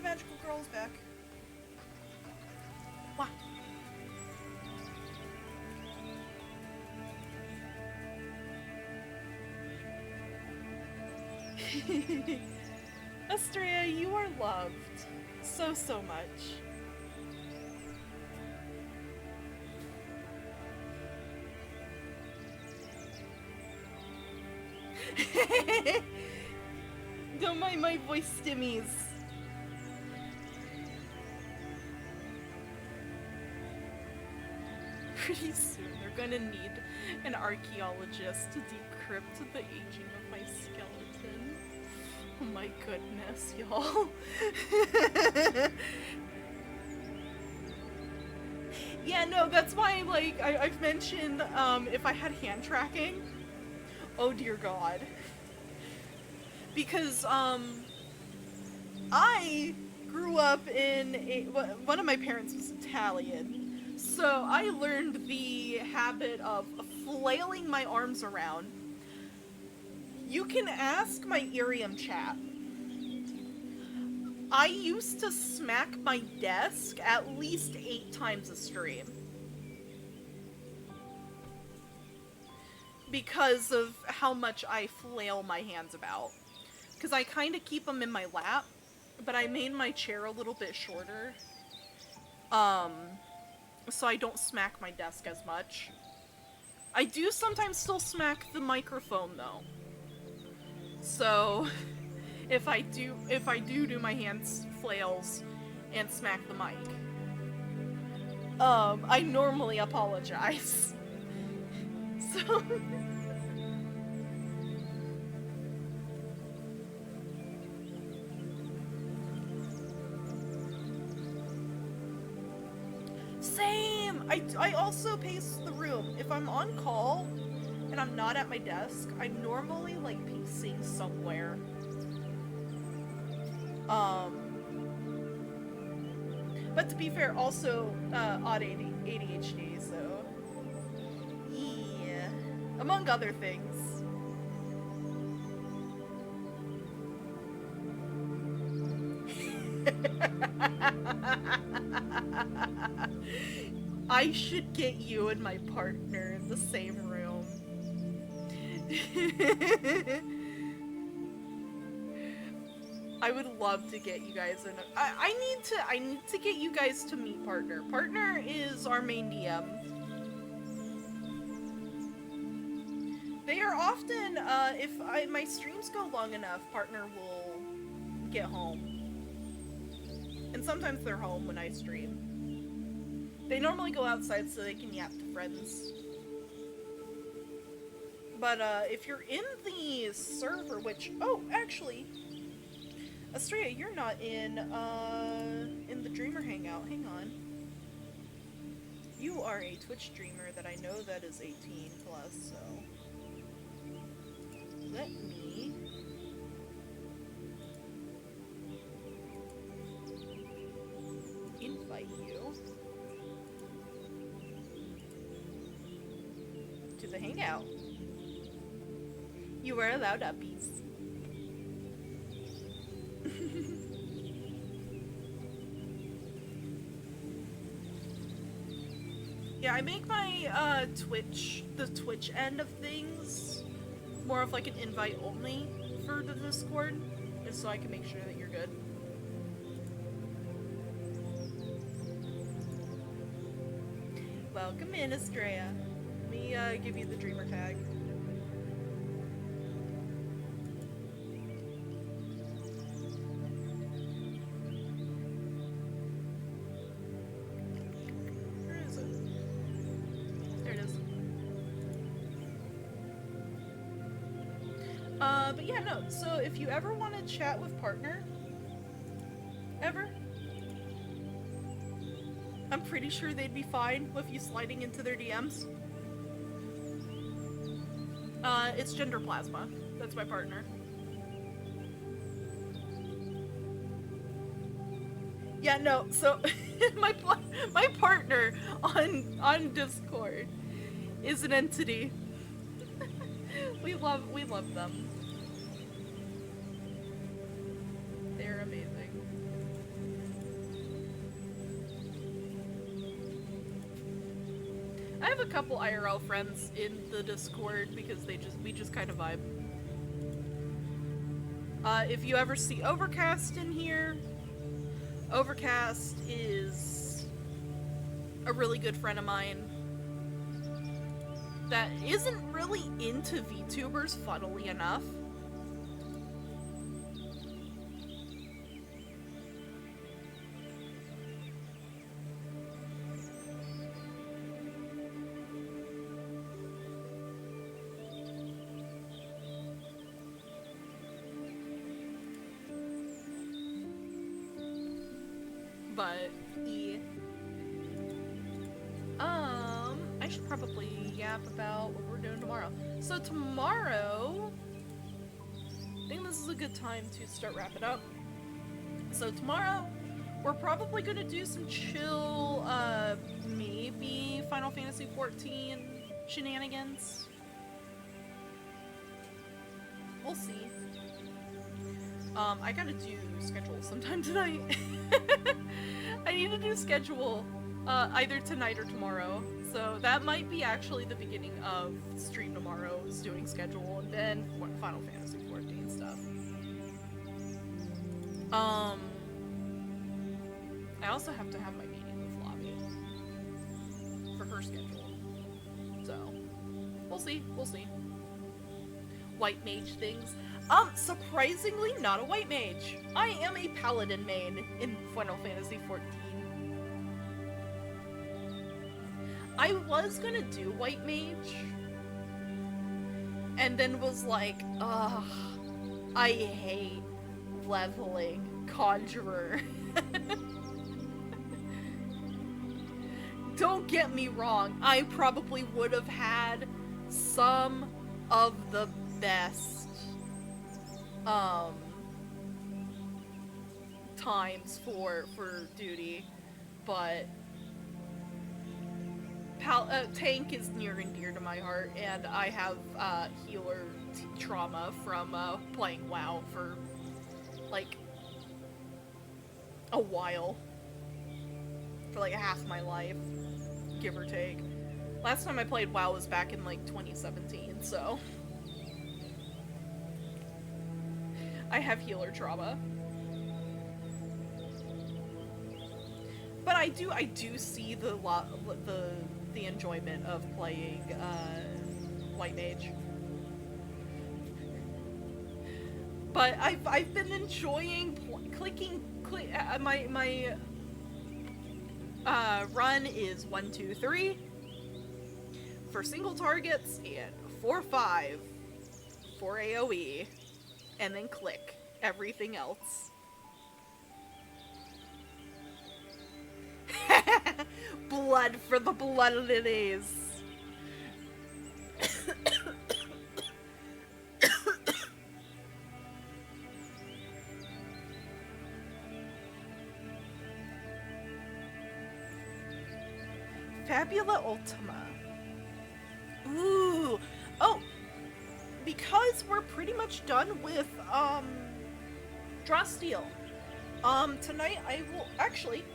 [SPEAKER 1] Magical girl's back. What? Estrella, you are loved. So much. Don't mind my voice stimmies. Pretty soon they're gonna need an archaeologist to decrypt the aging of my skeleton. Oh my goodness, y'all. Yeah, no, that's why, like, I've mentioned, if I had hand tracking, oh dear god. Because, I grew up in one of my parents was Italian. So I learned the habit of flailing my arms around. You can ask my IRIAM chat. I used to smack my desk at least 8 times a stream. because of how much I flail my hands about. Because I kind of keep them in my lap, but I made my chair a little bit shorter. So I don't smack my desk as much. I do sometimes still smack the microphone though. So if I do my hands flails and smack the mic, I normally apologize. So same! I also pace the room. If I'm on call and I'm not at my desk, I'm normally like pacing somewhere. But to be fair, also odd ADHD, so yeah, among other things. I should get you and my partner in the same room. I would love to get you guys in. I need to get you guys to meet Partner. Partner is our main DM. They are often, if my streams go long enough, Partner will get home. And sometimes they're home when I stream. They normally go outside so they can yap to friends. But if you're in the server, which, oh, actually, Estrella, you're not in the Dreamer Hangout. Hang on. You are a Twitch streamer that I know that is 18 plus, so let me invite you to the Hangout. You are allowed uppies. Yeah, I make my the Twitch end of things more of like an invite only for the Discord, just so I can make sure that you're good. Welcome in, Estrella. Let me give you the Dreamer tag. But yeah, no, so if you ever want to chat with Partner, ever, I'm pretty sure they'd be fine with you sliding into their DMs. It's Gender Plasma. That's my partner. Yeah, no, so my partner on Discord is an entity. we love them. They're amazing. I have a couple IRL friends in the Discord because we just kind of vibe. If you ever see Overcast in here, Overcast is a really good friend of mine that isn't really into VTubers, funnily enough. But, yeah. I should probably yap about what we're doing tomorrow. So tomorrow, I think this is a good time to start wrapping up. So tomorrow, we're probably gonna do some chill, maybe Final Fantasy XIV shenanigans. We'll see. I gotta do schedule sometime tonight. I need to do schedule either tonight or tomorrow, So that might be actually the beginning of stream tomorrow's doing schedule, and then Final Fantasy 14 stuff. I also have to have my meeting with Lobby for her schedule. So, we'll see, we'll see. White mage things. Surprisingly not a white mage. I am a paladin main in Final Fantasy 14. I was gonna do white mage, and then was like, ugh, I hate leveling conjurer. Don't get me wrong, I probably would have had some of the best times for duty, but tank is near and dear to my heart, and I have healer trauma from playing WoW for like a while, for like half my life, give or take. Last time I played WoW was back in like 2017, so I have healer trauma. But I do see the enjoyment of playing white mage. But I've been enjoying my run is 1, 2, 3 for single targets and 4, 5 for AoE, and then click everything else. Blood for the blood lilies. Fabula Ultima. Ooh. Oh, because we're pretty much done with Drawsteel. Tonight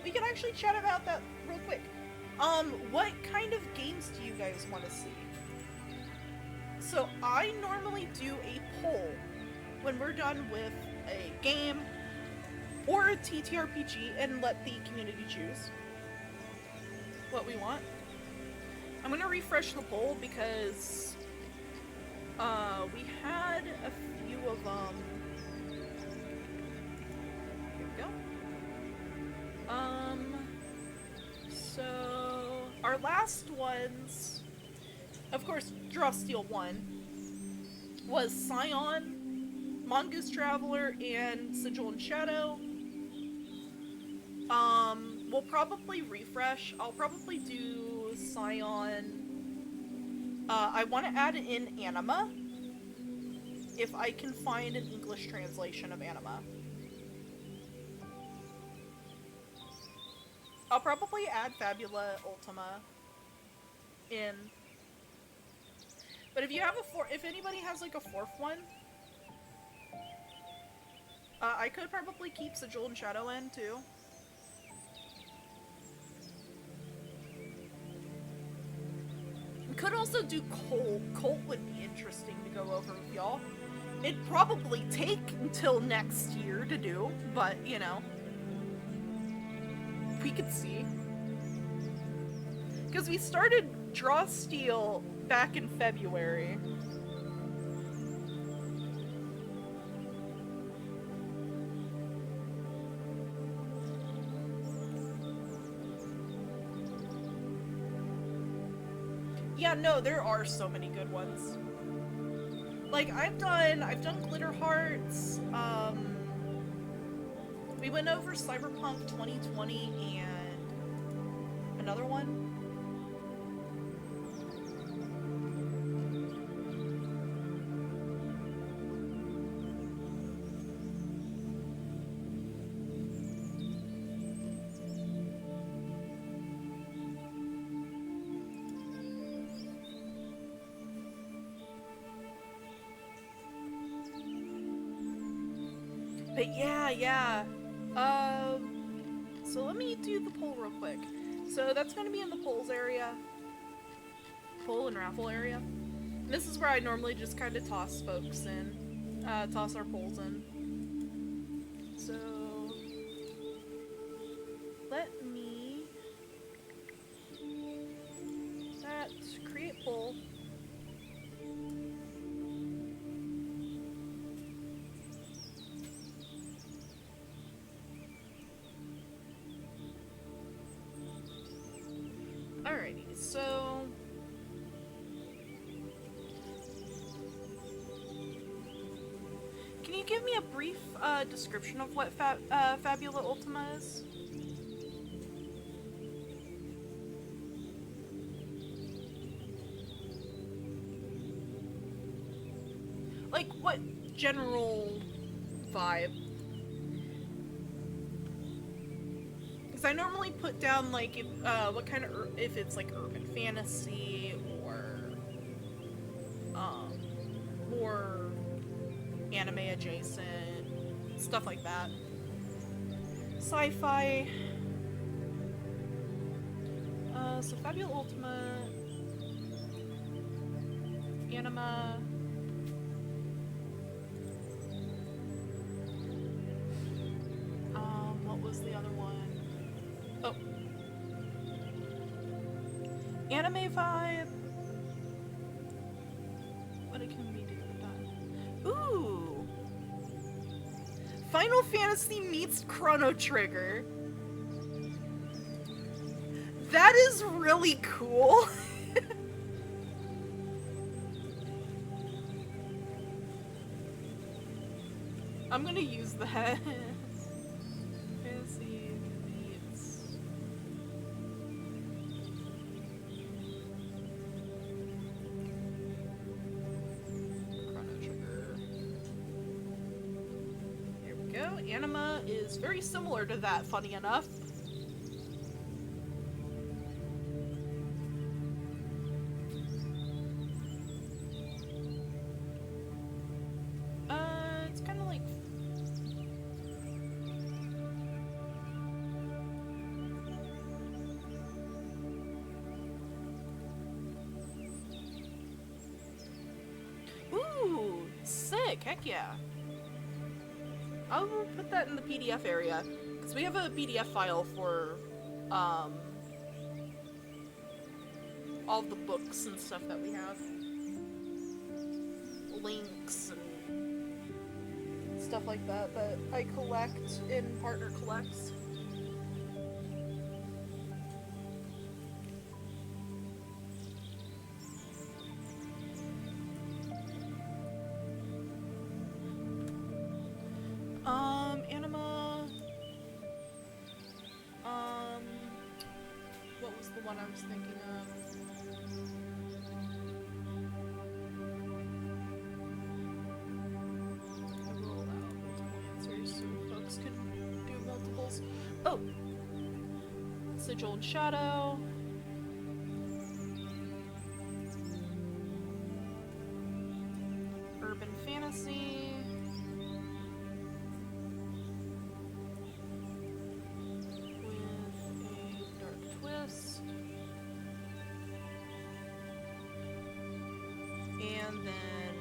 [SPEAKER 1] we can actually chat about that real quick. What kind of games do you guys want to see? So I normally do a poll when we're done with a game or a TTRPG and let the community choose what we want. I'm gonna refresh the poll because we had a few of them. Here we go. So our last ones, of course, Drawsteel 1 was Scion, Mongoose Traveler, and Sigil and Shadow. We'll probably refresh. I'll probably do Scion. I want to add in Anima, if I can find an English translation of Anima. I'll probably add Fabula Ultima in. But if you have if anybody has like a fourth one, I could probably keep Sigil and Shadow in too. Could also do Colt. Colt would be interesting to go over with y'all. It'd probably take until next year to do, but you know, we could see. Because we started Drawsteel back in February. Yeah, no, there are so many good ones. Like, I've done Glitter Hearts, we went over Cyberpunk 2020 and another one. But yeah. So let me do the poll real quick. So that's going to be in the polls area. pull and raffle area. This is where I normally just kind of toss folks in, toss our pulls in. So let me create pull. Alrighty, so can you give me a brief description of what Fabula Ultima is? Like, what general vibe? Because I normally put down, like, if, what kind of, if it's, like, urban fantasy, or, more anime adjacent, stuff like that. Sci-fi. So Fabula Ultima, Anima, what was the other one? Oh. Anime vibe. What can we do with that? Ooh! Final Fantasy meets Chrono Trigger. That is really cool. I'm gonna use that. Fantasy meets Chrono Trigger. Here we go. Anima is very similar to that, funny enough. It's kind of like ooh, sick, heck yeah. I'll put that in the PDF area, because we have a PDF file for, all the books and stuff that we have. Links and stuff like that that I collect and Partner collects. Anima. What was the one I was thinking of? I will allow multiple answers so folks can do multiples. Oh! Sigil and Shadow. Urban Fantasy. And then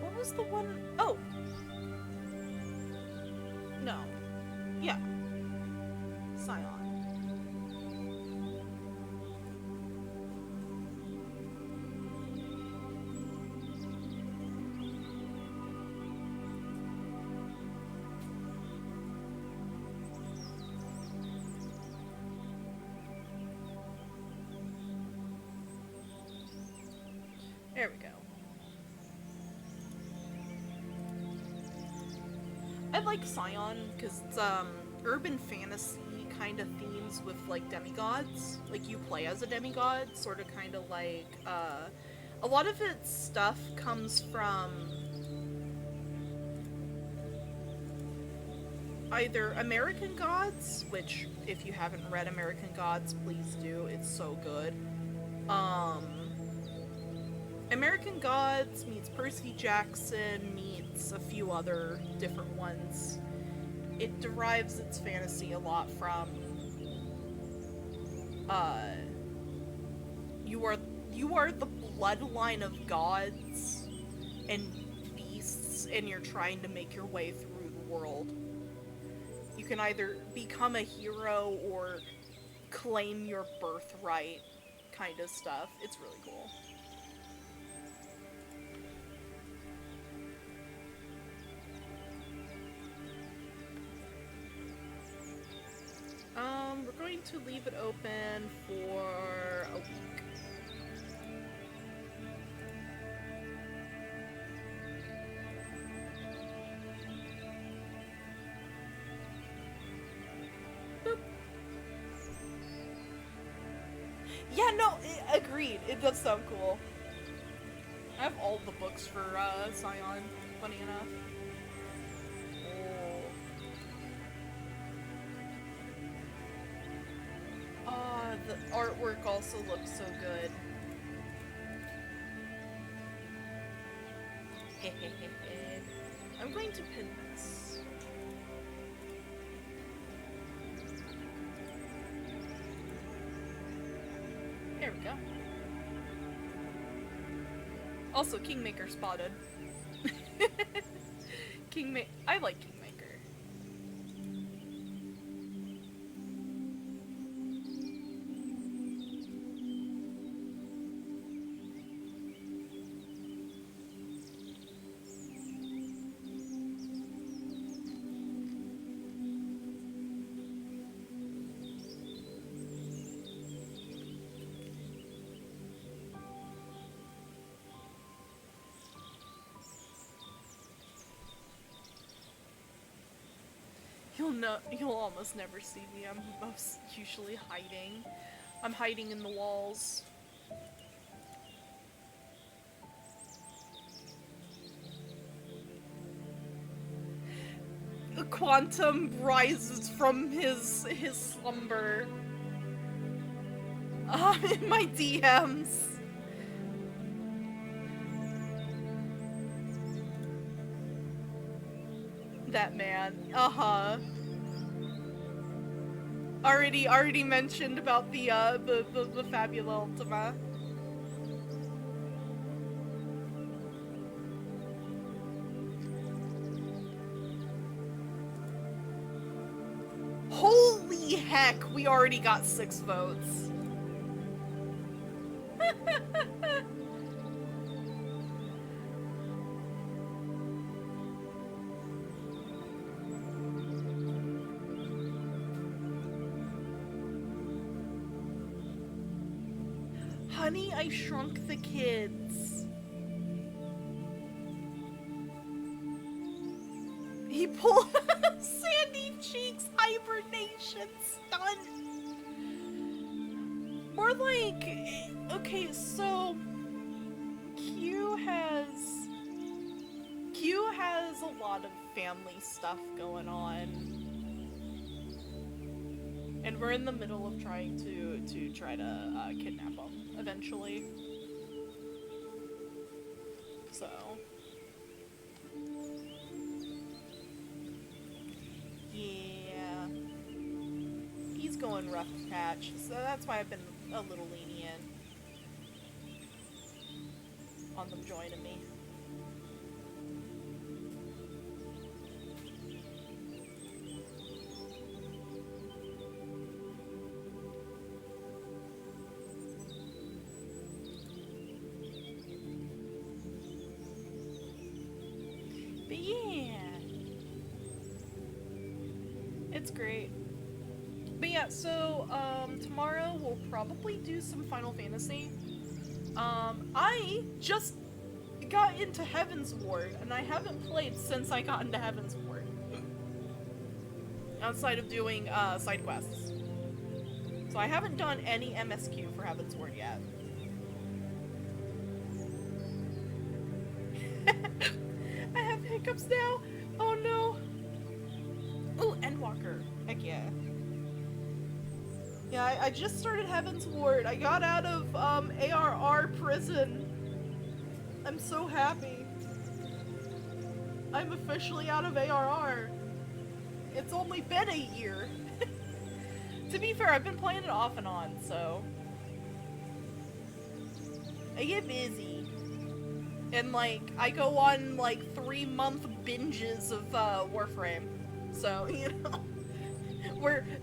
[SPEAKER 1] what was the one? Oh no, yeah, Scion. There we go. I like Scion because it's urban fantasy kind of themes with like demigods. Like you play as a demigod, sort of kind of like a lot of its stuff comes from either American Gods, which if you haven't read American Gods, please do. It's so good. American Gods meets Percy Jackson meets a few other different ones. It derives its fantasy a lot from You are the bloodline of gods and beasts, and you're trying to make your way through the world. You can either become a hero or claim your birthright, kind of stuff. It's really cool. We're going to leave it open for a week. Boop. Yeah, no, agreed. It does sound cool. I have all the books for Scion, funny enough. The artwork also looks so good. I'm going to pin this. There we go. Also, Kingmaker spotted. I like Kingmaker. You'll almost never see me. I'm most usually hiding. I'm hiding in the walls. The Quantum rises from his slumber. In my DMs. That man. Uh-huh. Already mentioned about the Fabula Ultima. Holy heck, we already got 6 votes. Honey, I Shrunk the Kids. He pulled Sandy Cheeks hibernation stunt. More like, okay, so Q has a lot of family stuff going on. And we're in the middle of trying to kidnap him eventually. So yeah, he's going rough patch. So that's why I've been a little lenient on them joining me. But yeah, it's great. But yeah, so tomorrow we'll probably do some Final Fantasy. I just got into Heaven's Ward, and I haven't played since I got into Heaven's Ward. Outside of doing side quests. So I haven't done any MSQ for Heaven's Ward yet. I have hiccups now. Oh no. Oh, Endwalker. Heck yeah. Yeah, I just started Heaven's Ward. I got out of ARR prison. I'm so happy. I'm officially out of ARR. It's only been a year. To be fair, I've been playing it off and on, so. I get busy. And, like, I go on, like, 3-month binges of, Warframe. So, you know,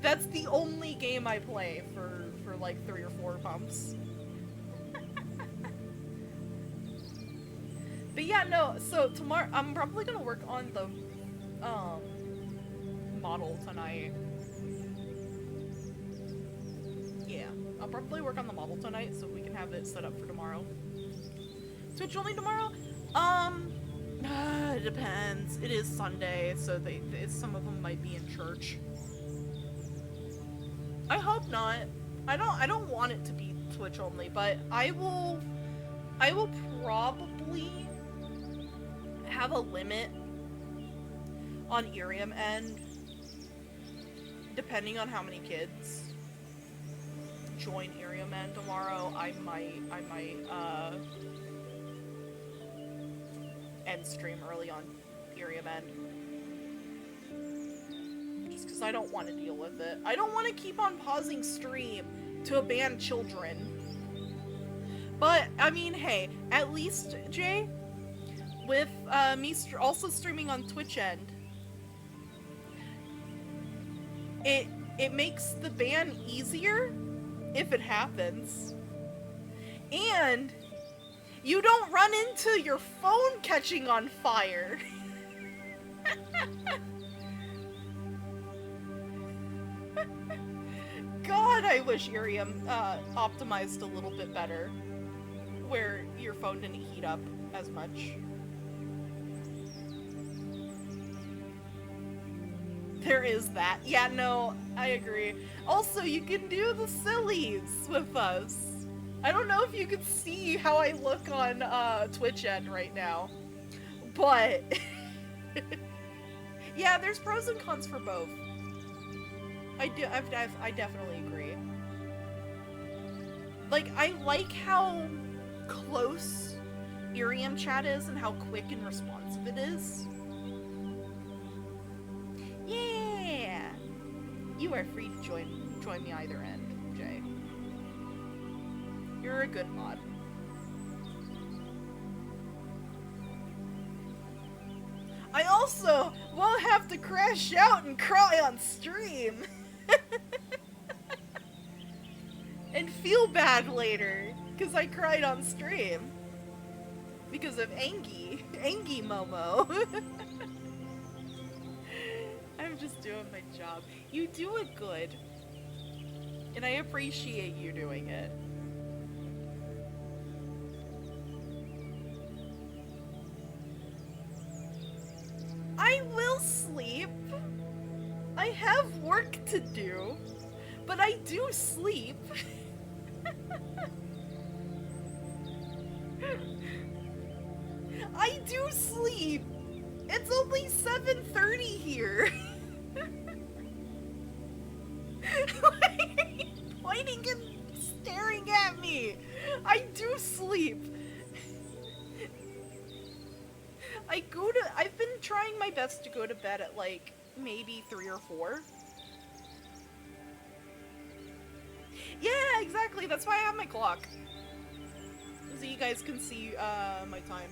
[SPEAKER 1] that's the only game I play for like 3 or 4 months. But yeah, no, so tomorrow, I'm probably gonna work on the, model tonight. Yeah, I'll probably work on the model tonight so we can have it set up for tomorrow. Twitch only tomorrow? It depends. It is Sunday, so some of them might be in church. I hope not. I don't want it to be Twitch only, but I will probably have a limit on IRIAM end, depending on how many kids join IRIAM end tomorrow. I might end stream early on IRIAM end. Just because I don't want to deal with it. I don't want to keep on pausing stream to ban children. But, I mean, hey, at least, Jay, with me also streaming on Twitch end, it makes the ban easier if it happens. And you don't run into your phone catching on fire. God, I wish IRIAM optimized a little bit better, where your phone didn't heat up as much. There is that. Yeah, no, I agree. Also, you can do the sillies with us. I don't know if you can see how I look on Twitch end right now, but yeah, there's pros and cons for both. I definitely agree. Like, I like how close IRIAM chat is and how quick and responsive it is. Yeah! You are free to join me either end, Jay. You're a good mod. I also won't have to crash out and cry on stream. And feel bad later, because I cried on stream. Because of Angie Momo. I'm just doing my job. You do it good. And I appreciate you doing it. I will sleep. I have work to do, but I do sleep. I do sleep. It's only 7:30 here. Why are you pointing and staring at me? I do sleep. I've been trying my best to go to bed at like maybe 3 or 4. Yeah, exactly. That's why I have my clock. So you guys can see my time.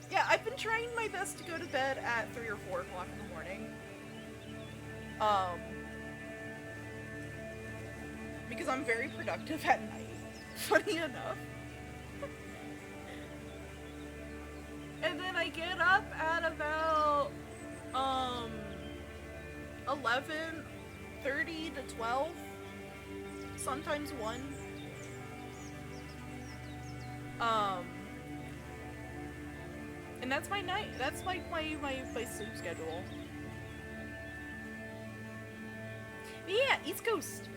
[SPEAKER 1] Yeah, I've been trying my best to go to bed at 3 or 4 o'clock in the morning. Because I'm very productive at night, funny enough. And then I get up at about 11:30 to 12, sometimes 1. And that's my night. That's like my sleep schedule. But yeah, East Coast.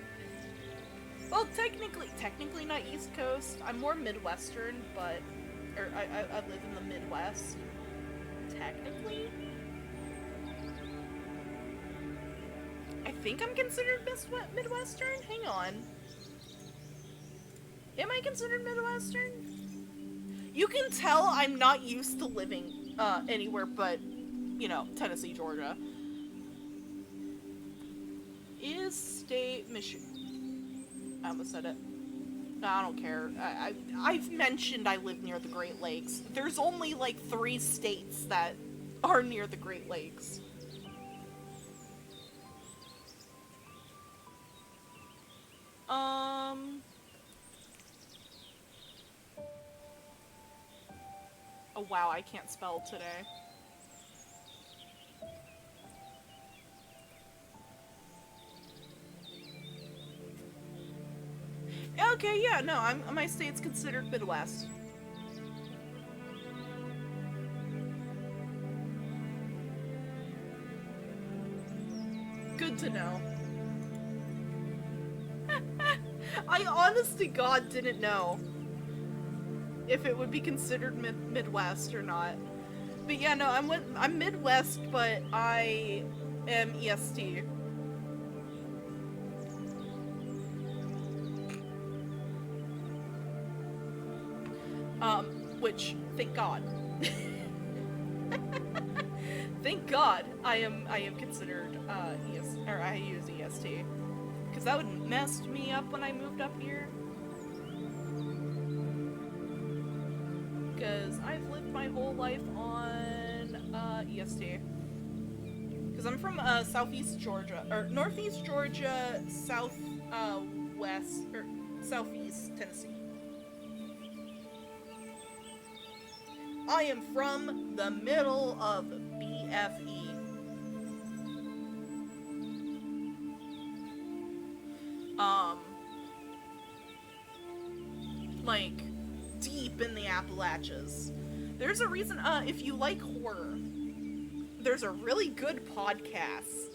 [SPEAKER 1] Well, technically not East Coast. I'm more Midwestern, but I live in the Midwest. Technically, I think I'm considered Midwestern. Hang on. Am I considered Midwestern? You can tell I'm not used to living anywhere but, you know, Tennessee, Georgia. Is state Michigan. I almost said it. I don't care. I've mentioned I live near the Great Lakes. There's only like 3 states that are near the Great Lakes. Oh wow, I can't spell today. Okay, yeah, no, my state's considered Midwest. Good to know. I honest to God didn't know if it would be considered Midwest or not. But yeah, no, I'm Midwest, but I am EST. Which, thank God. Thank God I am considered I use EST. Because that would messed me up when I moved up here. Because I've lived my whole life on EST. Because I'm from southeast Georgia, or northeast Georgia, southeast Tennessee. I am from the middle of BFE. Like, deep in the Appalachians. There's a reason, if you like horror, there's a really good podcast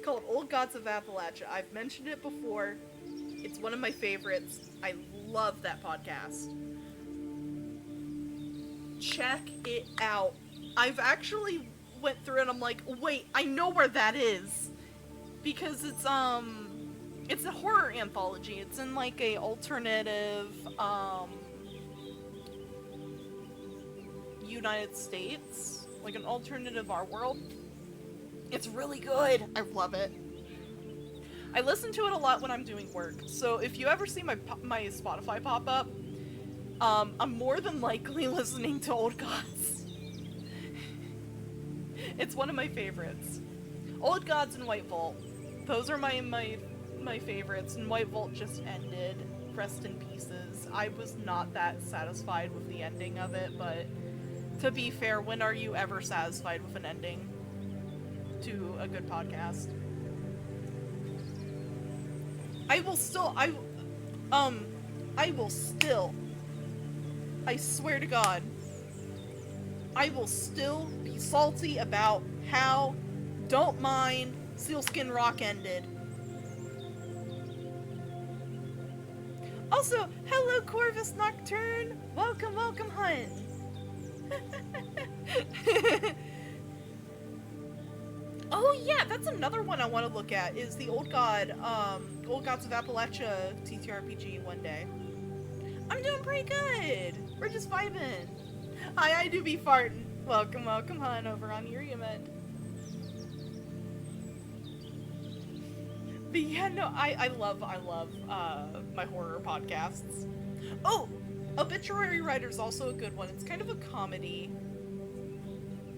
[SPEAKER 1] called Old Gods of Appalachia. I've mentioned it before. It's one of my favorites. I love that podcast. Check it out. I've actually went through it and I'm like, wait, I know where that is. Because it's a horror anthology. It's in like a alternative, United States. Like an alternative our world. It's really good. I love it. I listen to it a lot when I'm doing work. So if you ever see my Spotify pop up, I'm more than likely listening to Old Gods. It's one of my favorites. Old Gods and White Vault. Those are my favorites, and White Vault just ended. Rest in pieces. I was not that satisfied with the ending of it, but to be fair, when are you ever satisfied with an ending to a good podcast? I swear to God, I will still be salty about how Don't Mind Sealskin Rock ended. Also, hello Corvus Nocturne! Welcome, welcome, Hunt! Oh yeah, that's another one I want to look at, is the Old Gods of Appalachia TTRPG one day. I'm doing pretty good! We're just vibing! Hi, I do be farting. Welcome, welcome, Hun, over on IRIAM end. But yeah, no, I love my horror podcasts. Oh! Obituary Writer's also a good one. It's kind of a comedy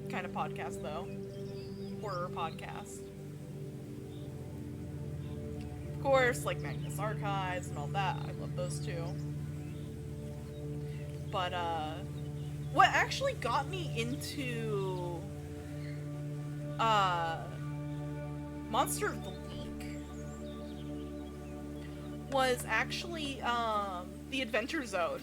[SPEAKER 1] kind of podcast, though. Horror podcast. Of course, like Magnus Archives and all that. I love those too. But, what actually got me into, Monster of the Week was actually, the Adventure Zone.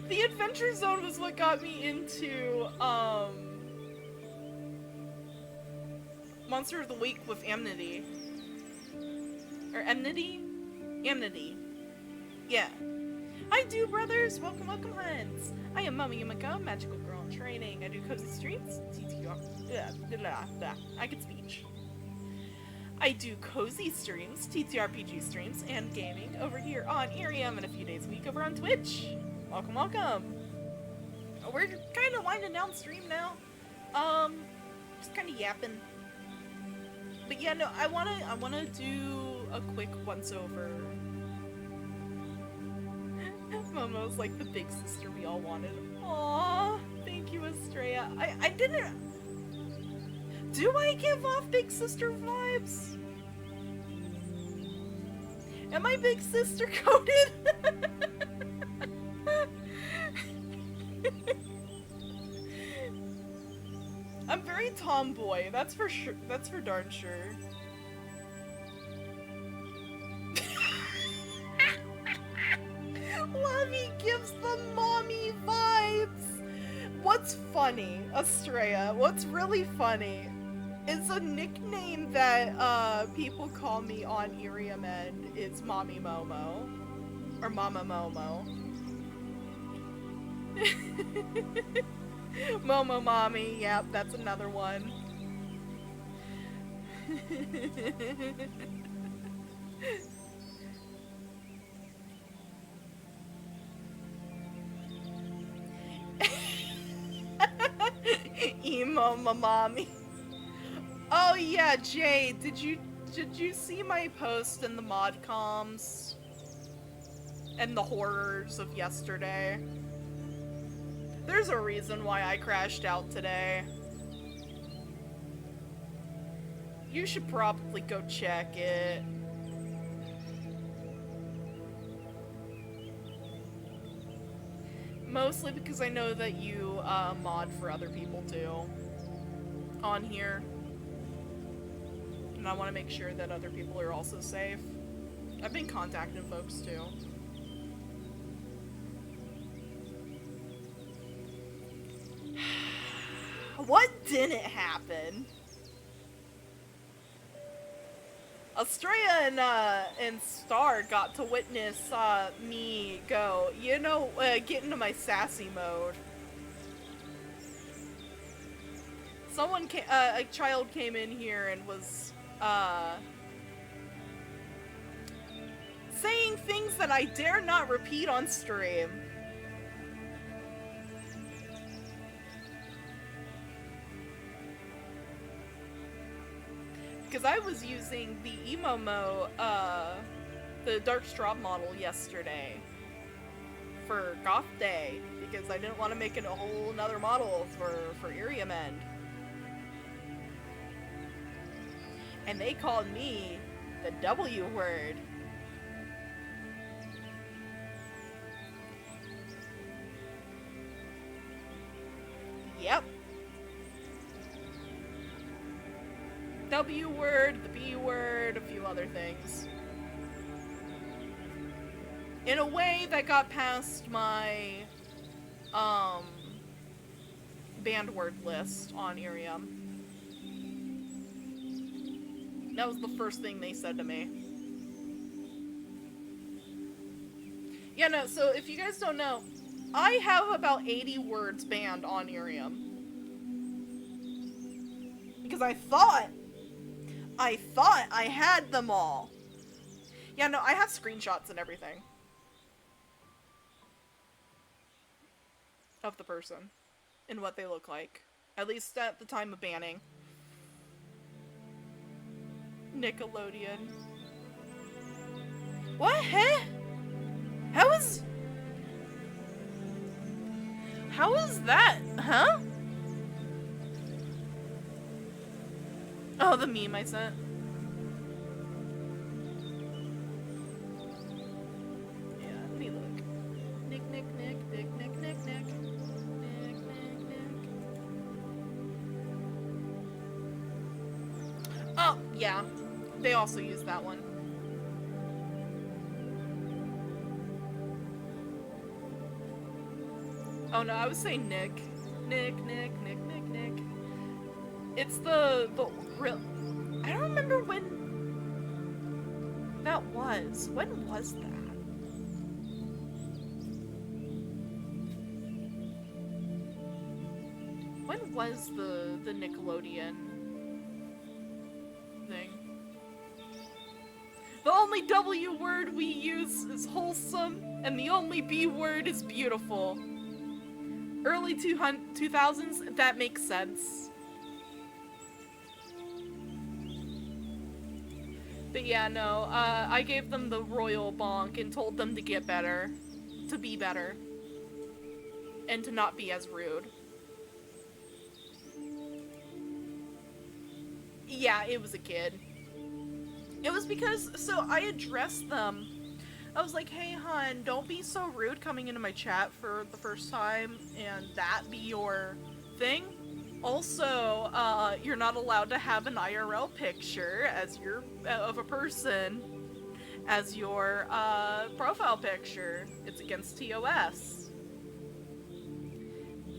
[SPEAKER 1] The Adventure Zone was what got me into, Monster of the Week with Amity. Or Enmity? Amity. Yeah. Hi, do brothers! Welcome, welcome, Huns! I am MomoYumeko, magical girl in training. I do cozy streams, I can speech. I do cozy streams, TTRPG streams, and gaming over here on IRIAM, and a few days a week over on Twitch. Welcome, welcome! We're kind of winding down stream now. Just kind of yapping. But yeah, no, I wanna do a quick once over. Momo's like the big sister we all wanted. Aww, thank you, Estrella. I didn't. Do I give off big sister vibes? Am I big sister coded? I'm very tomboy. That's for sure. That's for darn sure. Lovey gives the mommy vibes. What's funny, Estrella? What's really funny is a nickname that people call me on IRIAM end is Mommy Momo or Mama Momo. Momo Mommy, yep, that's another one. Emo mommy. Oh yeah, Jay, did you see my post in the mod comms? And the horrors of yesterday? There's a reason why I crashed out today. You should probably go check it. Mostly because I know that you mod for other people too on here. And I want to make sure that other people are also safe. I've been contacting folks too. What didn't happen? Estrella and Star got to witness me go, you know, get into my sassy mode. Someone came, a child came in here and was saying things that I dare not repeat on stream. Because I was using the Emomo, the Dark Straw model yesterday for Goth Day, because I didn't want to make it a whole nother model for IRIAM end. And they called me the W word. Yep. W word, the B word, a few other things. In a way that got past my banned word list on IRIAM. That was the first thing they said to me. Yeah, no, so if you guys don't know, I have about 80 words banned on IRIAM. Because I thought I had them all. Yeah, no, I have screenshots and everything. Of the person. And what they look like. At least at the time of banning. Nickelodeon. What? Huh? How is that? Huh? Oh, the meme I sent. Yeah, let me look. Nick. Oh, yeah. They also use that one. Oh no, I was saying Nick. Nick. It's the real... I don't remember when that was. When was that? When was the Nickelodeon thing? The only W word we use is wholesome, and the only B word is beautiful. Early 2000s, that makes sense. But yeah, no, I gave them the royal bonk and told them to get better. To be better. And to not be as rude. Yeah, it was a kid. It was because, so I addressed them. I was like, hey, hun, don't be so rude coming into my chat for the first time and that be your thing. Also, you're not allowed to have an IRL picture as your, of a person as your, profile picture. It's against TOS.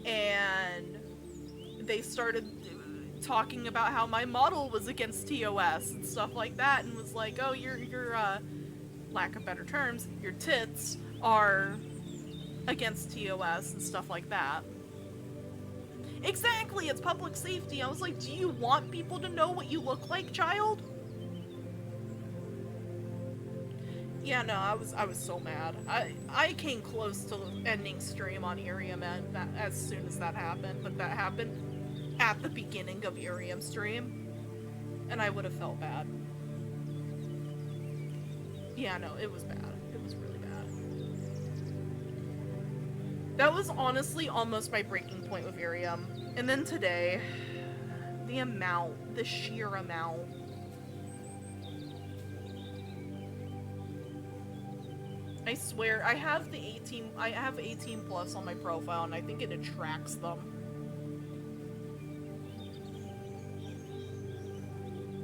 [SPEAKER 1] And they started talking about how my model was against TOS and stuff like that, and was like, oh, your lack of better terms, your tits are against TOS and stuff like that. Exactly, it's public safety. I was like, do you want people to know what you look like, child? Yeah, no, I was so mad. I came close to ending stream on IRIAM as soon as that happened, but that happened at the beginning of IRIAM stream, and I would have felt bad. Yeah, no, it was bad. It was really bad. That was honestly almost my breaking point with IRIAM. And then today, the sheer amount. I swear, I have 18 plus on my profile, and I think it attracts them.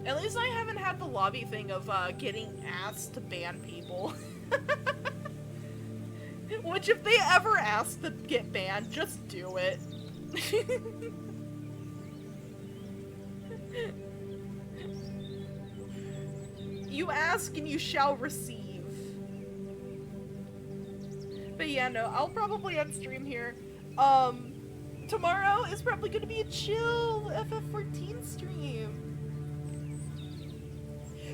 [SPEAKER 1] At least I haven't had the lobby thing of getting asked to ban people. Which, if they ever ask to get banned, just do it. You ask and you shall receive. But yeah, no, I'll probably end stream here. Tomorrow is probably gonna be a chill FF14 stream.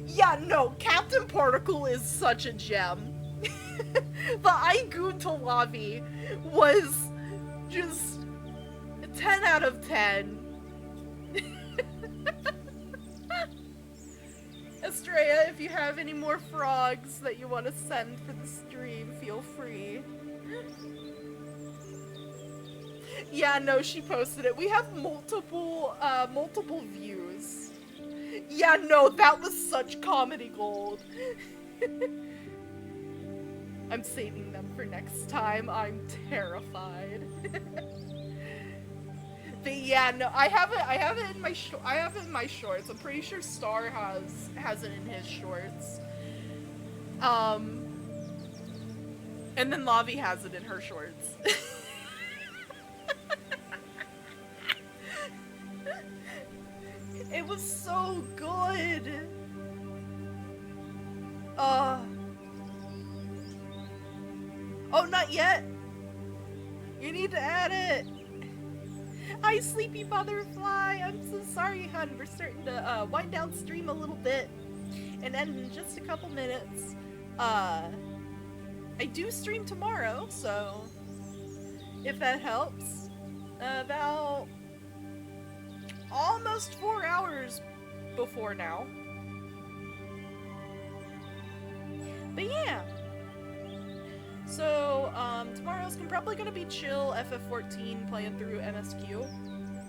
[SPEAKER 1] Yeah, no, Captain Particle is such a gem. The Aigunta lobby was just 10 out of 10. Estrella, if you have any more frogs that you want to send for the stream, feel free. Yeah, no, she posted it. We have multiple views. Yeah, no, that was such comedy gold. I'm saving them for next time. I'm terrified. But yeah, no, I have it in my shorts. I'm pretty sure Star has it in his shorts. And then Lavi has it in her shorts. It was so good. Oh, not yet. You need to add it. Hi, Sleepy Butterfly. I'm so sorry, hun. We're starting to wind down stream a little bit and end in just a couple minutes. I do stream tomorrow, so if that helps. About almost 4 hours before now. But yeah. So, tomorrow's probably gonna be chill FF14 playing through MSQ.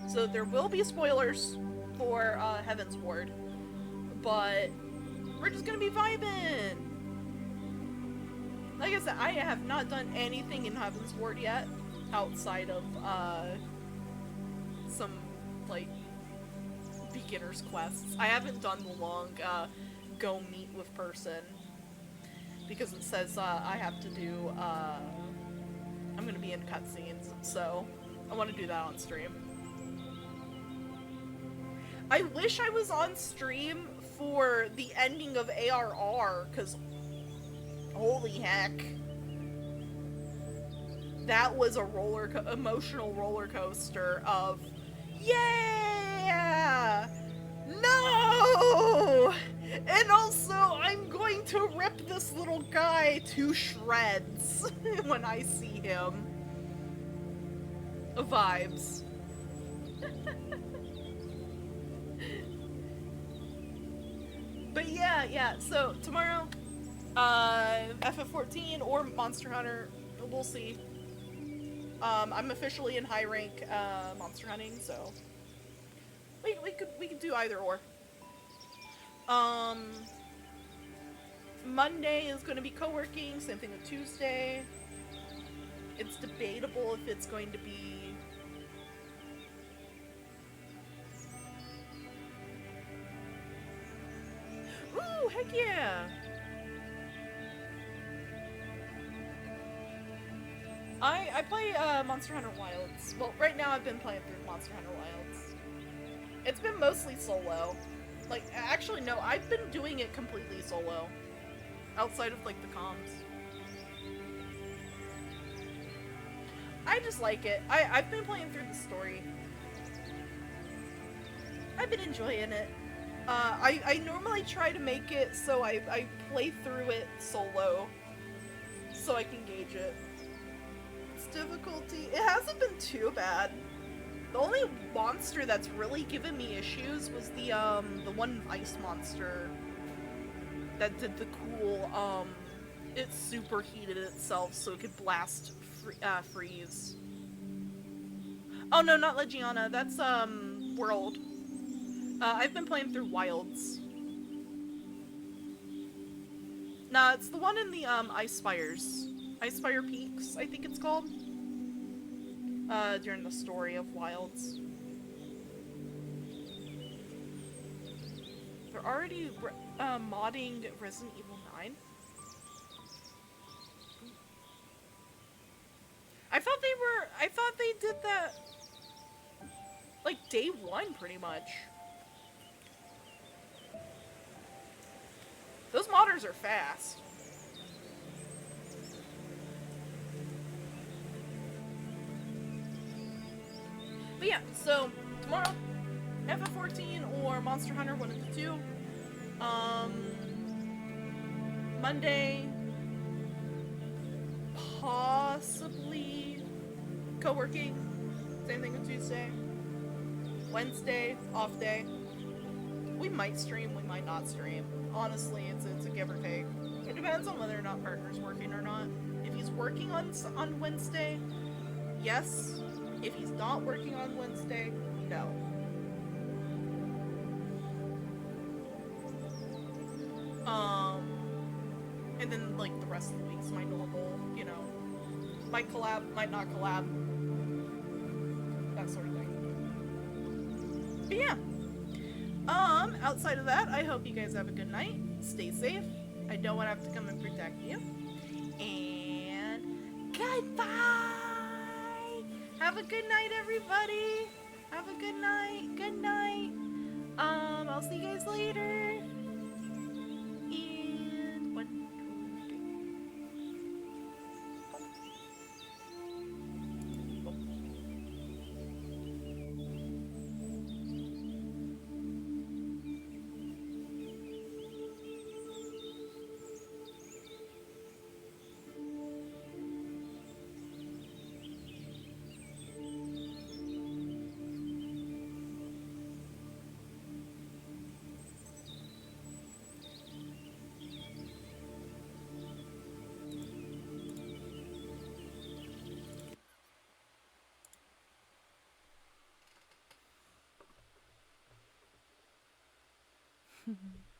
[SPEAKER 1] So there will be spoilers for Heaven's Ward. But we're just gonna be vibing! Like I said, I have not done anything in Heaven's Ward yet, outside of, some, like, beginner's quests. I haven't done the long, go meet with person. Because it says, I have to do, I'm gonna be in cutscenes, so I want to do that on stream. I wish I was on stream for the ending of ARR, because holy heck. That was a emotional roller coaster of, yeah! No! And also, I'm going to rip this little guy to shreds when I see him. Vibes. But yeah, yeah. So tomorrow, FF14 or Monster Hunter, we'll see. I'm officially in high rank monster hunting, so we could do either or. Um, Monday is going to be co-working. Same thing with Tuesday. It's debatable if it's going to be. Ooh, heck yeah! I play Monster Hunter Wilds. Well, right now I've been playing through Monster Hunter Wilds. It's been mostly solo. Like, actually, no, I've been doing it completely solo. Outside of, like, the comms. I just like it. I've been playing through the story. I've been enjoying it. I normally try to make it so I play through it solo. So I can gauge it. Its difficulty, it hasn't been too bad. The only monster that's really given me issues was the one ice monster that did the cool, it superheated itself so it could blast freeze. Oh no, not Legiana, that's, World. I've been playing through Wilds. Nah, it's the one in the, Ice Spires. Ice Spire Peaks, I think it's called. During the story of Wilds. They're already, modding Resident Evil 9. I thought they did that, like, day one, pretty much. Those modders are fast. But yeah, so, tomorrow, FF14 or Monster Hunter, one of the two. Monday, possibly co-working. Same thing with Tuesday. Wednesday, off day. We might stream, we might not stream. Honestly, it's a give or take. It depends on whether or not partner's working or not. If he's working on Wednesday, yes. If he's not working on Wednesday, no. And then, like, the rest of the week's my normal, you know, might collab, might not collab, that sort of thing. But yeah. Outside of that, I hope you guys have a good night. Stay safe. I don't want to have to come and protect you. And goodbye! Have a good night, everybody! Have a good night. Good night. I'll see you guys later. And 1, 2, 3. Mm-hmm.